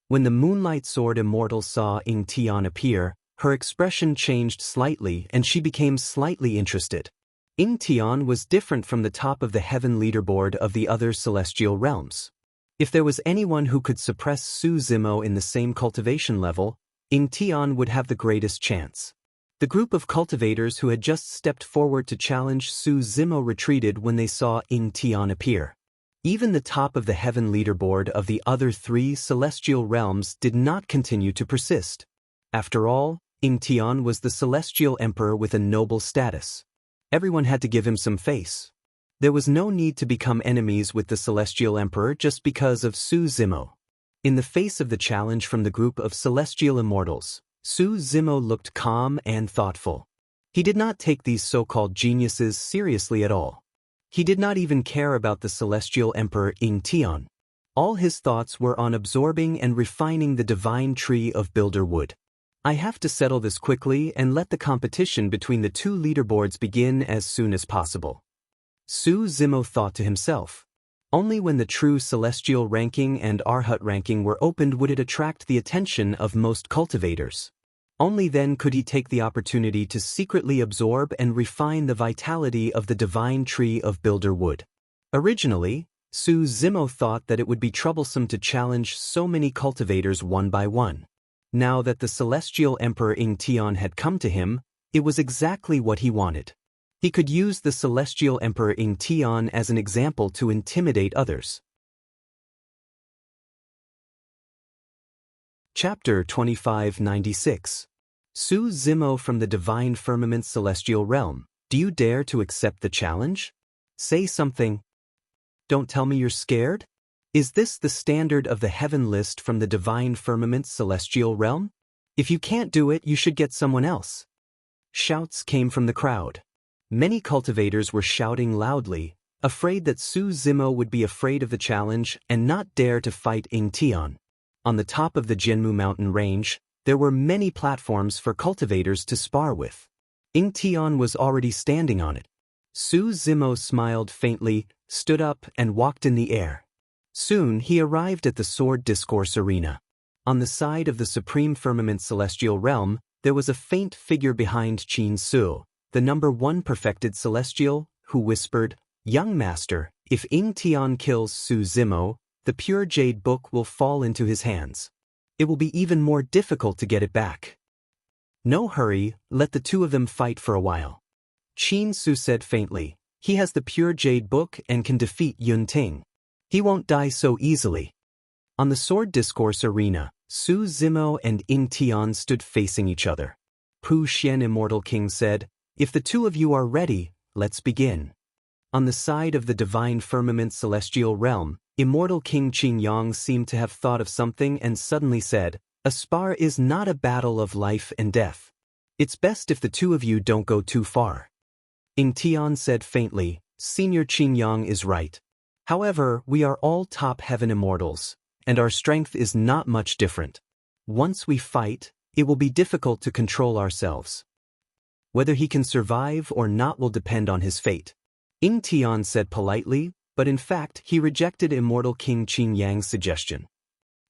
When the Moonlight Sword Immortal saw Ing Tian appear, her expression changed slightly and she became slightly interested. Ing Tian was different from the top of the heaven leaderboard of the other celestial realms. If there was anyone who could suppress Su Zimo in the same cultivation level, Ing Tian would have the greatest chance. The group of cultivators who had just stepped forward to challenge Su Zimo retreated when they saw Ing Tian appear. Even the top of the heaven leaderboard of the other three celestial realms did not continue to persist. After all, Ing Tian was the celestial emperor with a noble status. Everyone had to give him some face. There was no need to become enemies with the celestial emperor just because of Su Zimo. In the face of the challenge from the group of celestial immortals, Su Zimo looked calm and thoughtful. He did not take these so-called geniuses seriously at all. He did not even care about the celestial emperor Ing Tian. All his thoughts were on absorbing and refining the divine tree of builder wood. I have to settle this quickly and let the competition between the two leaderboards begin as soon as possible. Su Zimo thought to himself. Only when the true celestial ranking and Arhat ranking were opened would it attract the attention of most cultivators. Only then could he take the opportunity to secretly absorb and refine the vitality of the divine tree of builder wood. Originally, Su Zimo thought that it would be troublesome to challenge so many cultivators one by one. Now that the celestial emperor Ing Tian had come to him, it was exactly what he wanted. He could use the celestial emperor Ing Tian as an example to intimidate others. Chapter 2596. Su Zimo from the Divine Firmament Celestial Realm, do you dare to accept the challenge? Say something. Don't tell me you're scared? Is this the standard of the heaven list from the Divine Firmament Celestial Realm? If you can't do it, you should get someone else. Shouts came from the crowd. Many cultivators were shouting loudly, afraid that Su Zimo would be afraid of the challenge and not dare to fight Ing Tian. On the top of the Jinmu mountain range, there were many platforms for cultivators to spar with. Ing Tian was already standing on it. Su Zimo smiled faintly, stood up and walked in the air. Soon he arrived at the Sword Discourse Arena. On the side of the Supreme Firmament Celestial Realm, there was a faint figure behind Qin Su, the number 1 perfected celestial, who whispered, "Young master, if Ing Tian kills Su Zimo, the pure jade book will fall into his hands. It will be even more difficult to get it back. No hurry, let the two of them fight for a while." Qin Su said faintly, "He has the pure jade book and can defeat Yun Ting. He won't die so easily." On the Sword Discourse Arena, Su Zimo and Ing Tian stood facing each other. Pu Xian Immortal King said, "If the two of you are ready, let's begin." On the side of the Divine Firmament Celestial Realm, Immortal King Qingyang seemed to have thought of something and suddenly said, "A spar is not a battle of life and death. It's best if the two of you don't go too far." Ying Tian said faintly, "Senior Qingyang is right. However, we are all top heaven immortals, and our strength is not much different. Once we fight, it will be difficult to control ourselves. Whether he can survive or not will depend on his fate." Ying Tian said politely, but in fact he rejected Immortal King Qingyang's suggestion.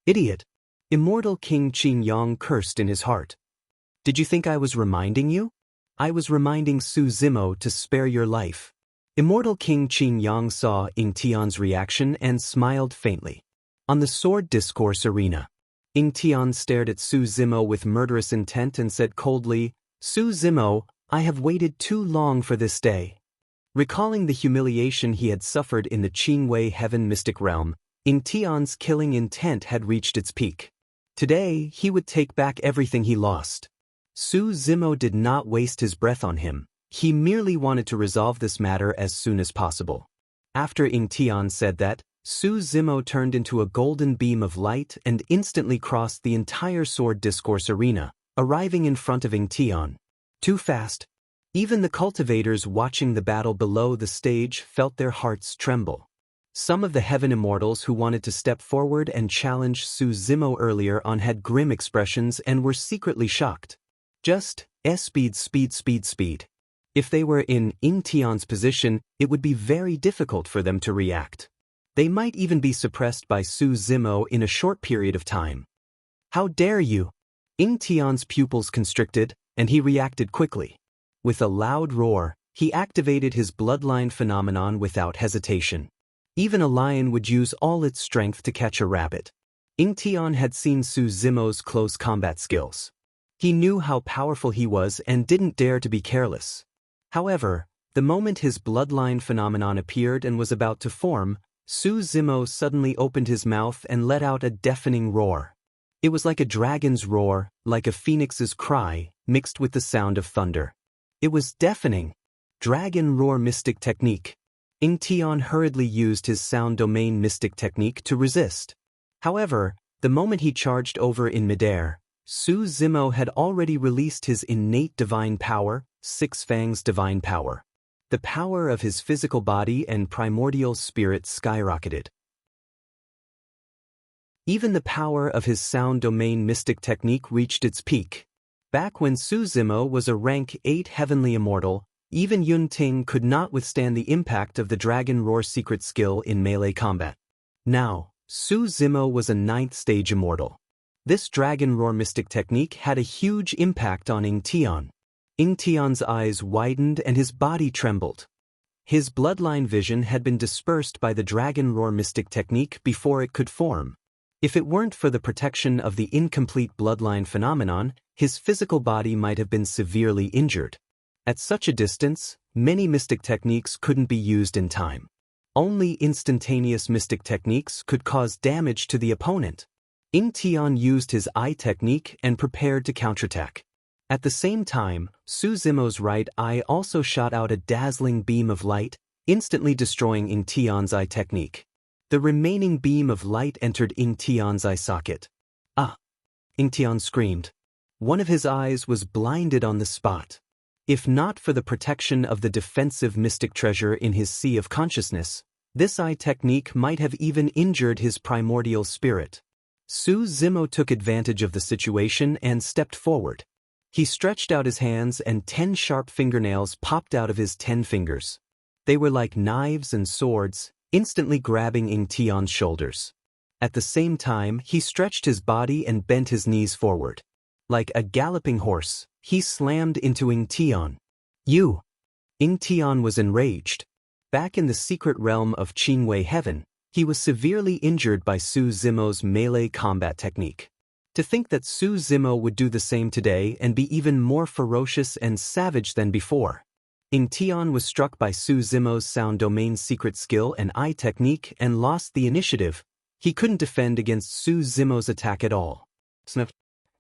"Idiot!" Immortal King Qingyang cursed in his heart. "Did you think I was reminding you? I was reminding Su Zimo to spare your life." Immortal King Qingyang saw Ying Tian's reaction and smiled faintly. On the sword discourse arena, Ying Tian stared at Su Zimo with murderous intent and said coldly, "Su Zimo, I have waited too long for this day." Recalling the humiliation he had suffered in the Qingwei Heaven Mystic Realm, Ying Tian's killing intent had reached its peak. Today, he would take back everything he lost. Su Zimo did not waste his breath on him. He merely wanted to resolve this matter as soon as possible. After Ying Tian said that, Su Zimo turned into a golden beam of light and instantly crossed the entire sword discourse arena, arriving in front of Ying Tian. Too fast. Even the cultivators watching the battle below the stage felt their hearts tremble. Some of the heaven immortals who wanted to step forward and challenge Su Zimo earlier on had grim expressions and were secretly shocked. Just, speed, speed, speed, speed. If they were in Ying Tian's position, it would be very difficult for them to react. They might even be suppressed by Su Zimo in a short period of time. "How dare you!" Ying Tian's pupils constricted, and he reacted quickly. With a loud roar, he activated his bloodline phenomenon without hesitation. Even a lion would use all its strength to catch a rabbit. Ying Tian had seen Su Zimo's close combat skills. He knew how powerful he was and didn't dare to be careless. However, the moment his bloodline phenomenon appeared and was about to form, Su Zimo suddenly opened his mouth and let out a deafening roar. It was like a dragon's roar, like a phoenix's cry, mixed with the sound of thunder. It was deafening. Dragon Roar Mystic Technique. Ying Tian hurriedly used his sound domain mystic technique to resist. However, the moment he charged over in midair, Su Zimo had already released his innate divine power, Six Fangs Divine Power. The power of his physical body and primordial spirit skyrocketed. Even the power of his sound domain mystic technique reached its peak. Back when Su Zimo was a rank 8 heavenly immortal, even Yun Ting could not withstand the impact of the Dragon Roar secret skill in melee combat. Now, Su Zimo was a 9th stage immortal. This Dragon Roar mystic technique had a huge impact on Ying Tian. Ying Tian's eyes widened and his body trembled. His bloodline vision had been dispersed by the Dragon Roar mystic technique before it could form. If it weren't for the protection of the incomplete bloodline phenomenon, his physical body might have been severely injured. At such a distance, many mystic techniques couldn't be used in time. Only instantaneous mystic techniques could cause damage to the opponent. Ying Tian used his eye technique and prepared to counterattack. At the same time, Su Zimo's right eye also shot out a dazzling beam of light, instantly destroying Ying Tian's eye technique. The remaining beam of light entered Ying Tian's eye socket. "Ah!" Ying Tian screamed. One of his eyes was blinded on the spot. If not for the protection of the defensive mystic treasure in his sea of consciousness, this eye technique might have even injured his primordial spirit. Su Zimo took advantage of the situation and stepped forward. He stretched out his hands and 10 sharp fingernails popped out of his 10 fingers. They were like knives and swords, instantly grabbing Ying Tian's shoulders. At the same time, he stretched his body and bent his knees forward. Like a galloping horse, he slammed into Ying Tian. "You!" Ying Tian was enraged. Back in the secret realm of Qingwei Heaven, he was severely injured by Su Zimo's melee combat technique. To think that Su Zimo would do the same today and be even more ferocious and savage than before. Ying Tian was struck by Su Zimo's sound domain secret skill and eye technique and lost the initiative. He couldn't defend against Su Zimo's attack at all. Sniff.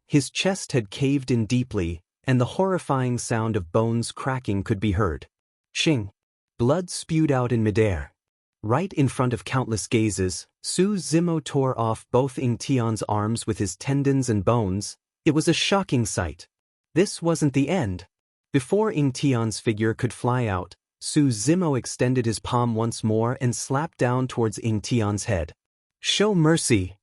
His chest had caved in deeply, and the horrifying sound of bones cracking could be heard. Shing. Blood spewed out in midair. Right in front of countless gazes, Su Zimo tore off both Ing Tian's arms with his tendons and bones. It was a shocking sight. This wasn't the end. Before Ing Tian's figure could fly out, Su Zimo extended his palm once more and slapped down towards Ing Tian's head. "Show mercy!"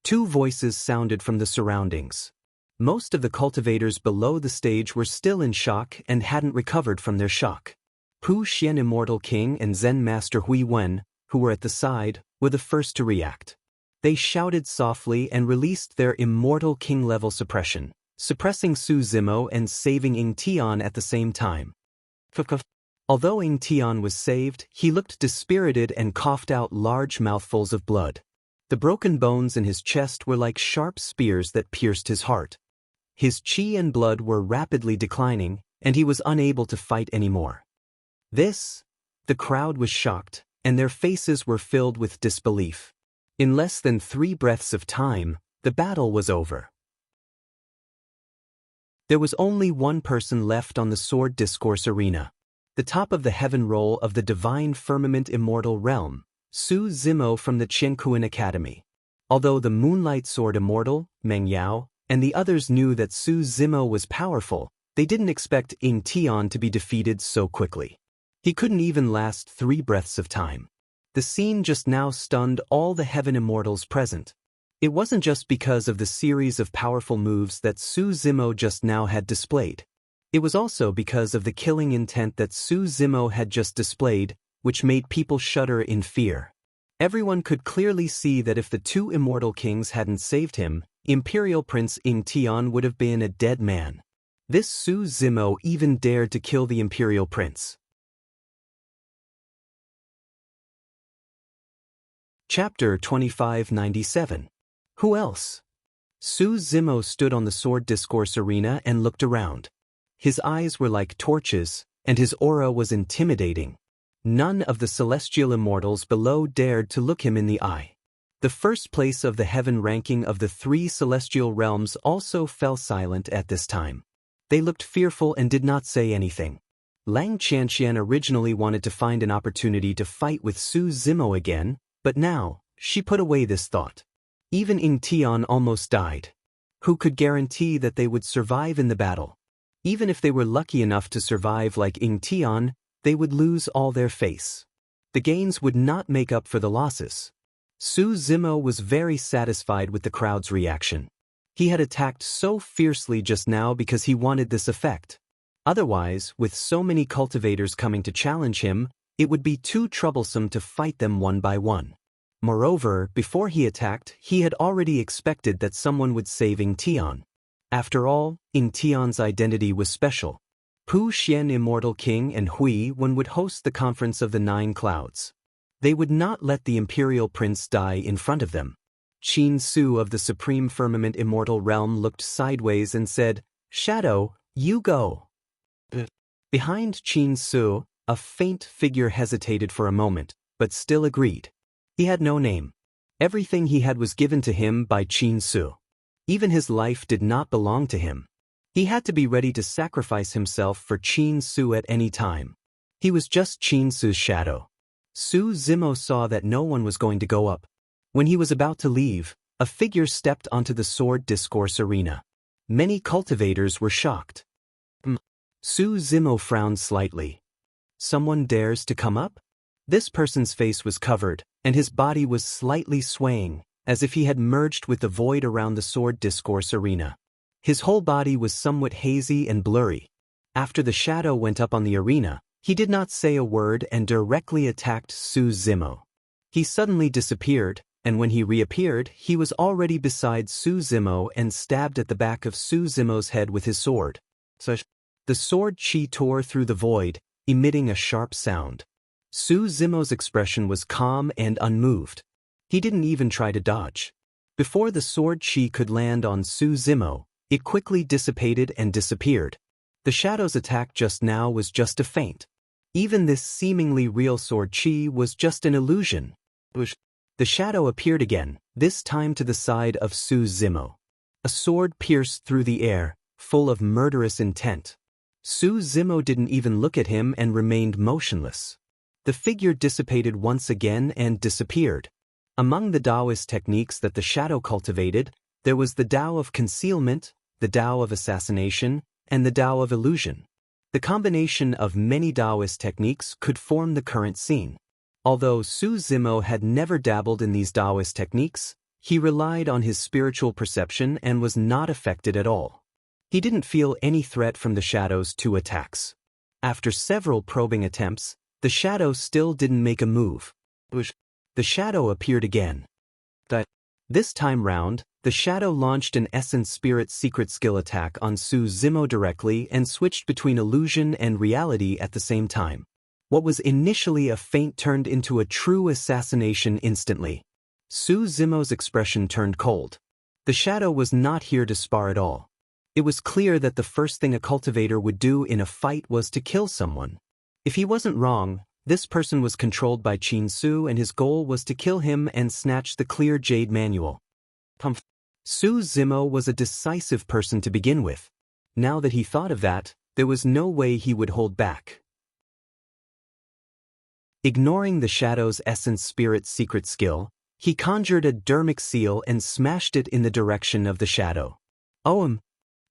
Two voices sounded from the surroundings. Most of the cultivators below the stage were still in shock and hadn't recovered from their shock. Pu Xian Immortal King and Zen Master Hui Wen, who were at the side, were the first to react. They shouted softly and released their Immortal King-level suppression, suppressing Su Zimo and saving Ing Tian at the same time. Although Ing Tian was saved, he looked dispirited and coughed out large mouthfuls of blood. The broken bones in his chest were like sharp spears that pierced his heart. His qi and blood were rapidly declining, and he was unable to fight anymore. The crowd was shocked, and their faces were filled with disbelief. In less than 3 breaths of time, the battle was over. There was only one person left on the sword discourse arena. The top of the heaven roll of the divine firmament immortal realm, Su Zimo from the Qiankuan Academy. Although the Moonlight Sword Immortal, Meng Yao, and the others knew that Su Zimo was powerful, they didn't expect Ing Tian to be defeated so quickly. He couldn't even last 3 breaths of time. The scene just now stunned all the heaven immortals present. It wasn't just because of the series of powerful moves that Su Zimo just now had displayed. It was also because of the killing intent that Su Zimo had just displayed, which made people shudder in fear. Everyone could clearly see that if the 2 immortal kings hadn't saved him, Imperial Prince Ing Tian would have been a dead man. This Su Zimo even dared to kill the Imperial Prince. Chapter 2597. Who else? Su Zimo stood on the sword discourse arena and looked around. His eyes were like torches, and his aura was intimidating. None of the celestial immortals below dared to look him in the eye. The first place of the heaven ranking of the 3 celestial realms also fell silent at this time. They looked fearful and did not say anything. Lang Qianqian originally wanted to find an opportunity to fight with Su Zimo again, but now, she put away this thought. Even Ing Tian almost died. Who could guarantee that they would survive in the battle? Even if they were lucky enough to survive like Ing Tian, they would lose all their face. The gains would not make up for the losses. Su Zimo was very satisfied with the crowd's reaction. He had attacked so fiercely just now because he wanted this effect. Otherwise, with so many cultivators coming to challenge him, it would be too troublesome to fight them one by one. Moreover, before he attacked, he had already expected that someone would save Ing Tian. After all, Ing Tian's identity was special. Pu Xian Immortal King and Hui Wen would host the Conference of the 9 Clouds. They would not let the Imperial Prince die in front of them. Qin Su of the Supreme Firmament Immortal Realm looked sideways and said, "Shadow, you go." Behind Qin Su, a faint figure hesitated for a moment, but still agreed. He had no name. Everything he had was given to him by Qin Su. Even his life did not belong to him. He had to be ready to sacrifice himself for Qin Su at any time. He was just Qin Su's shadow. Su Zimo saw that no one was going to go up. When he was about to leave, a figure stepped onto the sword discourse arena. Many cultivators were shocked. Su Zimo frowned slightly. Someone dares to come up? This person's face was covered, and his body was slightly swaying, as if he had merged with the void around the sword discourse arena. His whole body was somewhat hazy and blurry. After the shadow went up on the arena, he did not say a word and directly attacked Su Zimo. He suddenly disappeared, and when he reappeared, he was already beside Su Zimo and stabbed at the back of Su Zimo's head with his sword. The sword chi tore through the void, emitting a sharp sound. Su Zimo's expression was calm and unmoved. He didn't even try to dodge. Before the sword chi could land on Su Zimo, it quickly dissipated and disappeared. The shadow's attack just now was just a feint. Even this seemingly real sword chi was just an illusion. The shadow appeared again, this time to the side of Su Zimo. A sword pierced through the air, full of murderous intent. Su Zimo didn't even look at him and remained motionless. The figure dissipated once again and disappeared. Among the Taoist techniques that the shadow cultivated, there was the Tao of concealment, the Tao of assassination, and the Tao of illusion. The combination of many Taoist techniques could form the current scene. Although Su Zimo had never dabbled in these Taoist techniques, he relied on his spiritual perception and was not affected at all. He didn't feel any threat from the shadow's 2 attacks. After several probing attempts, the shadow still didn't make a move. The shadow appeared again. This time round, the shadow launched an Essence Spirit secret skill attack on Su Zimo directly and switched between illusion and reality at the same time. What was initially a feint turned into a true assassination instantly. Su Zimo's expression turned cold. The shadow was not here to spar at all. It was clear that the first thing a cultivator would do in a fight was to kill someone. If he wasn't wrong, this person was controlled by Qin Su and his goal was to kill him and snatch the clear jade manual. Su Zimo was a decisive person to begin with. Now that he thought of that, there was no way he would hold back. Ignoring the shadow's Essence Spirit secret skill, he conjured a dermic seal and smashed it in the direction of the shadow.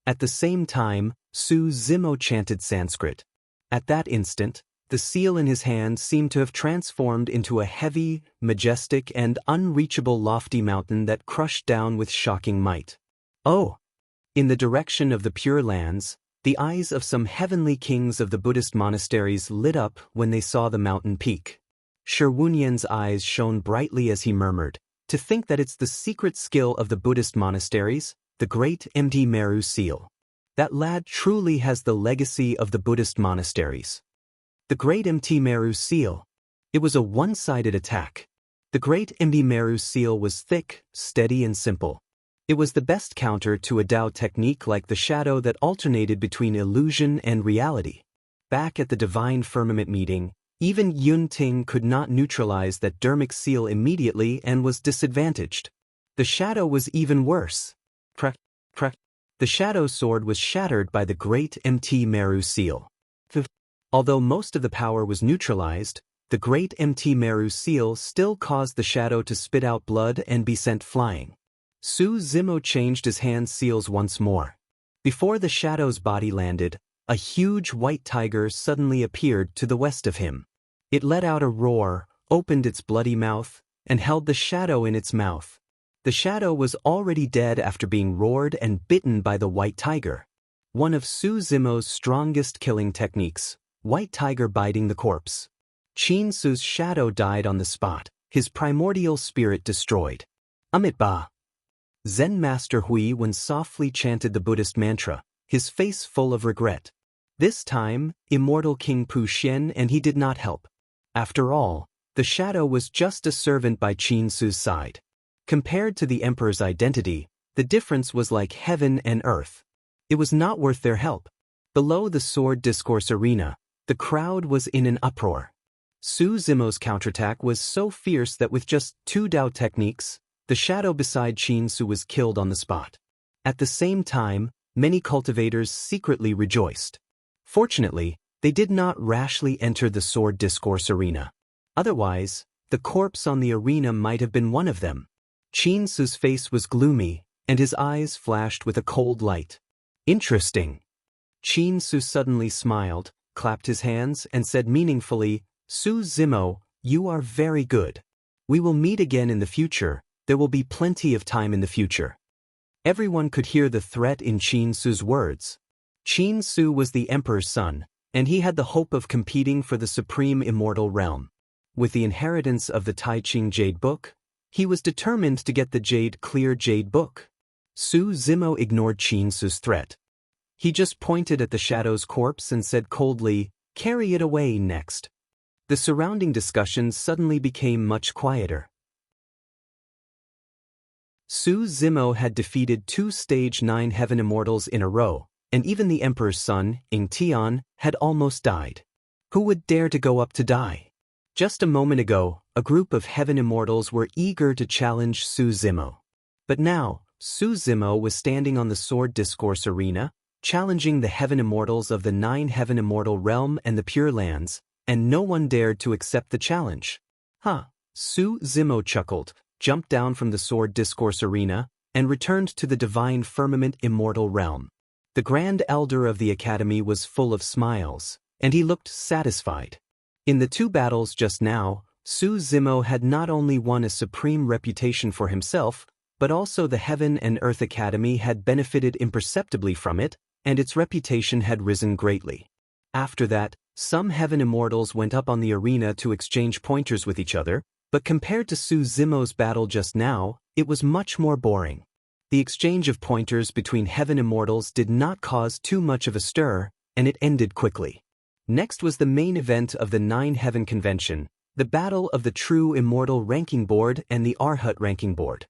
At the same time, Su Zimo chanted Sanskrit. At that instant, the seal in his hand seemed to have transformed into a heavy, majestic, and unreachable lofty mountain that crushed down with shocking might. In the direction of the Pure Lands, the eyes of some heavenly kings of the Buddhist monasteries lit up when they saw the mountain peak. Shi Wunyan's eyes shone brightly as he murmured, "To think that it's the secret skill of the Buddhist monasteries, the great Mt. Meru seal. That lad truly has the legacy of the Buddhist monasteries." The great Mt. Meru seal. It was a one-sided attack. The great Mt. Meru seal was thick, steady, and simple. It was the best counter to a Tao technique like the shadow that alternated between illusion and reality. Back at the Divine Firmament meeting, even Yun Ting could not neutralize that dermic seal immediately and was disadvantaged. The shadow was even worse. Crack, crack. The shadow's sword was shattered by the great Mt. Meru seal. Although most of the power was neutralized, the great Mt. Meru seal still caused the shadow to spit out blood and be sent flying. Su Zimo changed his hand seals once more. Before the shadow's body landed, a huge white tiger suddenly appeared to the west of him. It let out a roar, opened its bloody mouth, and held the shadow in its mouth. The shadow was already dead after being roared and bitten by the white tiger. One of Su Zimo's strongest killing techniques, white tiger biting the corpse. Qin Su's shadow died on the spot, his primordial spirit destroyed. Amitabha. Zen Master Hui Wen softly chanted the Buddhist mantra, his face full of regret. This time, immortal King Pu Xian and he did not help. After all, the shadow was just a servant by Qin Su's side. Compared to the emperor's identity, the difference was like heaven and earth. It was not worth their help. Below the sword discourse arena, the crowd was in an uproar. Su Zimo's counterattack was so fierce that with just 2 Tao techniques, the shadow beside Qin Su was killed on the spot. At the same time, many cultivators secretly rejoiced. Fortunately, they did not rashly enter the sword discourse arena. Otherwise, the corpse on the arena might have been one of them. Qin Su's face was gloomy, and his eyes flashed with a cold light. Interesting. Qin Su suddenly smiled, clapped his hands, and said meaningfully, "Su Zimo, you are very good. We will meet again in the future. There will be plenty of time in the future." Everyone could hear the threat in Qin Su's words. Qin Su was the emperor's son, and he had the hope of competing for the supreme immortal realm. With the inheritance of the Tai Ching Jade Book, he was determined to get the clear Jade Book. Su Zimo ignored Qin Su's threat. He just pointed at the shadow's corpse and said coldly, "Carry it away next." The surrounding discussion suddenly became much quieter. Su Zimo had defeated 2 Stage 9 Heaven Immortals in a row, and even the Emperor's son, Ing Tian, had almost died. Who would dare to go up to die? Just a moment ago, a group of Heaven Immortals were eager to challenge Su Zimo. But now, Su Zimo was standing on the sword discourse arena, challenging the Heaven Immortals of the 9 Heaven Immortal realm and the Pure Lands, and no one dared to accept the challenge. Huh. Su Zimo chuckled, jumped down from the sword discourse arena, and returned to the divine firmament immortal realm. The Grand Elder of the Academy was full of smiles, and he looked satisfied. In the two battles just now, Su Zimo had not only won a supreme reputation for himself, but also the Heaven and Earth Academy had benefited imperceptibly from it, and its reputation had risen greatly. After that, some Heaven Immortals went up on the arena to exchange pointers with each other, but compared to Su Zimo's battle just now, it was much more boring. The exchange of pointers between Heaven Immortals did not cause too much of a stir, and it ended quickly. Next was the main event of the Nine Heaven Convention, the battle of the True Immortal Ranking Board and the Arhat Ranking Board.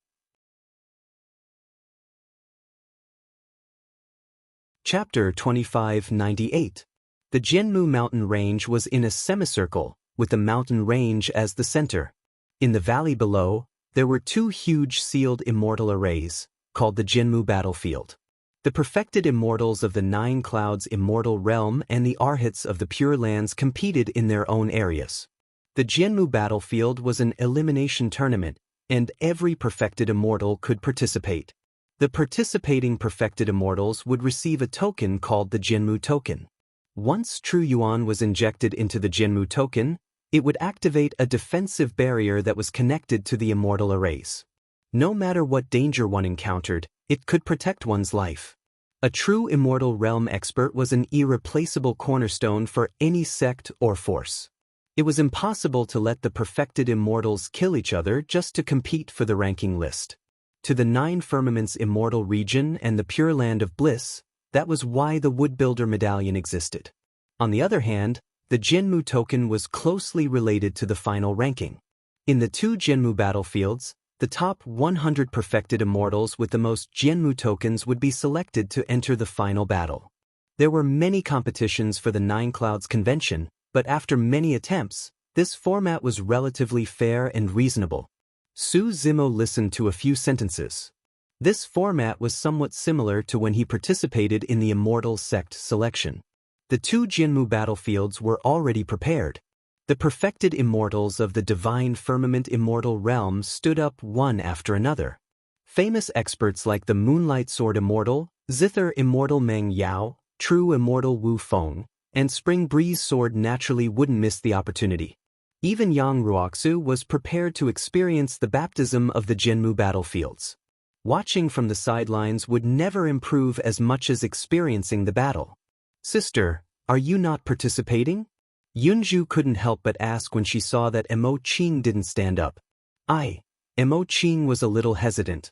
Chapter 2598. The Jianmu mountain range was in a semicircle, with the mountain range as the center. In the valley below, there were two huge sealed immortal arrays, called the Jianmu battlefield. The perfected immortals of the Nine Clouds immortal realm and the Arhats of the Pure Lands competed in their own areas. The Jianmu battlefield was an elimination tournament, and every perfected immortal could participate. The participating perfected immortals would receive a token called the Jianmu token. Once True Yuan was injected into the Jianmu token, it would activate a defensive barrier that was connected to the immortal arrays. No matter what danger one encountered, it could protect one's life. A true immortal realm expert was an irreplaceable cornerstone for any sect or force. It was impossible to let the perfected immortals kill each other just to compete for the ranking list. To the Nine Firmaments immortal region and the Pure Land of Bliss, that was why the Woodbuilder medallion existed. On the other hand, the Jianmu token was closely related to the final ranking. In the two Jianmu battlefields, the top 100 perfected immortals with the most Jianmu tokens would be selected to enter the final battle. There were many competitions for the Nine Clouds convention, but after many attempts, this format was relatively fair and reasonable. Su Zimo listened to a few sentences. This format was somewhat similar to when he participated in the Immortal Sect selection. The two Jianmu battlefields were already prepared. The perfected immortals of the Divine Firmament immortal realm stood up one after another. Famous experts like the Moonlight Sword Immortal, Zither Immortal Meng Yao, True Immortal Wu Feng, and Spring Breeze Sword naturally wouldn't miss the opportunity. Even Yang Ruoxu was prepared to experience the baptism of the Jianmu battlefields. Watching from the sidelines would never improve as much as experiencing the battle. "Sister, are you not participating?" Yunju couldn't help but ask when she saw that Mo Qing didn't stand up. Mo Qing was a little hesitant.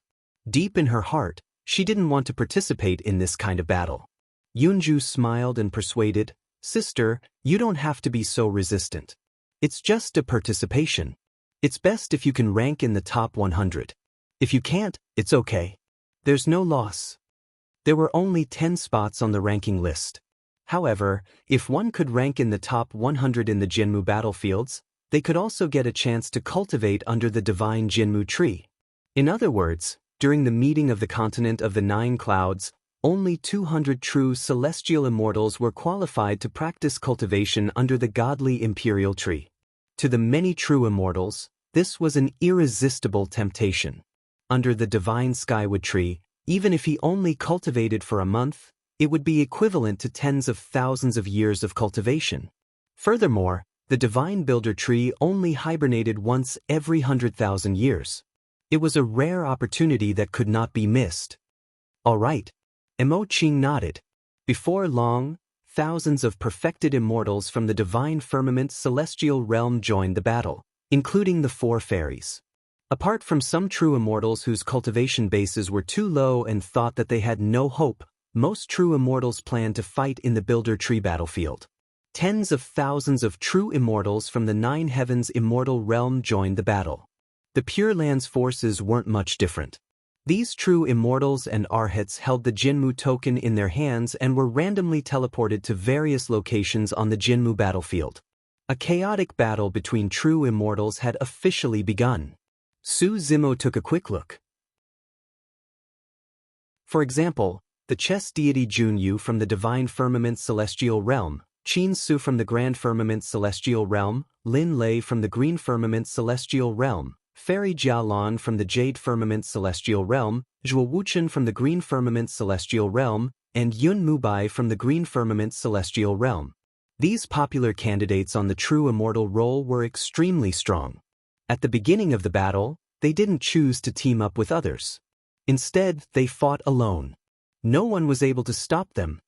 Deep in her heart, she didn't want to participate in this kind of battle. Yunju smiled and persuaded, "Sister, you don't have to be so resistant. It's just a participation. It's best if you can rank in the top 100. If you can't, it's okay. There's no loss." There were only 10 spots on the ranking list. However, if one could rank in the top 100 in the Jianmu battlefields, they could also get a chance to cultivate under the divine Jianmu tree. In other words, during the meeting of the continent of the Nine Clouds, only 200 true celestial immortals were qualified to practice cultivation under the godly imperial tree. To the many true immortals, this was an irresistible temptation. Under the divine Skywood tree, even if he only cultivated for a month, it would be equivalent to tens of thousands of years of cultivation. Furthermore, the divine builder tree only hibernated once every 100,000 years. It was a rare opportunity that could not be missed. "All right." Mo Qing nodded. Before long, thousands of perfected immortals from the divine firmament celestial realm joined the battle, including the 4 fairies. Apart from some true immortals whose cultivation bases were too low and thought that they had no hope, most true immortals planned to fight in the Builder Tree battlefield. Tens of thousands of true immortals from the Nine Heavens immortal realm joined the battle. The Pure Lands forces weren't much different. These true immortals and Arhats held the Jianmu token in their hands and were randomly teleported to various locations on the Jianmu battlefield. A chaotic battle between true immortals had officially begun. Su Zimo took a quick look. For example, the chess deity Junyu from the Divine Firmament Celestial Realm, Qin Su from the Grand Firmament Celestial Realm, Lin Lei from the Green Firmament Celestial Realm, Fairy Jialan from the Jade Firmament Celestial Realm, Zhuo Wuchen from the Green Firmament Celestial Realm, and Yun Mubai from the Green Firmament Celestial Realm. These popular candidates on the true immortal role were extremely strong. At the beginning of the battle, they didn't choose to team up with others. Instead, they fought alone. No one was able to stop them.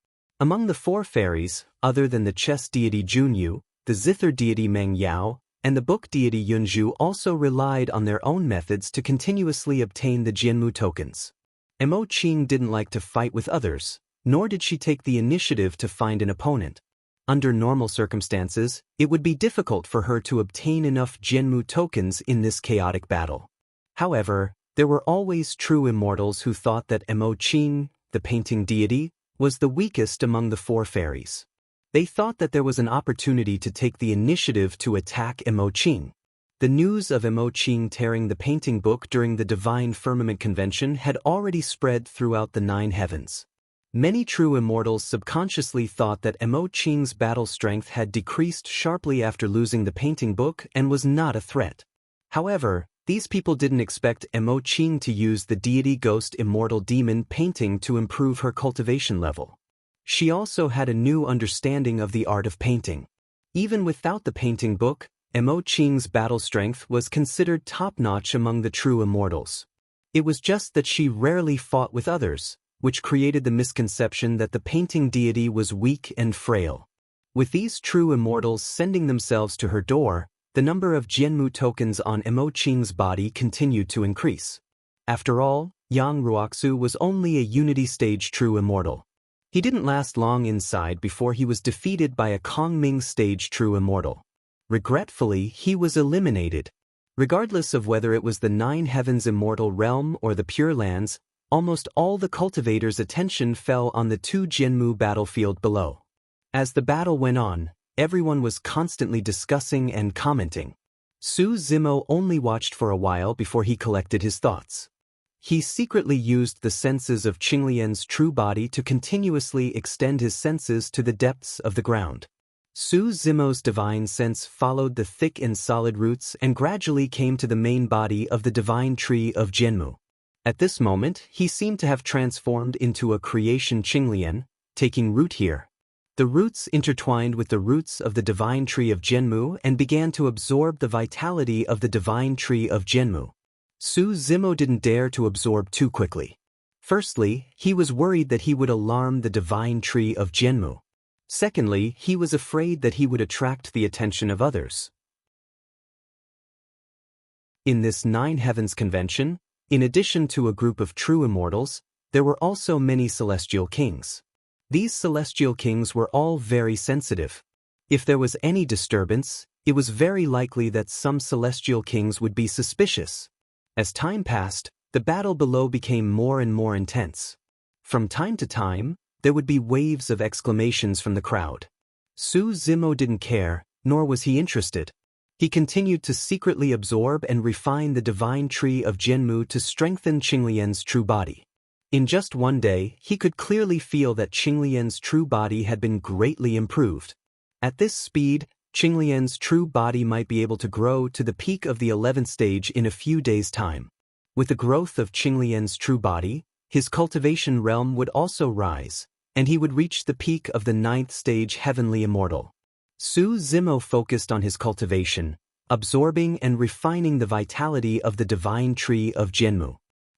Among the four fairies, other than the chess deity Junyu, the zither deity Meng Yao, and the book deity Yunzhu also relied on their own methods to continuously obtain the Jianmu tokens. Mo Qing didn't like to fight with others, nor did she take the initiative to find an opponent. Under normal circumstances, it would be difficult for her to obtain enough Jianmu tokens in this chaotic battle. However, there were always true immortals who thought that Mo Qing, the painting deity, was the weakest among the four fairies. They thought that there was an opportunity to take the initiative to attack Mo Qing. The news of Mo Qing tearing the painting book during the Divine Firmament Convention had already spread throughout the 9 heavens. Many true immortals subconsciously thought that Mo Qing's battle strength had decreased sharply after losing the painting book and was not a threat. However, these people didn't expect Mo Qing to use the deity ghost immortal demon painting to improve her cultivation level. She also had a new understanding of the art of painting. Even without the painting book, Mo Qing's battle strength was considered top-notch among the true immortals. It was just that she rarely fought with others, which created the misconception that the painting deity was weak and frail. With these true immortals sending themselves to her door, the number of Jianmu tokens on Mo Qing's body continued to increase. After all, Yang Ruoxu was only a Unity Stage true immortal. He didn't last long inside before he was defeated by a Kongming Stage true immortal. Regretfully, he was eliminated. Regardless of whether it was the 9 heavens immortal realm or the Pure Lands, almost all the cultivators' attention fell on the 2 Jianmu battlefield below. As the battle went on, everyone was constantly discussing and commenting. Su Zimo only watched for a while before he collected his thoughts. He secretly used the senses of Qinglian's true body to continuously extend his senses to the depths of the ground. Su Zimo's divine sense followed the thick and solid roots and gradually came to the main body of the divine tree of Jianmu. At this moment, he seemed to have transformed into a creation Qinglian, taking root here. The roots intertwined with the roots of the divine tree of Jianmu and began to absorb the vitality of the divine tree of Jianmu. Su Zimo didn't dare to absorb too quickly. Firstly, he was worried that he would alarm the divine tree of Jianmu. Secondly, he was afraid that he would attract the attention of others. In this 9 heavens convention, in addition to a group of true immortals, there were also many celestial kings. These celestial kings were all very sensitive. If there was any disturbance, it was very likely that some celestial kings would be suspicious. As time passed, the battle below became more and more intense. From time to time, there would be waves of exclamations from the crowd. Su Zimo didn't care, nor was he interested. He continued to secretly absorb and refine the divine tree of Jianmu to strengthen Qinglian's true body. In just one day, he could clearly feel that Qinglian's true body had been greatly improved. At this speed, Qinglian's true body might be able to grow to the peak of the 11th stage in a few days' time. With the growth of Qinglian's true body, his cultivation realm would also rise, and he would reach the peak of the 9th stage heavenly immortal. Su Zimo focused on his cultivation, absorbing and refining the vitality of the divine tree of Jianmu.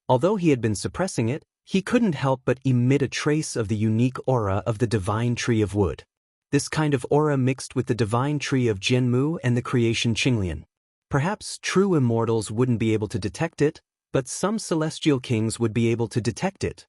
Although he had been suppressing it, he couldn't help but emit a trace of the unique aura of the divine tree of wood. This kind of aura mixed with the divine tree of Jianmu and the creation Qinglian. Perhaps true immortals wouldn't be able to detect it, but some celestial kings would be able to detect it.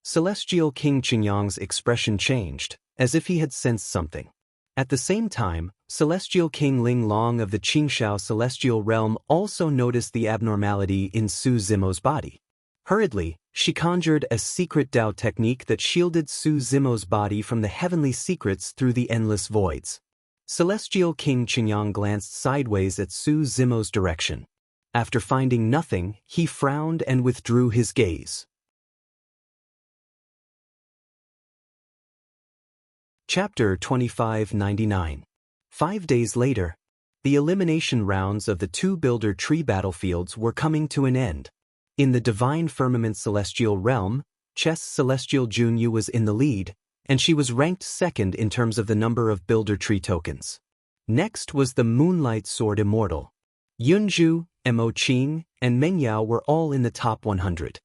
Celestial King Qingyang's expression changed, as if he had sensed something. At the same time, Celestial King Ling Long of the Qingshao Celestial Realm also noticed the abnormality in Su Zimo's body. Hurriedly, she conjured a secret Dao technique that shielded Su Zimo's body from the heavenly secrets through the endless voids. Celestial King Qingyang glanced sideways at Su Zimo's direction. After finding nothing, he frowned and withdrew his gaze. Chapter 2599. 5 days later, the elimination rounds of the two Builder Tree battlefields were coming to an end. In the Divine Firmament Celestial Realm, Chess Celestial Junyu was in the lead, and she was ranked second in terms of the number of Builder Tree tokens. Next was the Moonlight Sword Immortal. Yunju, Mo Qing, and Mengyao were all in the top 100.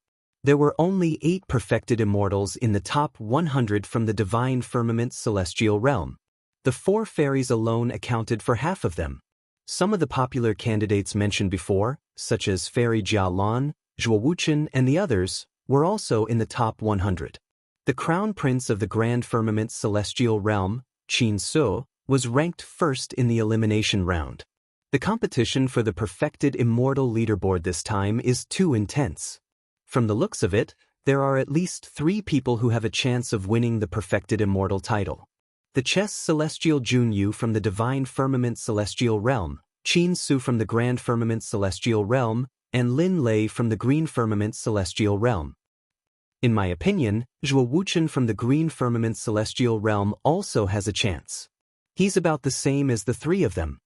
There were only 8 perfected immortals in the top 100 from the Divine Firmament Celestial Realm. The 4 fairies alone accounted for half of them. Some of the popular candidates mentioned before, such as Fairy Jia Lan, Zhuo Wuchen, and the others, were also in the top 100. The Crown Prince of the Grand Firmament Celestial Realm, Qin Su, was ranked first in the elimination round. The competition for the perfected immortal leaderboard this time is too intense. From the looks of it, there are at least 3 people who have a chance of winning the perfected immortal title. The Chess Celestial Junyu from the Divine Firmament Celestial Realm, Qin Su from the Grand Firmament Celestial Realm, and Lin Lei from the Green Firmament Celestial Realm. In my opinion, Zhuo Wuchen from the Green Firmament Celestial Realm also has a chance. He's about the same as the 3 of them.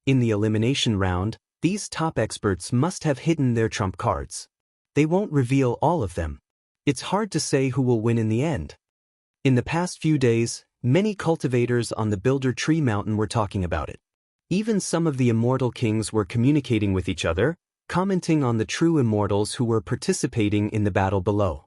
In the elimination round, these top experts must have hidden their trump cards. They won't reveal all of them. It's hard to say who will win in the end. In the past few days, many cultivators on the Builder Tree Mountain were talking about it. Even some of the immortal kings were communicating with each other, commenting on the true immortals who were participating in the battle below.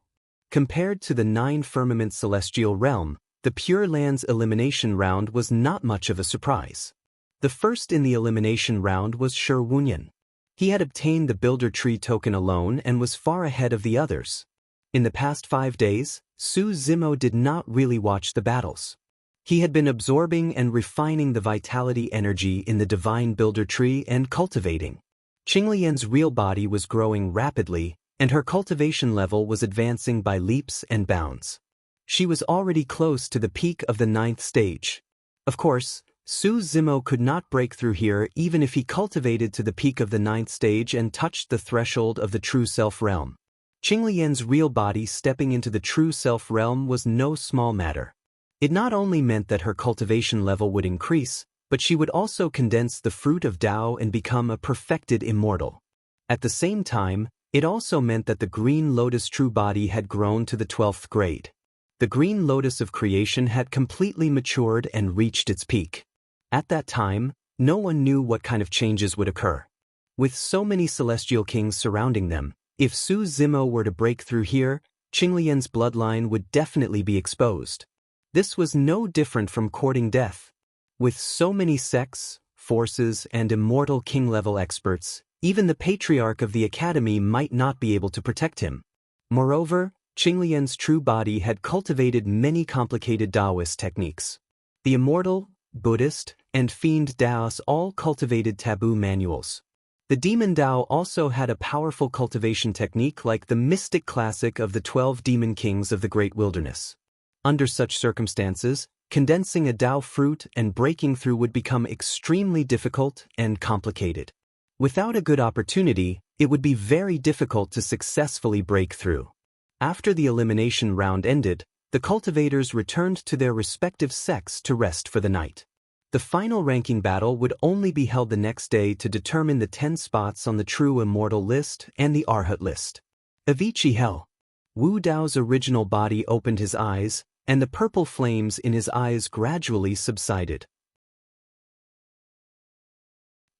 Compared to the 9 Firmament Celestial Realm, the Pure Lands elimination round was not much of a surprise. The first in the elimination round was Shi Wunyan. He had obtained the Builder Tree token alone and was far ahead of the others. In the past 5 days, Su Zimo did not really watch the battles. He had been absorbing and refining the vitality energy in the Divine Builder Tree and cultivating. Qinglian's real body was growing rapidly, and her cultivation level was advancing by leaps and bounds. She was already close to the peak of the 9th stage. Of course, Su Zimo could not break through here even if he cultivated to the peak of the 9th stage and touched the threshold of the True Self realm. Qinglian's real body stepping into the True Self realm was no small matter. It not only meant that her cultivation level would increase, but she would also condense the fruit of Tao and become a perfected immortal. At the same time, it also meant that the Green Lotus true body had grown to the 12th grade. The Green Lotus of creation had completely matured and reached its peak. At that time, no one knew what kind of changes would occur. With so many celestial kings surrounding them, if Su Zimo were to break through here, Qinglian's bloodline would definitely be exposed. This was no different from courting death. With so many sects, forces, and immortal king-level experts, even the patriarch of the academy might not be able to protect him. Moreover, Qinglian's true body had cultivated many complicated Taoist techniques. The immortal, Buddhist, and fiend Daos all cultivated taboo manuals. The demon Dao also had a powerful cultivation technique like the mystic classic of the 12 demon kings of the Great Wilderness. Under such circumstances, condensing a Dao fruit and breaking through would become extremely difficult and complicated. Without a good opportunity, it would be very difficult to successfully break through. After the elimination round ended, the cultivators returned to their respective sects to rest for the night. The final ranking battle would only be held the next day to determine the 10 spots on the True Immortal list and the Arhat list. Avicii Hell. Wu Dao's original body opened his eyes, and the purple flames in his eyes gradually subsided.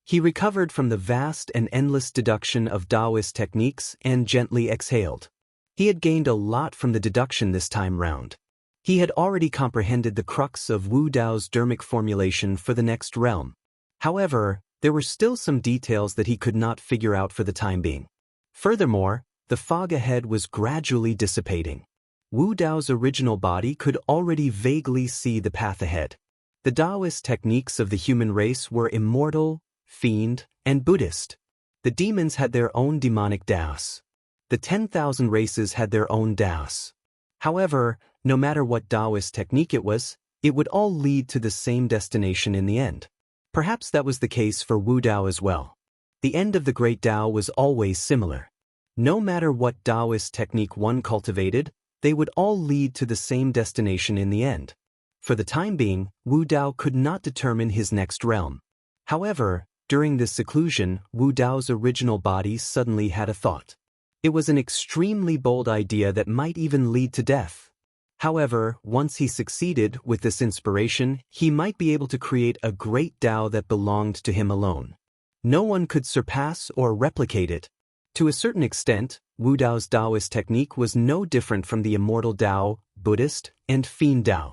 He recovered from the vast and endless deduction of Taoist techniques and gently exhaled. He had gained a lot from the deduction this time round. He had already comprehended the crux of Wu Dao's dermic formulation for the next realm. However, there were still some details that he could not figure out for the time being. Furthermore, the fog ahead was gradually dissipating. Wu Dao's original body could already vaguely see the path ahead. The Taoist techniques of the human race were immortal, fiend, and Buddhist. The demons had their own demonic Daos. The 10,000 races had their own Daos. However, no matter what Taoist technique it would all lead to the same destination in the end. Perhaps that was the case for Wu Dao as well. The end of the Great Tao was always similar. No matter what Taoist technique one cultivated, they would all lead to the same destination in the end. For the time being, Wu Dao could not determine his next realm. However, during this seclusion, Wu Dao's original body suddenly had a thought. It was an extremely bold idea that might even lead to death. However, once he succeeded with this inspiration, he might be able to create a great Dao that belonged to him alone. No one could surpass or replicate it. To a certain extent, Wu Dao's Taoist technique was no different from the immortal Dao, Buddhist, and Fiend Dao.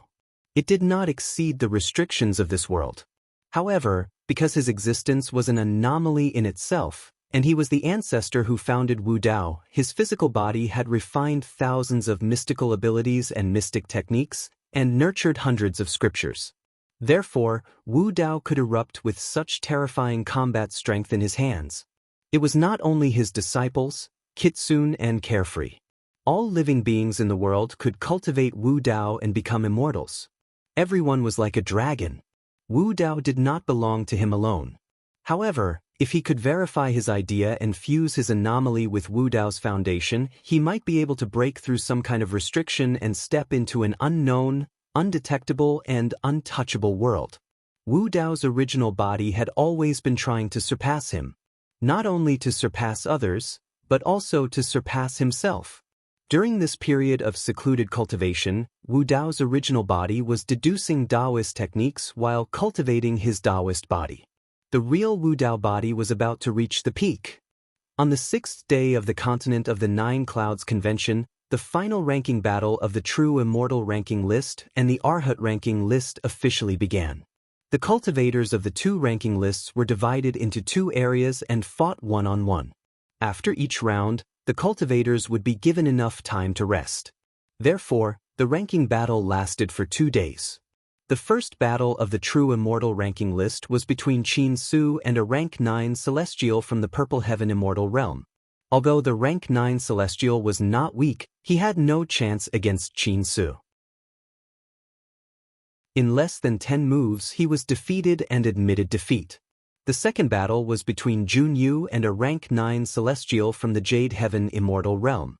It did not exceed the restrictions of this world. However, because his existence was an anomaly in itself, and he was the ancestor who founded Wu Dao, his physical body had refined thousands of mystical abilities and mystic techniques, and nurtured hundreds of scriptures. Therefore, Wu Dao could erupt with such terrifying combat strength in his hands. It was not only his disciples, Kitsune and Carefree. All living beings in the world could cultivate Wu Dao and become immortals. Everyone was like a dragon. Wu Dao did not belong to him alone. However, if he could verify his idea and fuse his anomaly with Wu Dao's foundation, he might be able to break through some kind of restriction and step into an unknown, undetectable, and untouchable world. Wu Dao's original body had always been trying to surpass him. Not only to surpass others, but also to surpass himself. During this period of secluded cultivation, Wu Dao's original body was deducing Taoist techniques while cultivating his Taoist body. The real Wu Dao body was about to reach the peak. On the 6th day of the Continent of the Nine Clouds Convention, the final ranking battle of the True Immortal ranking list and the Arhat ranking list officially began. The cultivators of the two ranking lists were divided into two areas and fought one-on-one. After each round, the cultivators would be given enough time to rest. Therefore, the ranking battle lasted for 2 days. The first battle of the True Immortal ranking list was between Qin Su and a rank 9 Celestial from the Purple Heaven Immortal realm. Although the rank 9 Celestial was not weak, he had no chance against Qin Su. In less than 10 moves, he was defeated and admitted defeat. The second battle was between Jun Yu and a rank 9 Celestial from the Jade Heaven Immortal realm.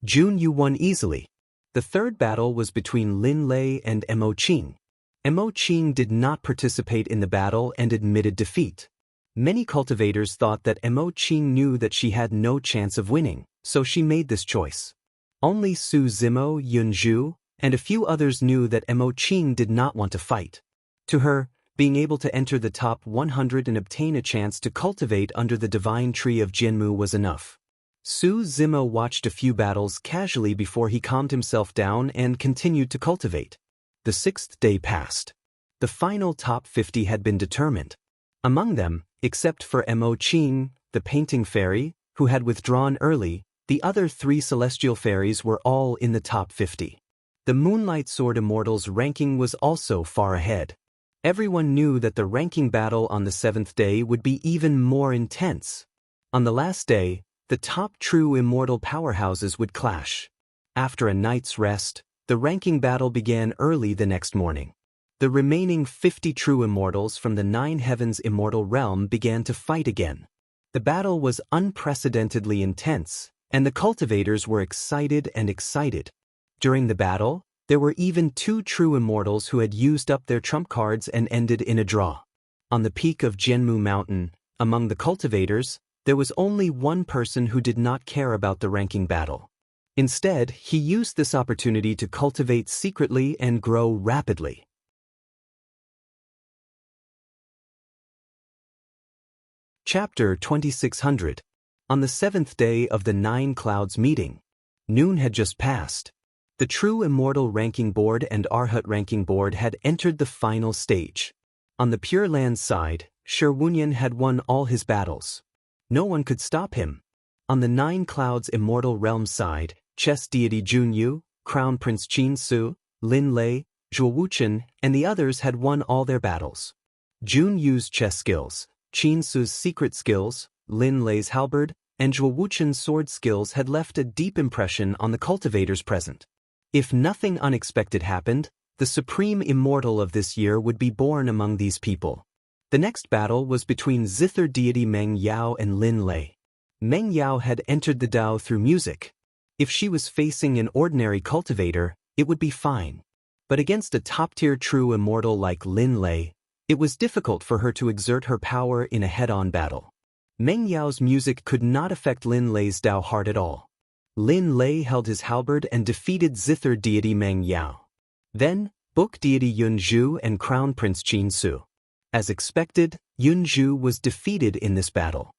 Jun Yu won easily. The third battle was between Lin Lei and Mo Qing. Mo Qing did not participate in the battle and admitted defeat. Many cultivators thought that Mo Qing knew that she had no chance of winning, so she made this choice. Only Su Zimo, Yun Zhu, and a few others knew that Mo Qing did not want to fight. To her, being able to enter the top 100 and obtain a chance to cultivate under the divine tree of Jianmu was enough. Su Zimo watched a few battles casually before he calmed himself down and continued to cultivate. The 6th day passed. The final top 50 had been determined. Among them, except for Mo Qing, the painting fairy, who had withdrawn early, the other 3 celestial fairies were all in the top 50. The Moonlight Sword Immortals ranking was also far ahead. Everyone knew that the ranking battle on the 7th day would be even more intense. On the last day, the top true immortal powerhouses would clash. After a night's rest, the ranking battle began early the next morning. The remaining 50 true immortals from the Nine Heavens Immortal realm began to fight again. The battle was unprecedentedly intense, and the cultivators were excited. During the battle, there were even 2 true immortals who had used up their trump cards and ended in a draw. On the peak of Jianmu Mountain, among the cultivators, there was only one person who did not care about the ranking battle. Instead, he used this opportunity to cultivate secretly and grow rapidly. Chapter 2600. On the 7th day of the Nine Clouds meeting. Noon had just passed. The True Immortal Ranking Board and Arhat Ranking Board had entered the final stage. On the Pure Land side, Shi Wunyan had won all his battles. No one could stop him. On the Nine Clouds Immortal Realm side, Chess Deity Jun Yu, Crown Prince Qin Su, Lin Lei, Zhuo Wuchen, and the others had won all their battles. Jun Yu's chess skills, Qin Su's secret skills, Lin Lei's halberd, and Zhuo Wuchen's sword skills had left a deep impression on the cultivators present. If nothing unexpected happened, the supreme immortal of this year would be born among these people. The next battle was between Zither deity Meng Yao and Lin Lei. Meng Yao had entered the Dao through music. If she was facing an ordinary cultivator, it would be fine. But against a top-tier true immortal like Lin Lei, it was difficult for her to exert her power in a head-on battle. Meng Yao's music could not affect Lin Lei's Dao heart at all. Lin Lei held his halberd and defeated Zither deity Meng Yao. Then, Book deity Yun Zhu and Crown Prince Qin Su. As expected, Yun Zhu was defeated in this battle.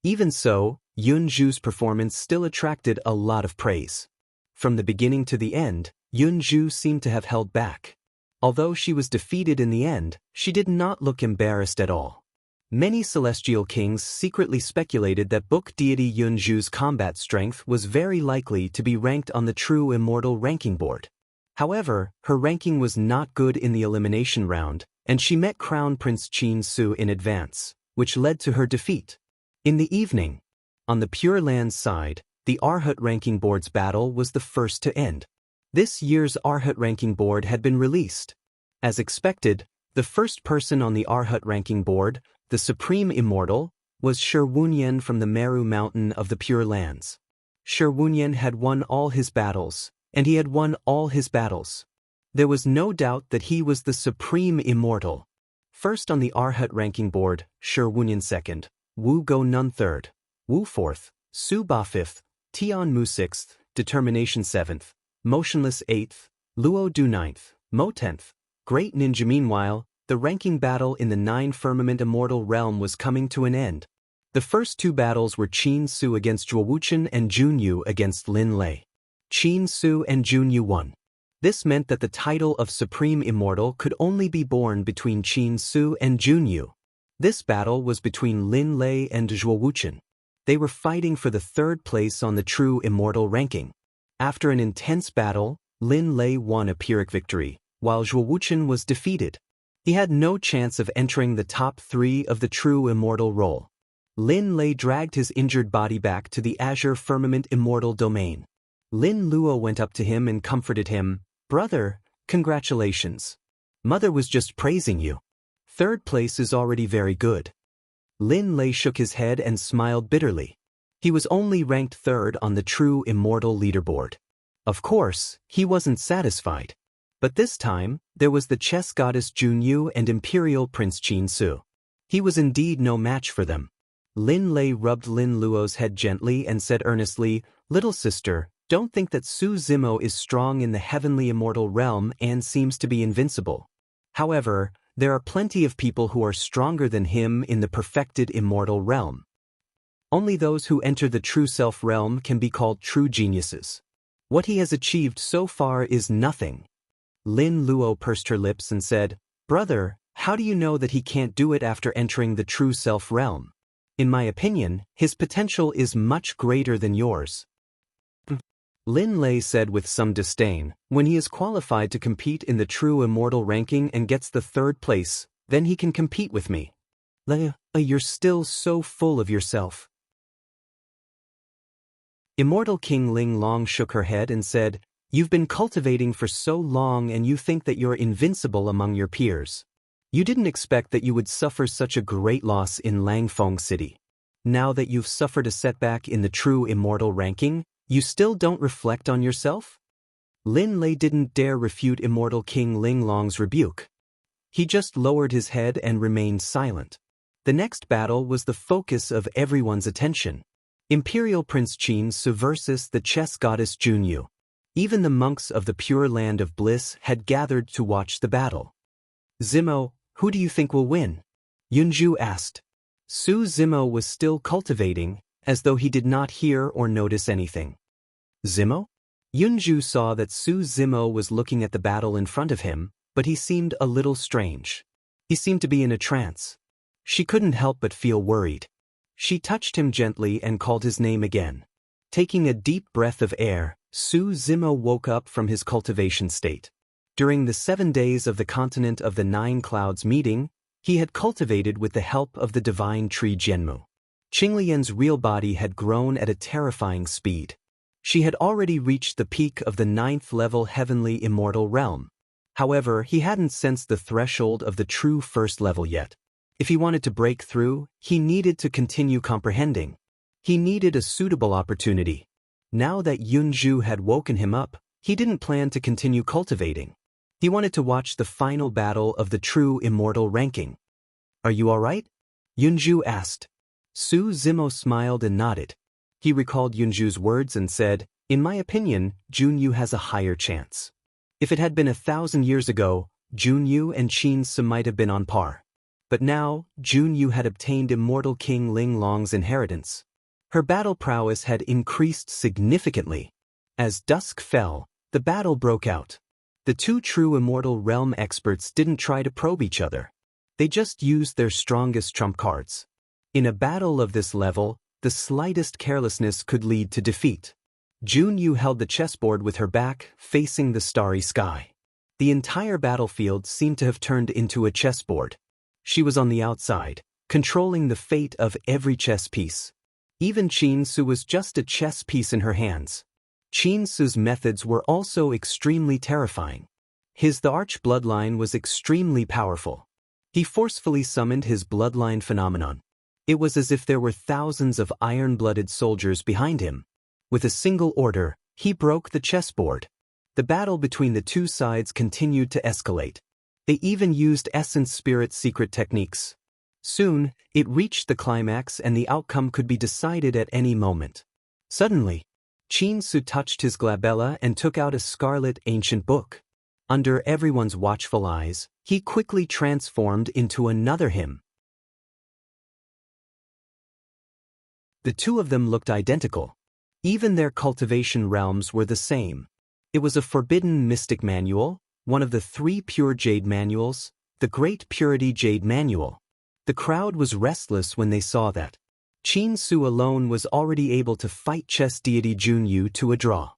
Even so, Yun Zhu's performance still attracted a lot of praise. From the beginning to the end, Yun Zhu seemed to have held back. Although she was defeated in the end, she did not look embarrassed at all. Many celestial kings secretly speculated that Book deity Yun Zhu's combat strength was very likely to be ranked on the true immortal ranking board. However, her ranking was not good in the elimination round, and she met Crown Prince Qin Su in advance, which led to her defeat. In the evening, on the Pure Lands side, the Arhat ranking board's battle was the first to end. This year's Arhat ranking board had been released. As expected, the first person on the Arhat ranking board, the Supreme Immortal, was Shi Wunyan from the Meru Mountain of the Pure Lands. Shi Wunyan had won all his battles, and he had won all his battles. There was no doubt that he was the Supreme Immortal. First on the Arhat ranking board, Shi Wunyan second, Wu Go Nun third, Wu fourth, Su Ba fifth, Tian Mu sixth, Determination seventh, Motionless eighth, Luo Du ninth, Mo 10th, Great Ninja. Meanwhile, the ranking battle in the 9 Firmament Immortal Realm was coming to an end. The first 2 battles were Qin Su against Zhuo Wuchen and Jun Yu against Lin Lei. Qin Su and Jun Yu won. This meant that the title of Supreme Immortal could only be borne between Qin Su and Jun Yu. This battle was between Lin Lei and Zhuo Wuchen. They were fighting for the 3rd place on the true immortal ranking. After an intense battle, Lin Lei won a Pyrrhic victory, while Zhuo Wuchen was defeated. He had no chance of entering the top 3 of the true immortal role. Lin Lei dragged his injured body back to the Azure Firmament Immortal domain. Lin Luo went up to him and comforted him. "Brother, congratulations. Mother was just praising you. 3rd place is already very good." Lin Lei shook his head and smiled bitterly. He was only ranked 3rd on the true immortal leaderboard. Of course, he wasn't satisfied. But this time, there was the chess goddess Jun Yu and Imperial Prince Qin Su. He was indeed no match for them. Lin Lei rubbed Lin Luo's head gently and said earnestly, "Little sister, don't think that Su Zimo is strong in the heavenly immortal realm and seems to be invincible. However, there are plenty of people who are stronger than him in the perfected immortal realm. Only those who enter the true self realm can be called true geniuses. What he has achieved so far is nothing." Lin Luo pursed her lips and said, "Brother, how do you know that he can't do it after entering the true self realm? In my opinion, his potential is much greater than yours." Lin Lei said with some disdain, "When he is qualified to compete in the true immortal ranking and gets the 3rd place, then he can compete with me." "Lei, you're still so full of yourself." Immortal King Ling Long shook her head and said, "You've been cultivating for so long and you think that you're invincible among your peers. You didn't expect that you would suffer such a great loss in Langfeng City. Now that you've suffered a setback in the true immortal ranking, you still don't reflect on yourself?" Lin Lei didn't dare refute Immortal King Ling Long's rebuke. He just lowered his head and remained silent. The next battle was the focus of everyone's attention. Imperial Prince Qin Su versus the chess goddess Jun Yu. Even the monks of the Pure Land of Bliss had gathered to watch the battle. "Zimo, who do you think will win?" Yunju asked. Su Zimo was still cultivating, as though he did not hear or notice anything. "Zimo?" Yunju saw that Su Zimo was looking at the battle in front of him, but he seemed a little strange. He seemed to be in a trance. She couldn't help but feel worried. She touched him gently and called his name again. Taking a deep breath of air, Su Zimo woke up from his cultivation state. During the 7 days of the Continent of the 9 Clouds meeting, he had cultivated with the help of the divine tree Jianmu. Qinglian's real body had grown at a terrifying speed. She had already reached the peak of the 9th level heavenly immortal realm. However, he hadn't sensed the threshold of the true 1st level yet. If he wanted to break through, he needed to continue comprehending. He needed a suitable opportunity. Now that Yunju had woken him up, he didn't plan to continue cultivating. He wanted to watch the final battle of the true immortal ranking. "Are you all right?" Yunju asked. Su Zimo smiled and nodded. He recalled Yunju's words and said, "In my opinion, Junyu has a higher chance. If it had been 1,000 years ago, Junyu and Qin Su might have been on par. But now, Junyu had obtained immortal King Ling Long's inheritance. Her battle prowess had increased significantly. As dusk fell, the battle broke out. The two true immortal realm experts didn't try to probe each other. They just used their strongest trump cards. In a battle of this level, the slightest carelessness could lead to defeat. Junyu held the chessboard with her back, facing the starry sky. The entire battlefield seemed to have turned into a chessboard. She was on the outside, controlling the fate of every chess piece. Even Qin Su was just a chess piece in her hands. Qin Su's methods were also extremely terrifying. The arch bloodline was extremely powerful. He forcefully summoned his bloodline phenomenon. It was as if there were thousands of iron-blooded soldiers behind him. With a single order, he broke the chessboard. The battle between the two sides continued to escalate. They even used essence spirit secret techniques. Soon, it reached the climax and the outcome could be decided at any moment. Suddenly, Qin Su touched his glabella and took out a scarlet ancient book. Under everyone's watchful eyes, he quickly transformed into another him. The two of them looked identical. Even their cultivation realms were the same. It was a forbidden mystic manual, one of the 3 pure jade manuals, the Great Purity Jade Manual. The crowd was restless when they saw that. Qin Su alone was already able to fight chess deity Junyu to a draw.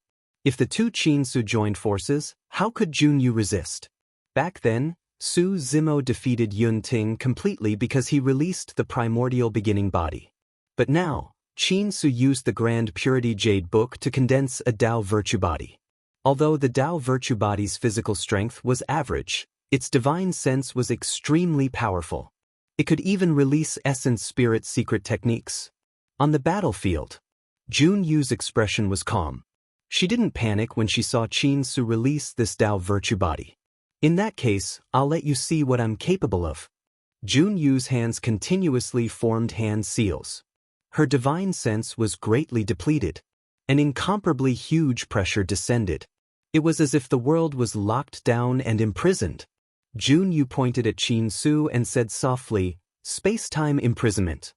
If the two Qin Su joined forces, how could Junyu resist? Back then, Su Zimo defeated Yun Ting completely because he released the primordial beginning body. But now, Qin Su used the Grand Purity Jade Book to condense a Tao virtue body. Although the Tao virtue body's physical strength was average, its divine sense was extremely powerful. It could even release essence spirit secret techniques. On the battlefield, Junyu's expression was calm. She didn't panic when she saw Qin Su release this Tao virtue body. "In that case, I'll let you see what I'm capable of." Junyu's hands continuously formed hand seals. Her divine sense was greatly depleted. An incomparably huge pressure descended. It was as if the world was locked down and imprisoned. Junyu pointed at Qin Su and said softly, "Space-time imprisonment.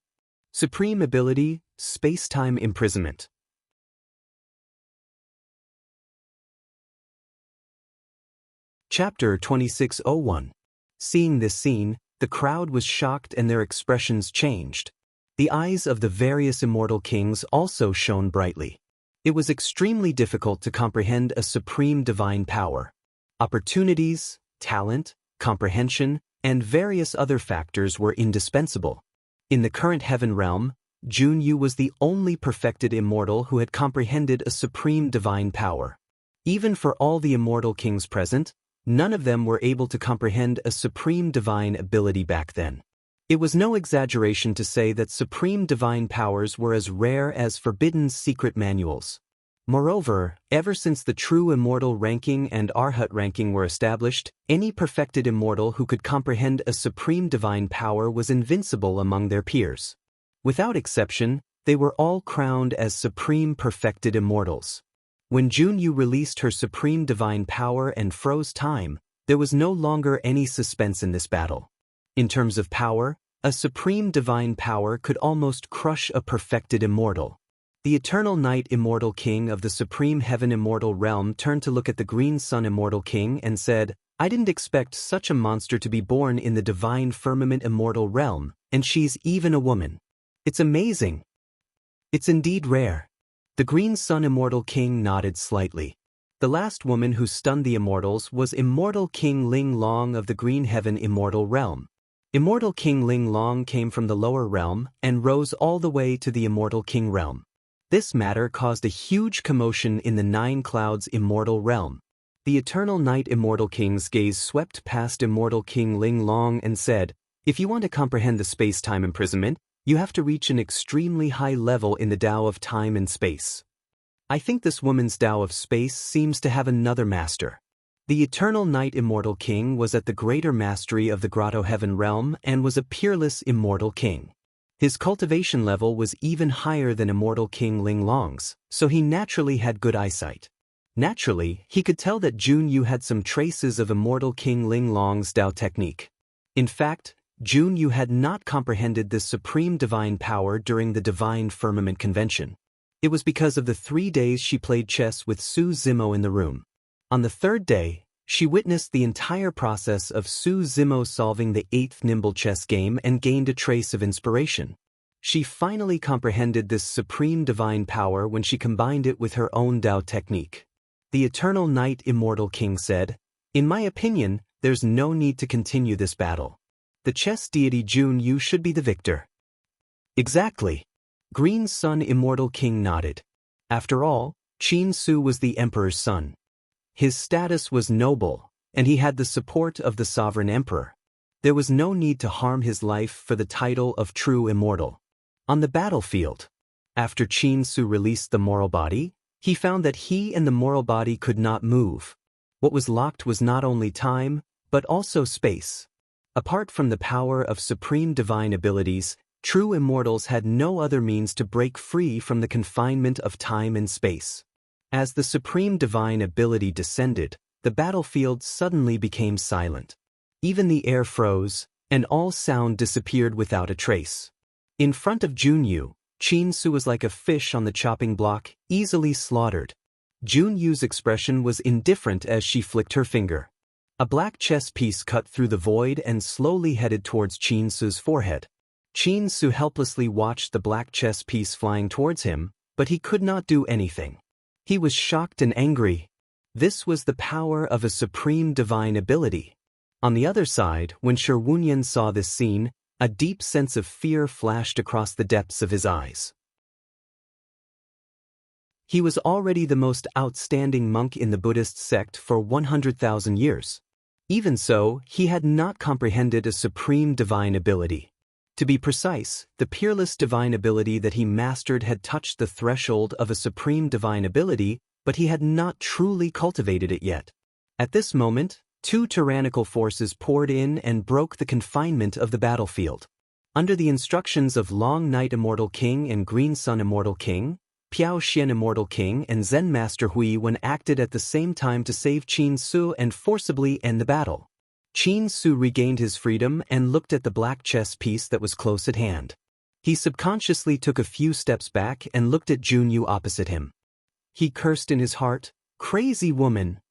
Supreme ability, space-time imprisonment." Chapter 2601. Seeing this scene, the crowd was shocked and their expressions changed. The eyes of the various immortal kings also shone brightly. It was extremely difficult to comprehend a supreme divine power. Opportunities, talent, comprehension, and various other factors were indispensable. In the current heaven realm, Junyu was the only perfected immortal who had comprehended a supreme divine power. Even for all the immortal kings present, none of them were able to comprehend a supreme divine ability back then. It was no exaggeration to say that supreme divine powers were as rare as forbidden secret manuals. Moreover, ever since the true immortal ranking and Arhat ranking were established, any perfected immortal who could comprehend a supreme divine power was invincible among their peers. Without exception, they were all crowned as supreme perfected immortals. When Junyu released her supreme divine power and froze time, there was no longer any suspense in this battle. In terms of power, a supreme divine power could almost crush a perfected immortal. The Eternal Night Immortal King of the Supreme Heaven Immortal Realm turned to look at the Green Sun Immortal King and said, "I didn't expect such a monster to be born in the Divine Firmament Immortal Realm, and she's even a woman. It's amazing. It's indeed rare." The Green Sun Immortal King nodded slightly. The last woman who stunned the immortals was Immortal King Ling Long of the Green Heaven Immortal Realm. Immortal King Ling Long came from the lower realm and rose all the way to the Immortal King realm. This matter caused a huge commotion in the Nine Clouds Immortal Realm. The Eternal Night Immortal King's gaze swept past Immortal King Ling Long and said, "If you want to comprehend the space-time imprisonment, you have to reach an extremely high level in the Tao of time and space. I think this woman's Tao of space seems to have another master." The Eternal Night Immortal King was at the greater mastery of the Grotto Heaven realm and was a peerless immortal king. His cultivation level was even higher than Immortal King Ling Long's, so he naturally had good eyesight. Naturally, he could tell that Jun Yu had some traces of Immortal King Ling Long's Dao technique. In fact, Jun Yu had not comprehended this supreme divine power during the Divine Firmament Convention. It was because of the 3 days she played chess with Su Zimo in the room. On the 3rd day, she witnessed the entire process of Su Zimo solving the 8th nimble chess game and gained a trace of inspiration. She finally comprehended this supreme divine power when she combined it with her own Dao technique. The Eternal Night Immortal King said, "In my opinion, there's no need to continue this battle. The chess deity Jun Yu should be the victor." "Exactly." Green Sun Immortal King nodded. After all, Qin Su was the emperor's son. His status was noble, and he had the support of the sovereign emperor. There was no need to harm his life for the title of true immortal. On the battlefield, after Qin Su released the moral body, he found that he and the moral body could not move. What was locked was not only time, but also space. Apart from the power of supreme divine abilities, true immortals had no other means to break free from the confinement of time and space. As the supreme divine ability descended, the battlefield suddenly became silent. Even the air froze, and all sound disappeared without a trace. In front of Jun Yu, Qin Su was like a fish on the chopping block, easily slaughtered. Jun Yu's expression was indifferent as she flicked her finger. A black chess piece cut through the void and slowly headed towards Qin Su's forehead. Qin Su helplessly watched the black chess piece flying towards him, but he could not do anything. He was shocked and angry. This was the power of a supreme divine ability. On the other side, when Shi Wunyan saw this scene, a deep sense of fear flashed across the depths of his eyes. He was already the most outstanding monk in the Buddhist sect for 100,000 years. Even so, he had not comprehended a supreme divine ability. To be precise, the peerless divine ability that he mastered had touched the threshold of a supreme divine ability, but he had not truly cultivated it yet. At this moment, 2 tyrannical forces poured in and broke the confinement of the battlefield. Under the instructions of Long Night Immortal King and Green Sun Immortal King, Piao Xian Immortal King and Zen Master Hui Wen acted at the same time to save Qin Su and forcibly end the battle. Qin Su regained his freedom and looked at the black chess piece that was close at hand. He subconsciously took a few steps back and looked at Jun Yu opposite him. He cursed in his heart, "Crazy woman."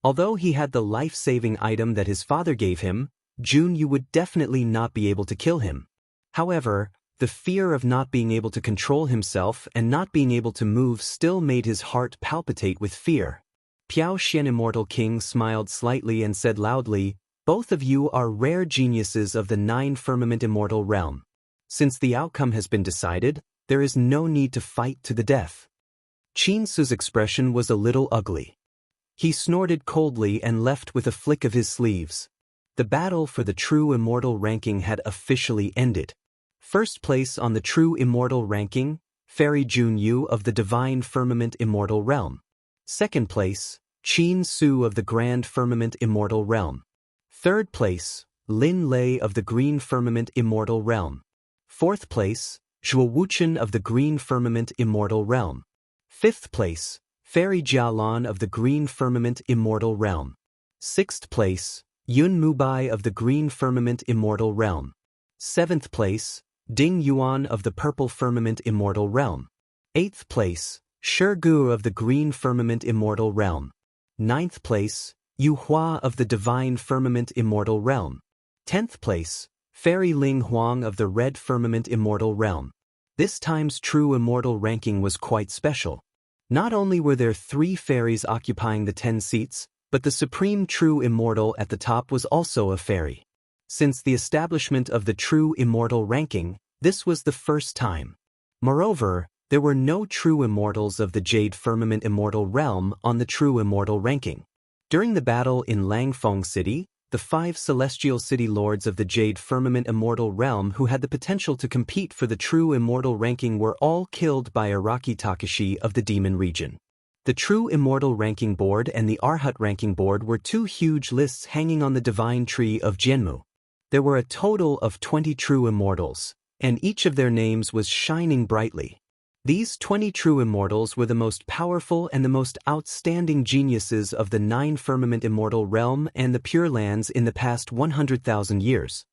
Although he had the life-saving item that his father gave him, Jun Yu would definitely not be able to kill him. However, the fear of not being able to control himself and not being able to move still made his heart palpitate with fear. Piao Xian Immortal King smiled slightly and said loudly, "Both of you are rare geniuses of the 9 Firmament Immortal realm. Since the outcome has been decided, there is no need to fight to the death." Qin Su's expression was a little ugly. He snorted coldly and left with a flick of his sleeves. The battle for the true immortal ranking had officially ended. First place on the true immortal ranking, Fairy Jun Yu of the Divine Firmament Immortal realm. Second place, Qin Su of the Grand Firmament Immortal realm. Third place, Lin Lei of the Green Firmament Immortal realm. Fourth place, Zhuo Wuchen of the Green Firmament Immortal realm. Fifth place, Fairy Jialan of the Green Firmament Immortal realm. Sixth place, Yun Mubai of the Green Firmament Immortal realm. Seventh place, Ding Yuan of the Purple Firmament Immortal realm. Eighth place, Shi Gu of the Green Firmament Immortal realm. Ninth place, Yu Hua of the Divine Firmament Immortal realm. 10th place, Fairy Ling Huang of the Red Firmament Immortal realm. This time's true immortal ranking was quite special. Not only were there 3 fairies occupying the 10 seats, but the supreme true immortal at the top was also a fairy. Since the establishment of the true immortal ranking, this was the first time. Moreover, there were no true immortals of the Jade Firmament Immortal realm on the true immortal ranking. During the battle in Langfeng City, the 5 celestial city lords of the Jade Firmament Immortal realm who had the potential to compete for the true immortal ranking were all killed by Araki Takashi of the Demon region. The True Immortal Ranking Board and the Arhat Ranking Board were two huge lists hanging on the divine tree of Jianmu. There were a total of 20 true immortals, and each of their names was shining brightly. These 20 true immortals were the most powerful and the most outstanding geniuses of the 9 firmament immortal realm and the Pure Lands in the past 100,000 years.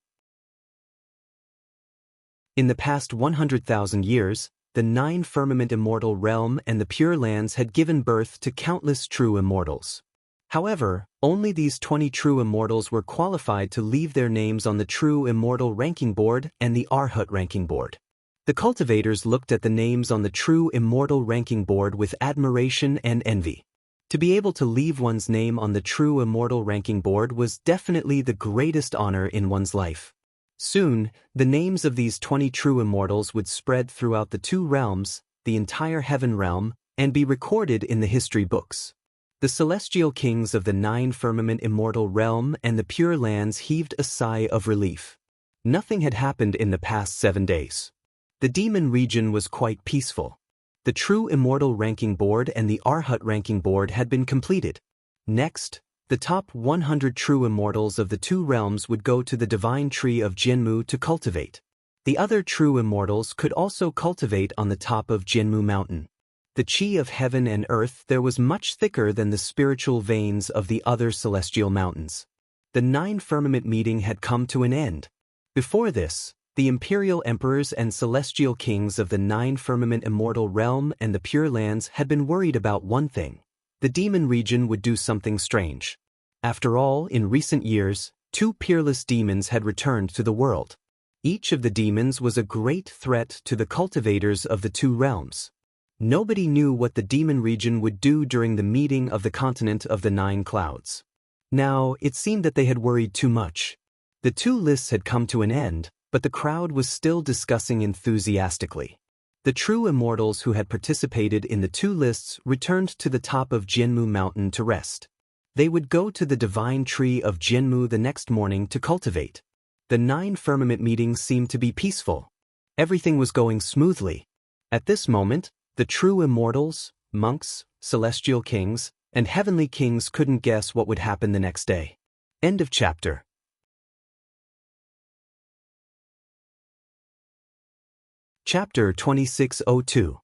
In the past 100,000 years, the 9 firmament immortal realm and the Pure Lands had given birth to countless true immortals. However, only these 20 true immortals were qualified to leave their names on the True Immortal Ranking Board and the Arhat Ranking Board. The cultivators looked at the names on the True Immortal Ranking Board with admiration and envy. To be able to leave one's name on the True Immortal Ranking Board was definitely the greatest honor in one's life. Soon, the names of these 20 true immortals would spread throughout the 2 realms, the entire heaven realm, and be recorded in the history books. The celestial kings of the 9 firmament immortal realm and the Pure Lands heaved a sigh of relief. Nothing had happened in the past 7 days. The demon region was quite peaceful. The True Immortal Ranking Board and the Arhat Ranking Board had been completed. Next, the top 100 true immortals of the 2 realms would go to the divine tree of Jianmu to cultivate. The other true immortals could also cultivate on the top of Jianmu Mountain. The chi of heaven and earth there was much thicker than the spiritual veins of the other celestial mountains. The 9 firmament meeting had come to an end. Before this, the imperial emperors and celestial kings of the 9 firmament immortal realm and the Pure Lands had been worried about one thing. The demon region would do something strange. After all, in recent years, 2 peerless demons had returned to the world. Each of the demons was a great threat to the cultivators of the 2 realms. Nobody knew what the demon region would do during the meeting of the continent of the 9 clouds. Now, it seemed that they had worried too much. The 2 lists had come to an end, but the crowd was still discussing enthusiastically. The true immortals who had participated in the 2 lists returned to the top of Jianmu Mountain to rest. They would go to the divine tree of Jianmu the next morning to cultivate. The 9 firmament meetings seemed to be peaceful. Everything was going smoothly. At this moment, the true immortals, monks, celestial kings, and heavenly kings couldn't guess what would happen the next day. End of chapter. Chapter 2602.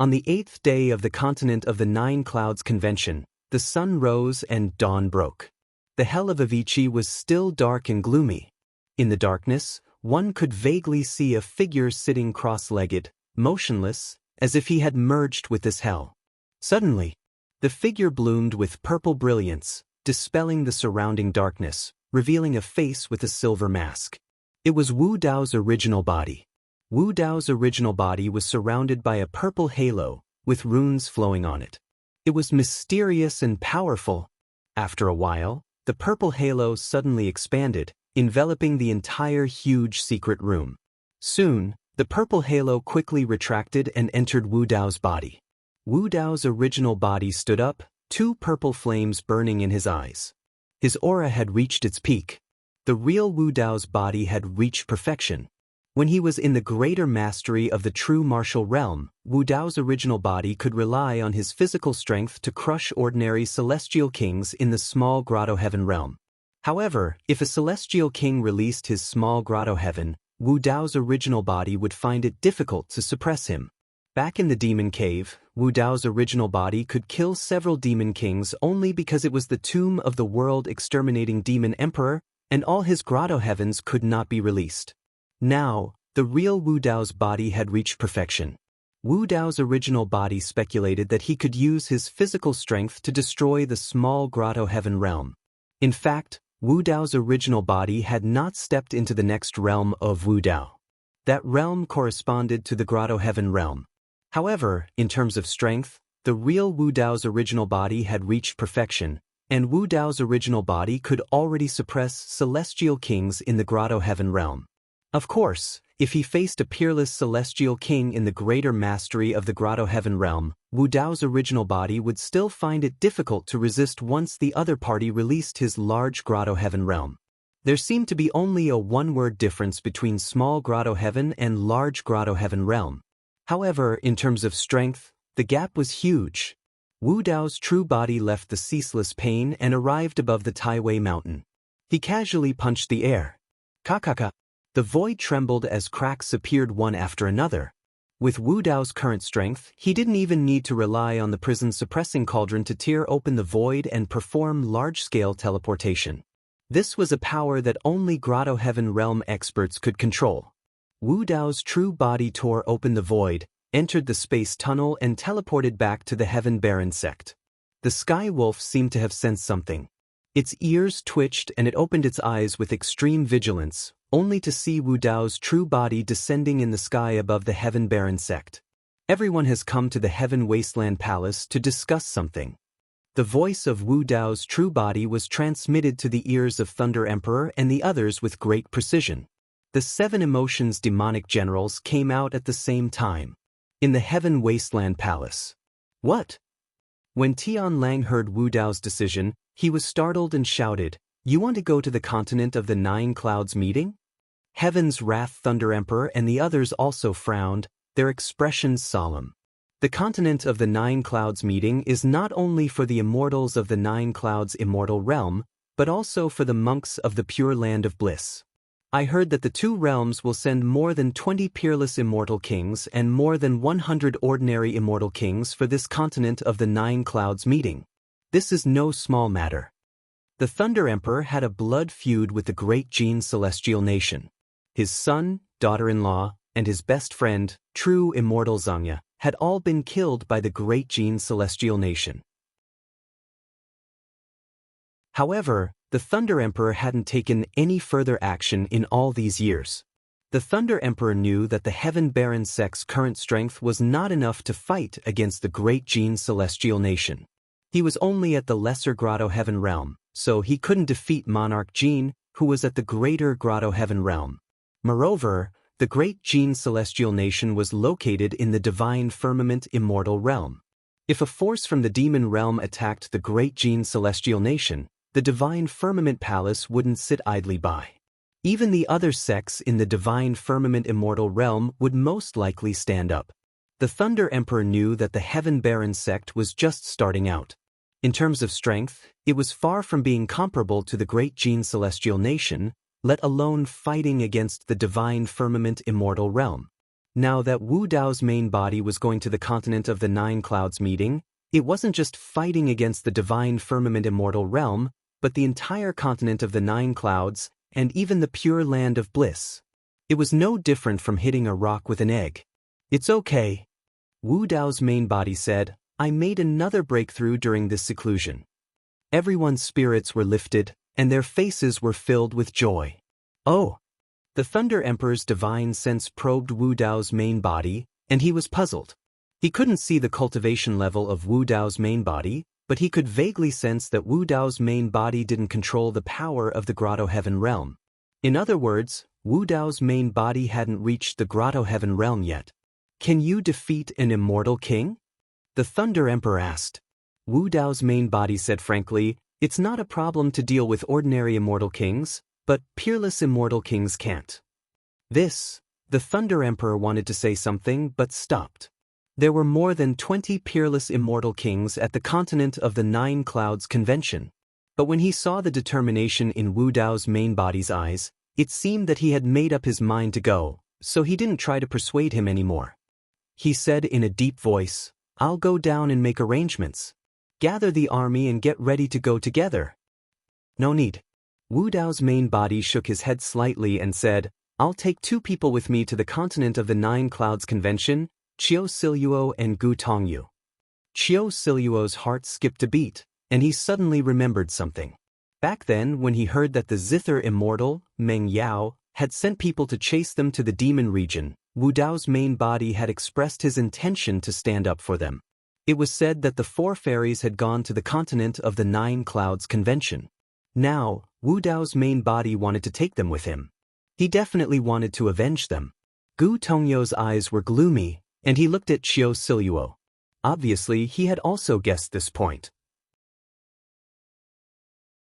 On the 8th day of the continent of the 9 clouds convention, the sun rose and dawn broke. The hell of Avicii was still dark and gloomy. In the darkness, one could vaguely see a figure sitting cross-legged, motionless, as if he had merged with this hell. Suddenly, the figure bloomed with purple brilliance, dispelling the surrounding darkness, revealing a face with a silver mask. It was Wu Dao's original body. Wu Dao's original body was surrounded by a purple halo, with runes flowing on it. It was mysterious and powerful. After a while, the purple halo suddenly expanded, enveloping the entire huge secret room. Soon, the purple halo quickly retracted and entered Wu Dao's body. Wu Dao's original body stood up, 2 purple flames burning in his eyes. His aura had reached its peak. The real Wu Dao's body had reached perfection. When he was in the greater mastery of the true martial realm, Wu Dao's original body could rely on his physical strength to crush ordinary celestial kings in the small grotto heaven realm. However, if a celestial king released his small grotto heaven, Wu Dao's original body would find it difficult to suppress him. Back in the demon cave, Wu Dao's original body could kill several demon kings only because it was the tomb of the world-exterminating demon emperor, and all his grotto heavens could not be released. Now, the real Wu Dao's body had reached perfection. Wu Dao's original body speculated that he could use his physical strength to destroy the small grotto heaven realm. In fact, Wu Dao's original body had not stepped into the next realm of Wu Dao. That realm corresponded to the grotto heaven realm. However, in terms of strength, the real Wu Dao's original body had reached perfection, and Wu Dao's original body could already suppress celestial kings in the grotto heaven realm. Of course, if he faced a peerless celestial king in the greater mastery of the grotto heaven realm, Wu Dao's original body would still find it difficult to resist once the other party released his large grotto heaven realm. There seemed to be only a one-word difference between small grotto heaven and large grotto heaven realm. However, in terms of strength, the gap was huge. Wu Dao's true body left the ceaseless pain and arrived above the Taiwei mountain. He casually punched the air. Kakaka. The void trembled as cracks appeared one after another. With Wu Dao's current strength, he didn't even need to rely on the prison's suppressing cauldron to tear open the void and perform large-scale teleportation. This was a power that only Grotto Heaven Realm experts could control. Wu Dao's true body tore open the void, entered the space tunnel and teleported back to the Heaven Baron sect. The Sky Wolf seemed to have sensed something. Its ears twitched and it opened its eyes with extreme vigilance, only to see Wu Dao's true body descending in the sky above the Heaven Baron sect. Everyone has come to the Heaven Wasteland Palace to discuss something. The voice of Wu Dao's true body was transmitted to the ears of Thunder Emperor and the others with great precision. The 7 Emotions demonic generals came out at the same time. In the Heaven Wasteland Palace. What? When Tian Lang heard Wu Dao's decision, he was startled and shouted, "You want to go to the continent of the 9 clouds meeting?" Heaven's Wrath Thunder Emperor and the others also frowned, their expressions solemn. The continent of the 9 clouds meeting is not only for the immortals of the 9 clouds immortal realm, but also for the monks of the Pure Land of Bliss. I heard that the 2 realms will send more than 20 peerless immortal kings and more than 100 ordinary immortal kings for this continent of the 9 clouds meeting. This is no small matter. The Thunder Emperor had a blood feud with the great Jin celestial nation. His son, daughter-in-law, and his best friend, true immortal Zangya, had all been killed by the great Jin celestial nation. However, the Thunder Emperor hadn't taken any further action in all these years. The Thunder Emperor knew that the Heaven Baron sect's current strength was not enough to fight against the great Jin celestial nation. He was only at the lesser Grotto Heaven realm, so he couldn't defeat Monarch Jin, who was at the greater Grotto Heaven realm. Moreover, the great Jin celestial nation was located in the Divine Firmament immortal realm. If a force from the demon realm attacked the great Jin celestial nation, the Divine Firmament Palace wouldn't sit idly by. Even the other sects in the Divine Firmament immortal realm would most likely stand up. The Thunder Emperor knew that the Heaven Baron sect was just starting out. In terms of strength, it was far from being comparable to the great Jin celestial nation, let alone fighting against the Divine Firmament immortal realm. Now that Wu Dao's main body was going to the continent of the 9 clouds meeting, it wasn't just fighting against the Divine Firmament immortal realm, but the entire continent of the 9 clouds, and even the Pure Land of Bliss. It was no different from hitting a rock with an egg. "It's okay." Wu Dao's main body said, "I made another breakthrough during this seclusion." Everyone's spirits were lifted, and their faces were filled with joy. Oh! The Thunder Emperor's divine sense probed Wu Dao's main body, and he was puzzled. He couldn't see the cultivation level of Wu Dao's main body, but he could vaguely sense that Wu Dao's main body didn't control the power of the Grotto Heaven realm. In other words, Wu Dao's main body hadn't reached the Grotto Heaven realm yet. "Can you defeat an immortal king?" The Thunder Emperor asked. Wu Dao's main body said frankly, "It's not a problem to deal with ordinary immortal kings, but peerless immortal kings can't." The Thunder Emperor wanted to say something but stopped. There were more than 20 peerless immortal kings at the continent of the 9 clouds convention. But when he saw the determination in Wu Dao's main body's eyes, it seemed that he had made up his mind to go, so he didn't try to persuade him anymore. He said in a deep voice, "I'll go down and make arrangements. Gather the army and get ready to go together." "No need." Wu Dao's main body shook his head slightly and said, "I'll take 2 people with me to the continent of the 9 clouds convention, Qiu Siluo and Gu Tongyu." Qiu Siluo's heart skipped a beat, and he suddenly remembered something. Back then, when he heard that the Zither immortal, Meng Yao, had sent people to chase them to the demon region, Wu Dao's main body had expressed his intention to stand up for them. It was said that the 4 fairies had gone to the continent of the 9 clouds convention. Now, Wu Dao's main body wanted to take them with him. He definitely wanted to avenge them. Gu Tongyu's eyes were gloomy, and he looked at Qiu Siluo. Obviously, he had also guessed this point.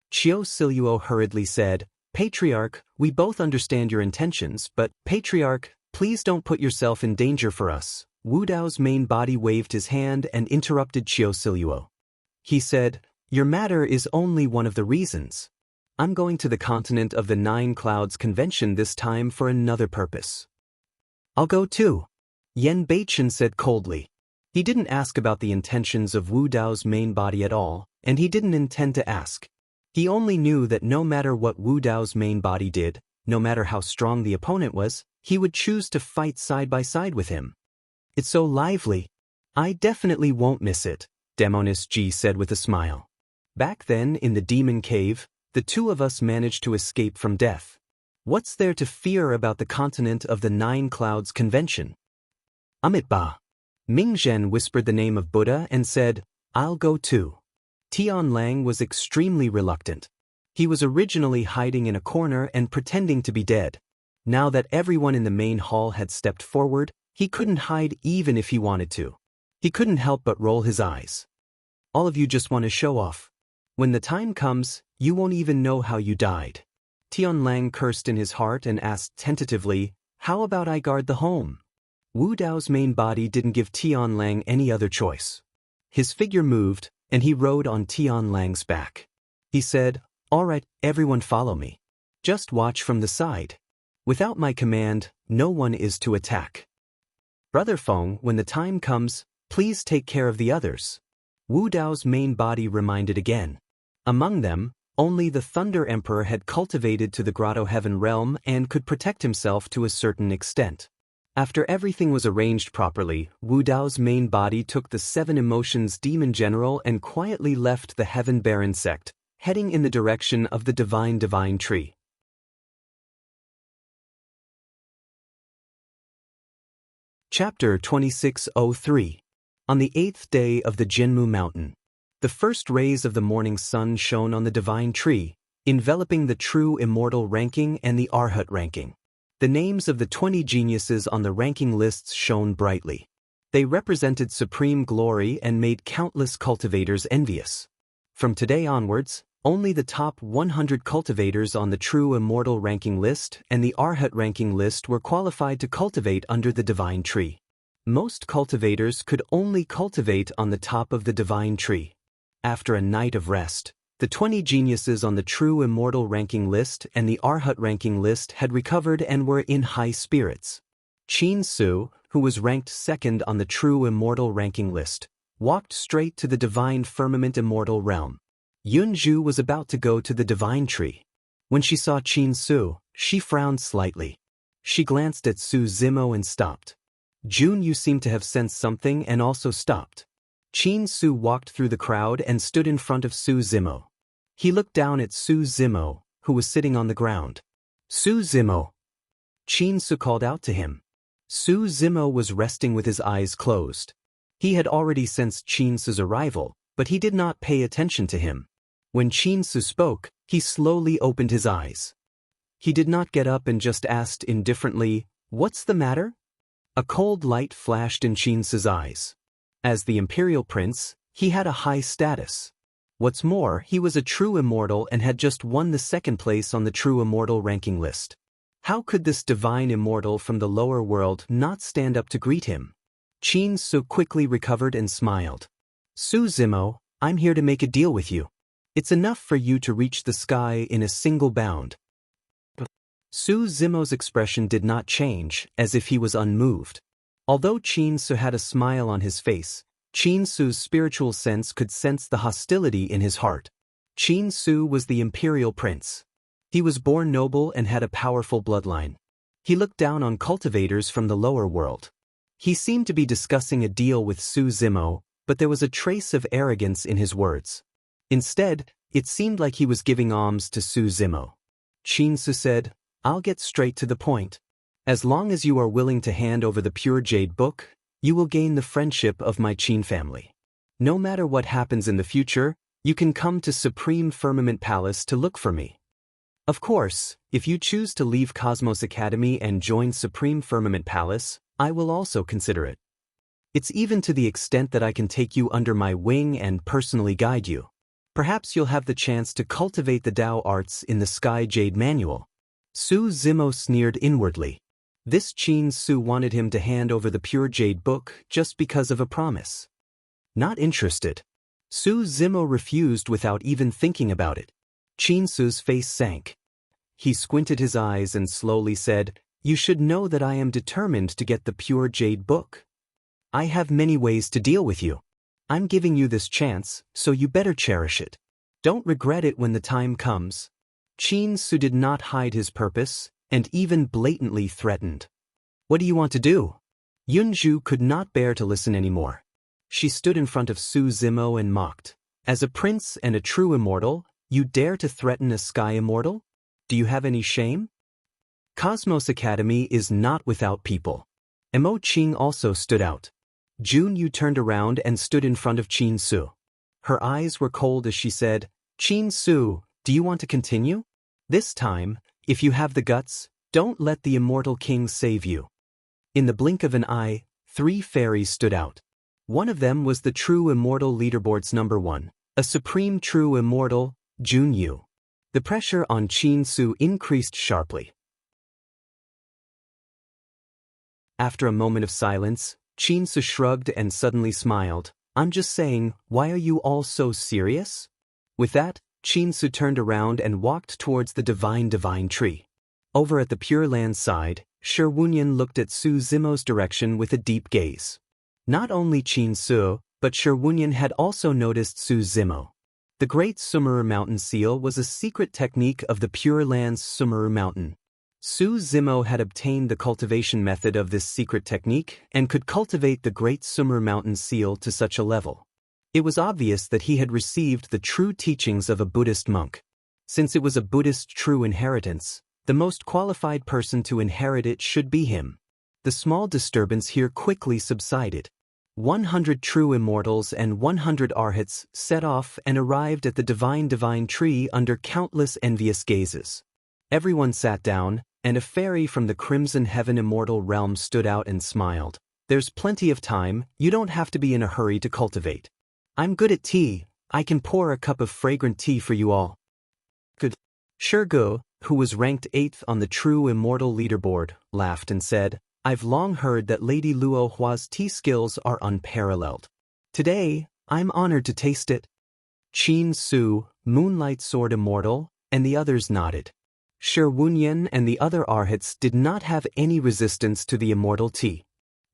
Qiu Siluo hurriedly said, "Patriarch, we both understand your intentions, but, Patriarch, please don't put yourself in danger for us. Wu Dao's main body waved his hand and interrupted Qiu Siluo. He said, "Your matter is only one of the reasons. I'm going to the continent of the Nine Clouds Convention this time for another purpose." "I'll go too," Yen Beichen said coldly. He didn't ask about the intentions of Wu Dao's main body at all, and he didn't intend to ask. He only knew that no matter what Wu Dao's main body did, no matter how strong the opponent was, he would choose to fight side by side with him. "It's so lively. I definitely won't miss it," Demoness Ji said with a smile. "Back then, in the demon cave, the two of us managed to escape from death. What's there to fear about the continent of the Nine Clouds Convention?" "Amitabha." Mingzhen whispered the name of Buddha and said, "I'll go too." Tianlang was extremely reluctant. He was originally hiding in a corner and pretending to be dead. Now that everyone in the main hall had stepped forward, he couldn't hide even if he wanted to. He couldn't help but roll his eyes. "All of you just want to show off. When the time comes, you won't even know how you died." Tianlang cursed in his heart and asked tentatively, "How about I guard the home?" Wu Dao's main body didn't give Tianlang any other choice. His figure moved, and he rode on Tianlang's back. He said, "All right, everyone follow me. Just watch from the side. Without my command, no one is to attack. Brother Feng, when the time comes, please take care of the others." Wu Dao's main body reminded again. Among them, only the Thunder Emperor had cultivated to the Grotto Heaven realm and could protect himself to a certain extent. After everything was arranged properly, Wu Dao's main body took the Seven Emotions Demon General and quietly left the Heaven Baron sect, heading in the direction of the Divine Tree. Chapter 2603. On the 8th day of the Jinmu Mountain, the first rays of the morning sun shone on the Divine Tree, enveloping the true immortal ranking and the Arhat ranking. The names of the 20 geniuses on the ranking lists shone brightly. They represented supreme glory and made countless cultivators envious. From today onwards, only the top 100 cultivators on the true immortal ranking list and the Arhat ranking list were qualified to cultivate under the Divine Tree. Most cultivators could only cultivate on the top of the Divine Tree. After a night of rest, the 20 geniuses on the true immortal ranking list and the Arhat ranking list had recovered and were in high spirits. Qin Su, who was ranked second on the true immortal ranking list, walked straight to the Divine Firmament Immortal Realm. Yun Zhu was about to go to the Divine Tree. When she saw Qin Su, she frowned slightly. She glanced at Su Zimo and stopped. Jun Yu seemed to have sensed something and also stopped. Qin Su walked through the crowd and stood in front of Su Zimo. He looked down at Su Zimo, who was sitting on the ground. "Su Zimo!" Qin Su called out to him. Su Zimo was resting with his eyes closed. He had already sensed Qin Su's arrival, but he did not pay attention to him. When Qin Su spoke, he slowly opened his eyes. He did not get up and just asked indifferently, "What's the matter?" A cold light flashed in Qin Su's eyes. As the Imperial Prince, he had a high status. What's more, he was a true immortal and had just won the second place on the true immortal ranking list. How could this divine immortal from the lower world not stand up to greet him? Qin Su quickly recovered and smiled. "Su Zimo, I'm here to make a deal with you. It's enough for you to reach the sky in a single bound." Su Zimo's expression did not change, as if he was unmoved. Although Qin Su had a smile on his face, Qin Su's spiritual sense could sense the hostility in his heart. Qin Su was the Imperial Prince. He was born noble and had a powerful bloodline. He looked down on cultivators from the lower world. He seemed to be discussing a deal with Su Zimo, but there was a trace of arrogance in his words. Instead, it seemed like he was giving alms to Su Zimo. Qin Su said, "I'll get straight to the point. As long as you are willing to hand over the Pure Jade Book, you will gain the friendship of my Qin family. No matter what happens in the future, you can come to Supreme Firmament Palace to look for me. Of course, if you choose to leave Cosmos Academy and join Supreme Firmament Palace, I will also consider it. It's even to the extent that I can take you under my wing and personally guide you. Perhaps you'll have the chance to cultivate the Tao arts in the Sky Jade Manual." Su Zimo sneered inwardly. This Qin Su wanted him to hand over the pure jade book just because of a promise. Not interested. Su Zimo refused without even thinking about it. Qin Su's face sank. He squinted his eyes and slowly said, "You should know that I am determined to get the pure jade book. I have many ways to deal with you. I'm giving you this chance, so you better cherish it. Don't regret it when the time comes." Qin Su did not hide his purpose, and even blatantly threatened. "What do you want to do?" Yunju could not bear to listen anymore. She stood in front of Su Zimo and mocked. "As a prince and a true immortal, you dare to threaten a sky immortal? Do you have any shame?" Cosmos Academy is not without people. Mo Qing also stood out. Jun Yu turned around and stood in front of Qin Su. Her eyes were cold as she said, "Qin Su, do you want to continue? This time, if you have the guts, don't let the immortal king save you." In the blink of an eye, 3 fairies stood out. One of them was the true immortal leaderboard's number 1, a supreme true immortal, Jun Yu. The pressure on Qin Su increased sharply. After a moment of silence, Qin Su shrugged and suddenly smiled. "I'm just saying, why are you all so serious?" With that, Qin Su turned around and walked towards the divine tree. Over at the Pure Land side, Shi Wunyan looked at Su Zimo's direction with a deep gaze. Not only Qin Su, but Shi Wunyan had also noticed Su Zimo. The Great Sumeru Mountain Seal was a secret technique of the Pure Land's Sumeru Mountain. Su Zimo had obtained the cultivation method of this secret technique and could cultivate the Great Sumeru Mountain Seal to such a level. It was obvious that he had received the true teachings of a Buddhist monk. Since it was a Buddhist true inheritance, the most qualified person to inherit it should be him. The small disturbance here quickly subsided. 100 true immortals and 100 arhats set off and arrived at the divine tree under countless envious gazes. Everyone sat down, and a fairy from the Crimson Heaven immortal realm stood out and smiled. "There's plenty of time, you don't have to be in a hurry to cultivate. I'm good at tea, I can pour a cup of fragrant tea for you all." "Good." Shirgu, who was ranked 8th on the true immortal leaderboard, laughed and said, "I've long heard that Lady Luo Hua's tea skills are unparalleled. Today, I'm honored to taste it." Qin Su, Moonlight Sword Immortal, and the others nodded. Shi Wunyan and the other arhats did not have any resistance to the immortal tea.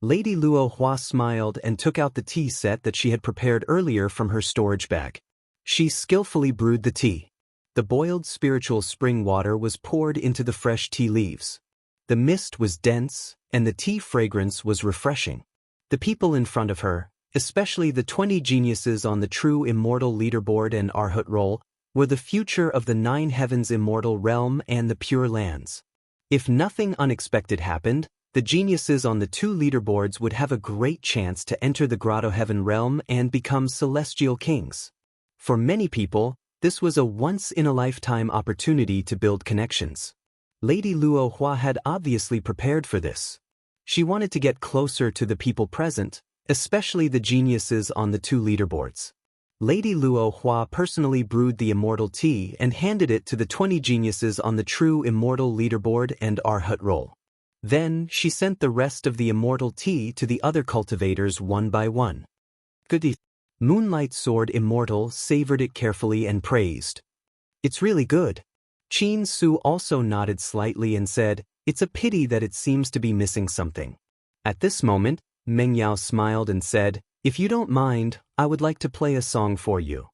Lady Luo Hua smiled and took out the tea set that she had prepared earlier from her storage bag. She skillfully brewed the tea. The boiled spiritual spring water was poured into the fresh tea leaves. The mist was dense, and the tea fragrance was refreshing. The people in front of her, especially the 20 geniuses on the true immortal leaderboard and Arhat roll, were the future of the 9 heavens immortal realm and the Pure Lands. If nothing unexpected happened, the geniuses on the 2 leaderboards would have a great chance to enter the Grotto Heaven realm and become celestial kings. For many people, this was a once-in-a-lifetime opportunity to build connections. Lady Luo Hua had obviously prepared for this. She wanted to get closer to the people present, especially the geniuses on the 2 leaderboards. Lady Luo Hua personally brewed the immortal tea and handed it to the 20 geniuses on the true immortal leaderboard and Arhat roll. Then she sent the rest of the immortal tea to the other cultivators one by one. "Goody." Moonlight Sword Immortal savored it carefully and praised. "It's really good." Qin Su also nodded slightly and said, "It's a pity that it seems to be missing something." At this moment, Meng Yao smiled and said, "If you don't mind, I would like to play a song for you."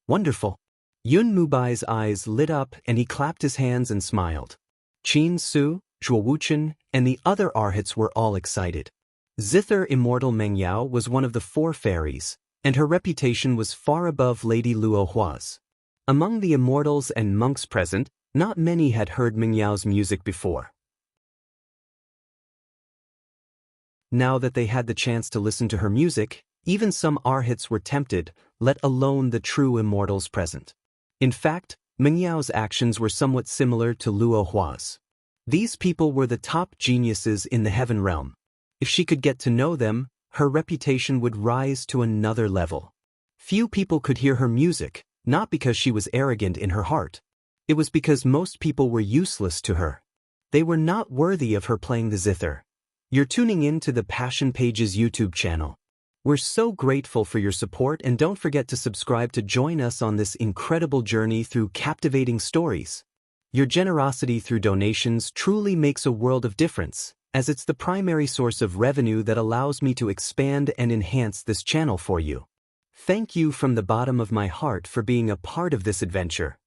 "Wonderful." Yun Mubai's eyes lit up and he clapped his hands and smiled. Qin Su, Zhuo Wuchen, and the other arhats were all excited. Zither Immortal Meng Yao was one of the 4 fairies, and her reputation was far above Lady Luo Hua's. Among the immortals and monks present, not many had heard Meng Yao's music before. Now that they had the chance to listen to her music, even some arhats were tempted, let alone the true immortals present. In fact, Meng Yao's actions were somewhat similar to Luo Hua's. These people were the top geniuses in the heaven realm. If she could get to know them, her reputation would rise to another level. Few people could hear her music, not because she was arrogant in her heart. It was because most people were useless to her. They were not worthy of her playing the zither. You're tuning in to the Passion Pages YouTube channel. We're so grateful for your support, and don't forget to subscribe to join us on this incredible journey through captivating stories. Your generosity through donations truly makes a world of difference, as it's the primary source of revenue that allows me to expand and enhance this channel for you. Thank you from the bottom of my heart for being a part of this adventure.